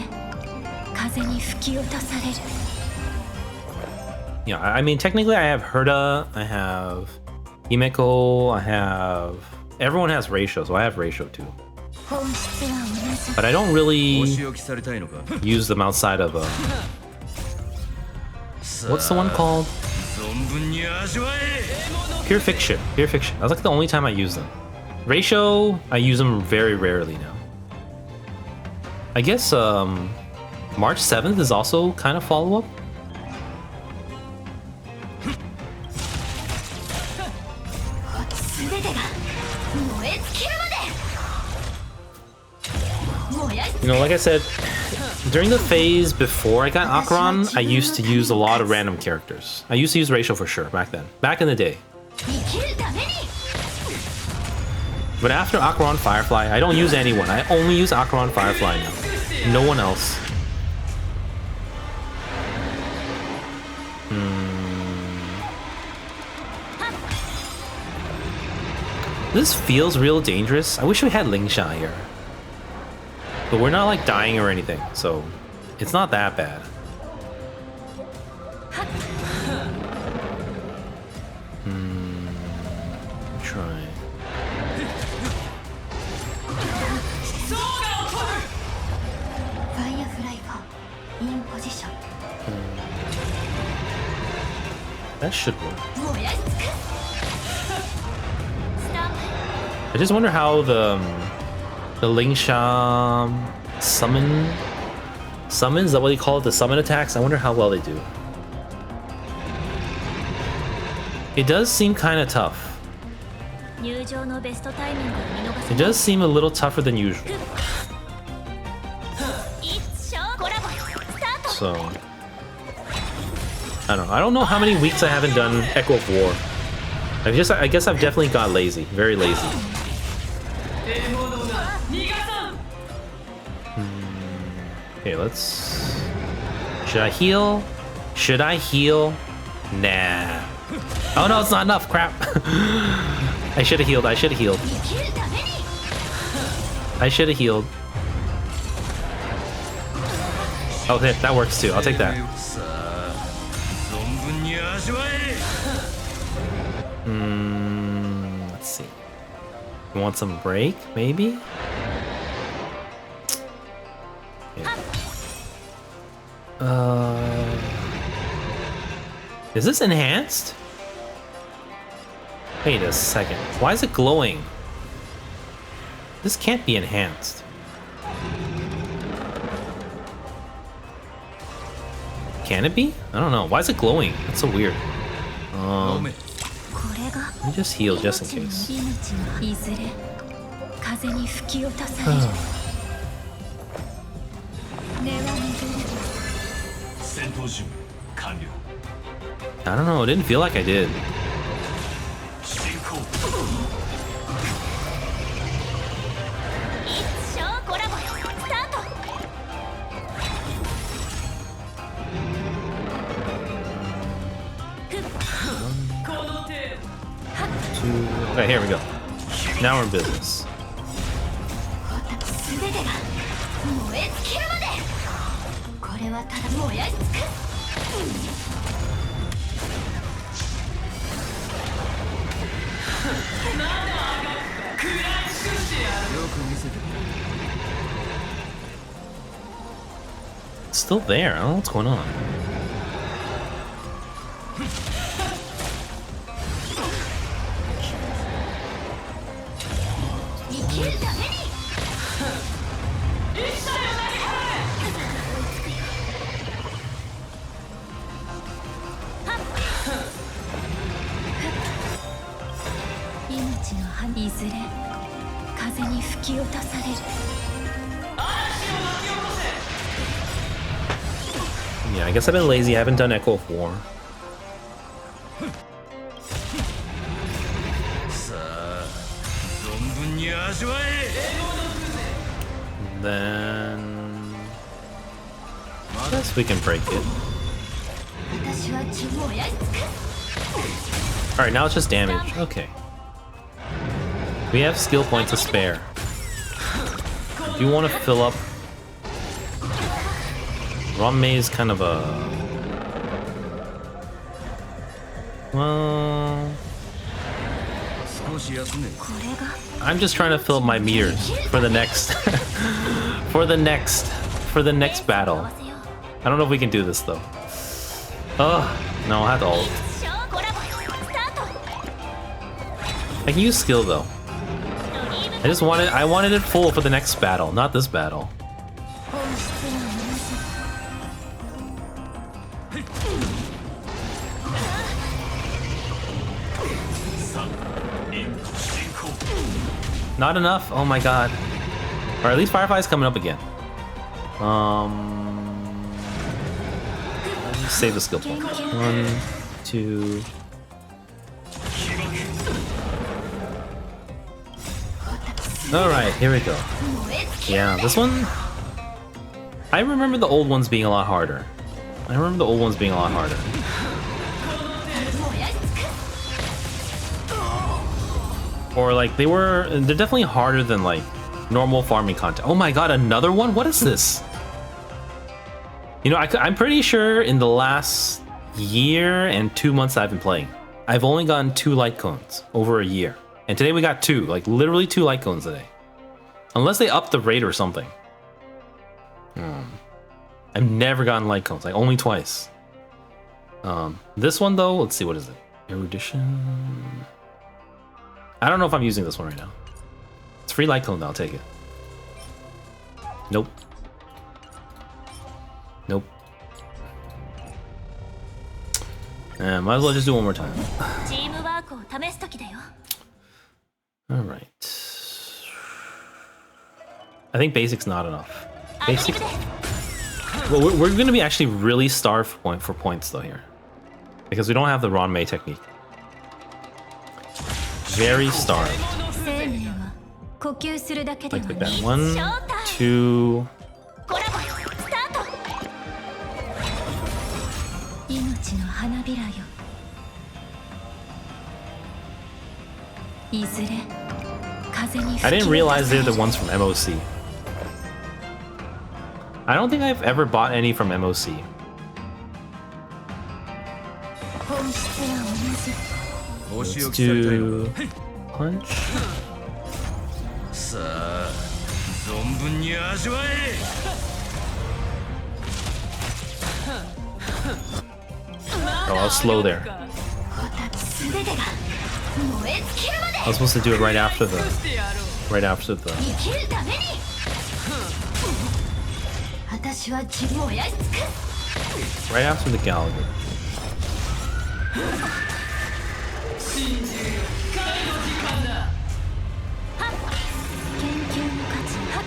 風に吹き落とされる Yeah, I mean, technically I have Herda, I have Himeko, I have... Everyone has ratio, so I have ratio too. 本質は同じ But I don't お really 仕置きされたいのか use them outside of... what's the one called? 存分に味わえ Pure Fiction. Pure Fiction. That's like the only time I use them. Ratio, I use them very rarely now. I guess March 7th is also kind of follow-up. 全てが燃え尽きるまで燃やし You know, like I said, during the phase before I got Akron, I used to use a lot of random characters. I used to use Ratio for sure back then. Back in the day. 生きるために But after Akron Firefly, I don't use anyone. I only use Akron Firefly now. No one else. This feels real dangerous. I wish we had Lingsha here. But we're not like dying or anything, so it's not that bad. Try. ファイアフライがインポジション That should work. 燃やし尽くすスタン I just wonder how the Lingsha summon, is that what you call it? The summon attacks? I wonder how well they do. It does seem kind of tough. 入場のベストタイミングを見逃さ It ない does seem a little tougher than usual. 一生コラボスタート So I don't know how many weeks I haven't done Echo of War. I guess I've definitely got lazy, very lazy. 獲物が逃がさん Okay, let's. Should I heal? Should I heal? Nah. Oh no, it's not enough. Crap. I should have healed. I should have healed. 生きるために I should have healed. Oh, that works too. I'll take that. さあ存分に味わえ Let's see. You want some break, maybe? Yeah. Is this enhanced? Wait a second. Why is it glowing? This can't be enhanced. Can it be? I don't know. Why is it glowing? That's so weird. 飲め これが Let me just heal just in case. 命のいずれ風に吹き落とされる根は巡る戦闘準備完了 I don't know. It didn't feel like I did. 進行一生コラボスタート この程度 Okay, here we go. Now we're in business. 全てが燃え尽きるまでこれはただ燃やし尽くす It's still there. I don't know what's going on. 生きるために 命の花風に吹き落とされる。 Yeah, I guess I've been lazy. I haven't done Echo of War. さあ存分に味わえ。 Then I guess we can break it. 私は自分をやりつく。 Alright, now it's just damage. Okay. We have skill points to spare. Do you want to fill up? Ranmei is kind of a... Well... 少し休め。 これが I'm just trying to fill up my meters for the next... for the next battle. I don't know if we can do this though. Oh, no, I have to ult. コラボスタート。 I can use skill though. I wanted it full for the next battle, not this battle. 本質は同じ。 Not enough? Oh my god. Or at least Firefly's coming up again. Let's save the skill point. 1, 2. Alright, here we go. Yeah, this one... I remember the old ones being a lot harder. Or like, they're definitely harder than like normal farming content. Oh my god, another one? What is this? You know, I'm pretty sure in the last year and 2 months I've been playing, I've only gotten 2 light cones over a year. And today we got 2, like literally 2 light cones today. Unless they upped the rate or something. I've never gotten light cones, like only twice. This one though, let's see, what is it? Erudition. I don't know if I'm using this one right now. It's free light cone, I'll take it. Nope. Nope. Might as well just do one more time. チームワークを試す時だよ。 Alright. I think basic's not enough. Basic. Well, we're gonna be actually really starved for points though here. Because we don't have the Ranmei technique. Very starved. 生命は呼吸するだけでは Like ない。 that. 1, 2. コラボスタート。命の花びらよ。いずれ風に吹き I didn't 落と realize され they're る the ones from MOC. I don't think I've ever bought any from MOC. 本質は同じ。 星を Let's 来されたよ。 do punch. さあ存分に味わえ。 Oh, I was slow there. 全てが燃え尽きるまで I was supposed to do it right after the 生きるために。私は自分をやりつく。 right after the Gallagher. 研究の価値は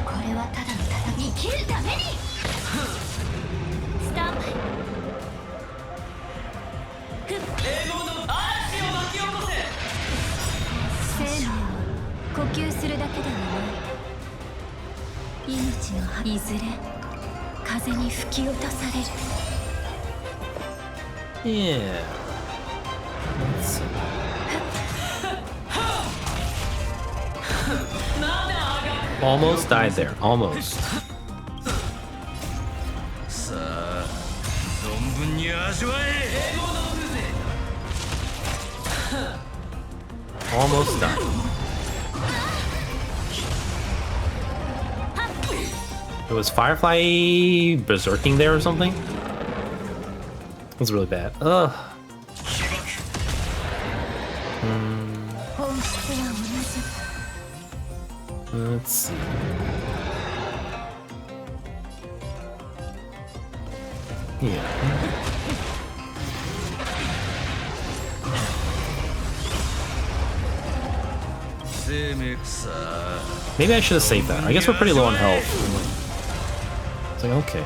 これはただのただ生きるために。スタンバイ。生命は呼吸するだけではない。命の葉いずれ風に吹き落とされる。 Yeah. Let's see. Almost died there. Almost. さあ存分に味わえ。 Almost died. It was Firefly berserking there or something? It was really bad. Ugh. 本質は同じ。 Let's see. Yeah. Maybe I should have saved that. I guess we're pretty low on health. It's like, okay.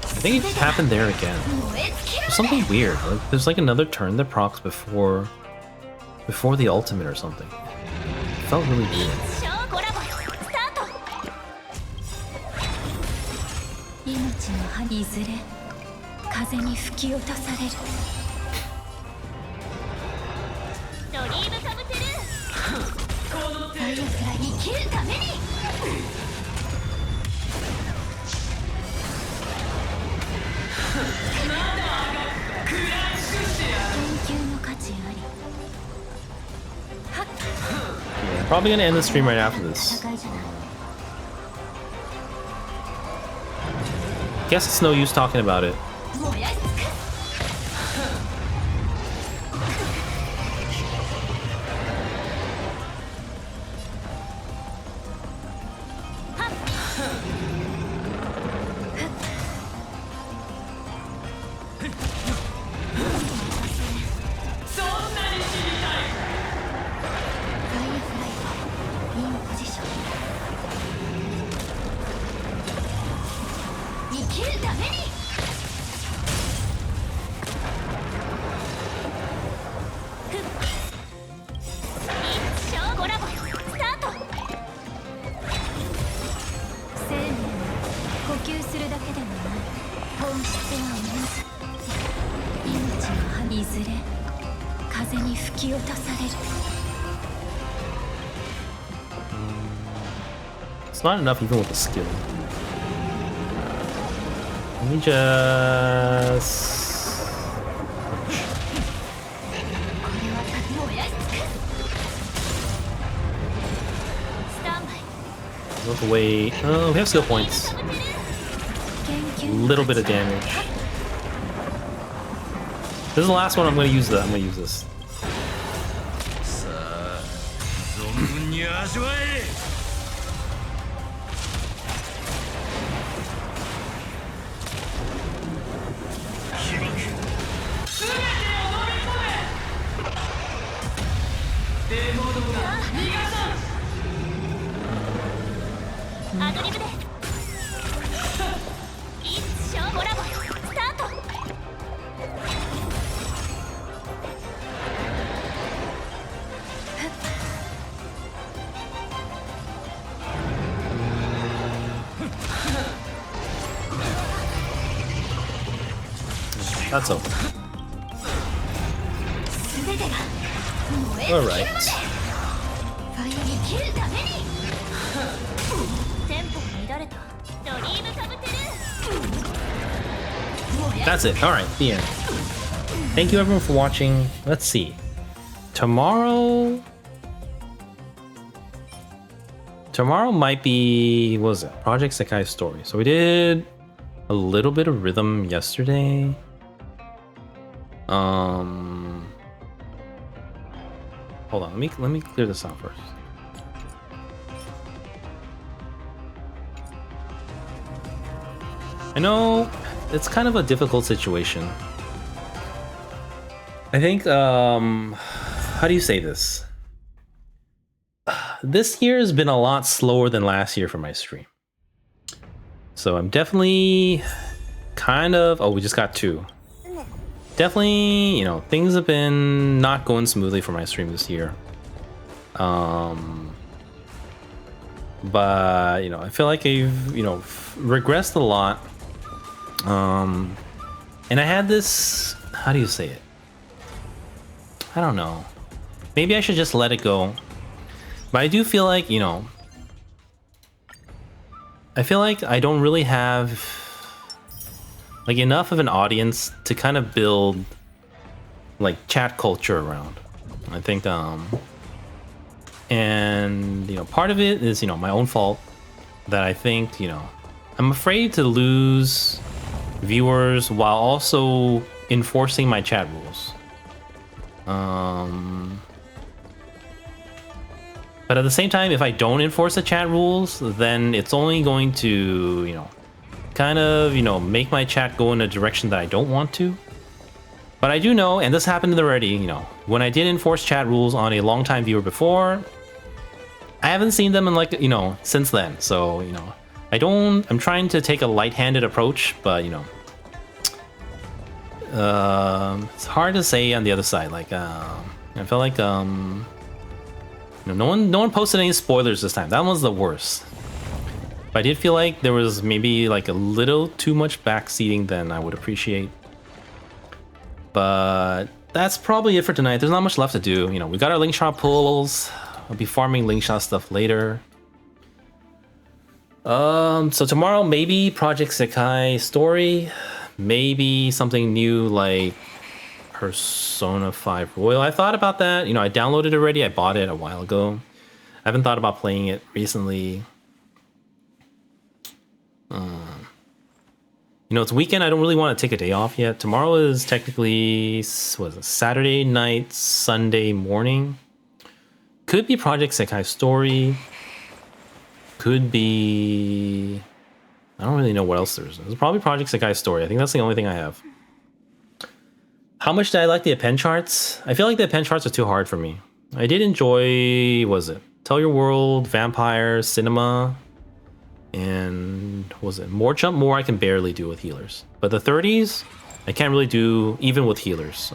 I think it just happened there again. There's something weird. Like, there's like another turn that procs before the ultimate or something. It felt really weird. 命の針いずれ風に吹き落とされるドリームカムテルファイアフライ生きるために研究の価値あり Yeah, probably gonna end the stream right after this. 戦いじゃない Guess it's no use talking about it. 燃やし尽くす It's not enough even with the skill. Let me just... Look away. Oh, we have skill points. A little bit of damage. This is the last one. I'm gonna use that. I'm gonna use this. That's okay. Alright. That's it. Alright, the end. Thank you everyone for watching. Let's see. Tomorrow might be, what was it? Project Sekai Story. So we did a little bit of rhythm yesterday. Hold on, let me clear this out first. I know it's kind of a difficult situation. I think how do you say this? This year has been a lot slower than last year for my stream. So I'm definitely kind of, oh, we just got 2. Definitely, you know, things have been not going smoothly for my stream this year. But, you know, I feel like I've, you know, regressed a lot. And I had this, how do you say it? I don't know. Maybe I should just let it go. But I do feel like, you know, I feel like I don't really have like enough of an audience to kind of build like chat culture around. I think and you know, part of it is, you know, my own fault, that I think, you know, I'm afraid to lose viewers while also enforcing my chat rules. But at the same time, if I don't enforce the chat rules, then it's only going to, you know, kind of, you know, make my chat go in a direction that I don't want to. But I do know, and this happened already, you know, when I did enforce chat rules on a longtime viewer before, I haven't seen them in like, you know, since then. So, you know, I'm trying to take a light-handed approach, but, you know, it's hard to say on the other side. Like, I felt like, you know, no one posted any spoilers this time. That was the worst. But I did feel like there was maybe like a little too much backseating than I would appreciate. But that's probably it for tonight. There's not much left to do. You know, we got our Linkshot pulls. I'll be farming Linkshot stuff later. So tomorrow maybe Project Sekai story, maybe something new like Persona 5 Royal. I thought about that. You know, I downloaded it already. I bought it a while ago. I haven't thought about playing it recently. You know, it's weekend. I don't really want to take a day off yet. Tomorrow is technically, what is it, Saturday night, Sunday morning. Could be Project Sekai Story. Could be... I don't really know what else there is. There's probably Project Sekai Story. I think that's the only thing I have. How much did I like the append charts? I feel like the append charts are too hard for me. I did enjoy, what was it? Tell Your World, Vampire, Cinema, and what was it? More Jump More I can barely do with healers. But the 30s, I can't really do even with healers.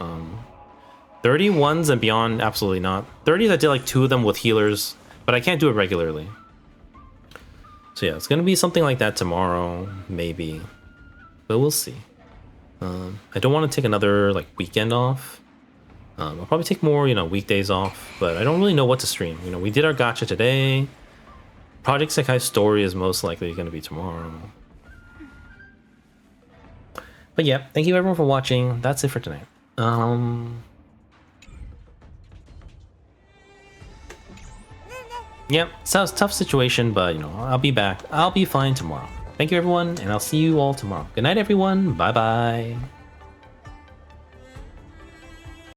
31s and beyond, absolutely not. 30s, I did like 2 of them with healers, but I can't do it regularly. So yeah, it's gonna be something like that tomorrow, maybe. But we'll see. I don't want to take another like weekend off. I'll probably take more, you know, weekdays off, but I don't really know what to stream. You know, we did our gacha today. Project Sekai Story is most likely going to be tomorrow. But yeah, thank you everyone for watching. That's it for tonight. Yep, sounds tough situation, but you know, I'll be back. I'll be fine tomorrow. Thank you everyone, and I'll see you all tomorrow. Good night everyone. Bye bye.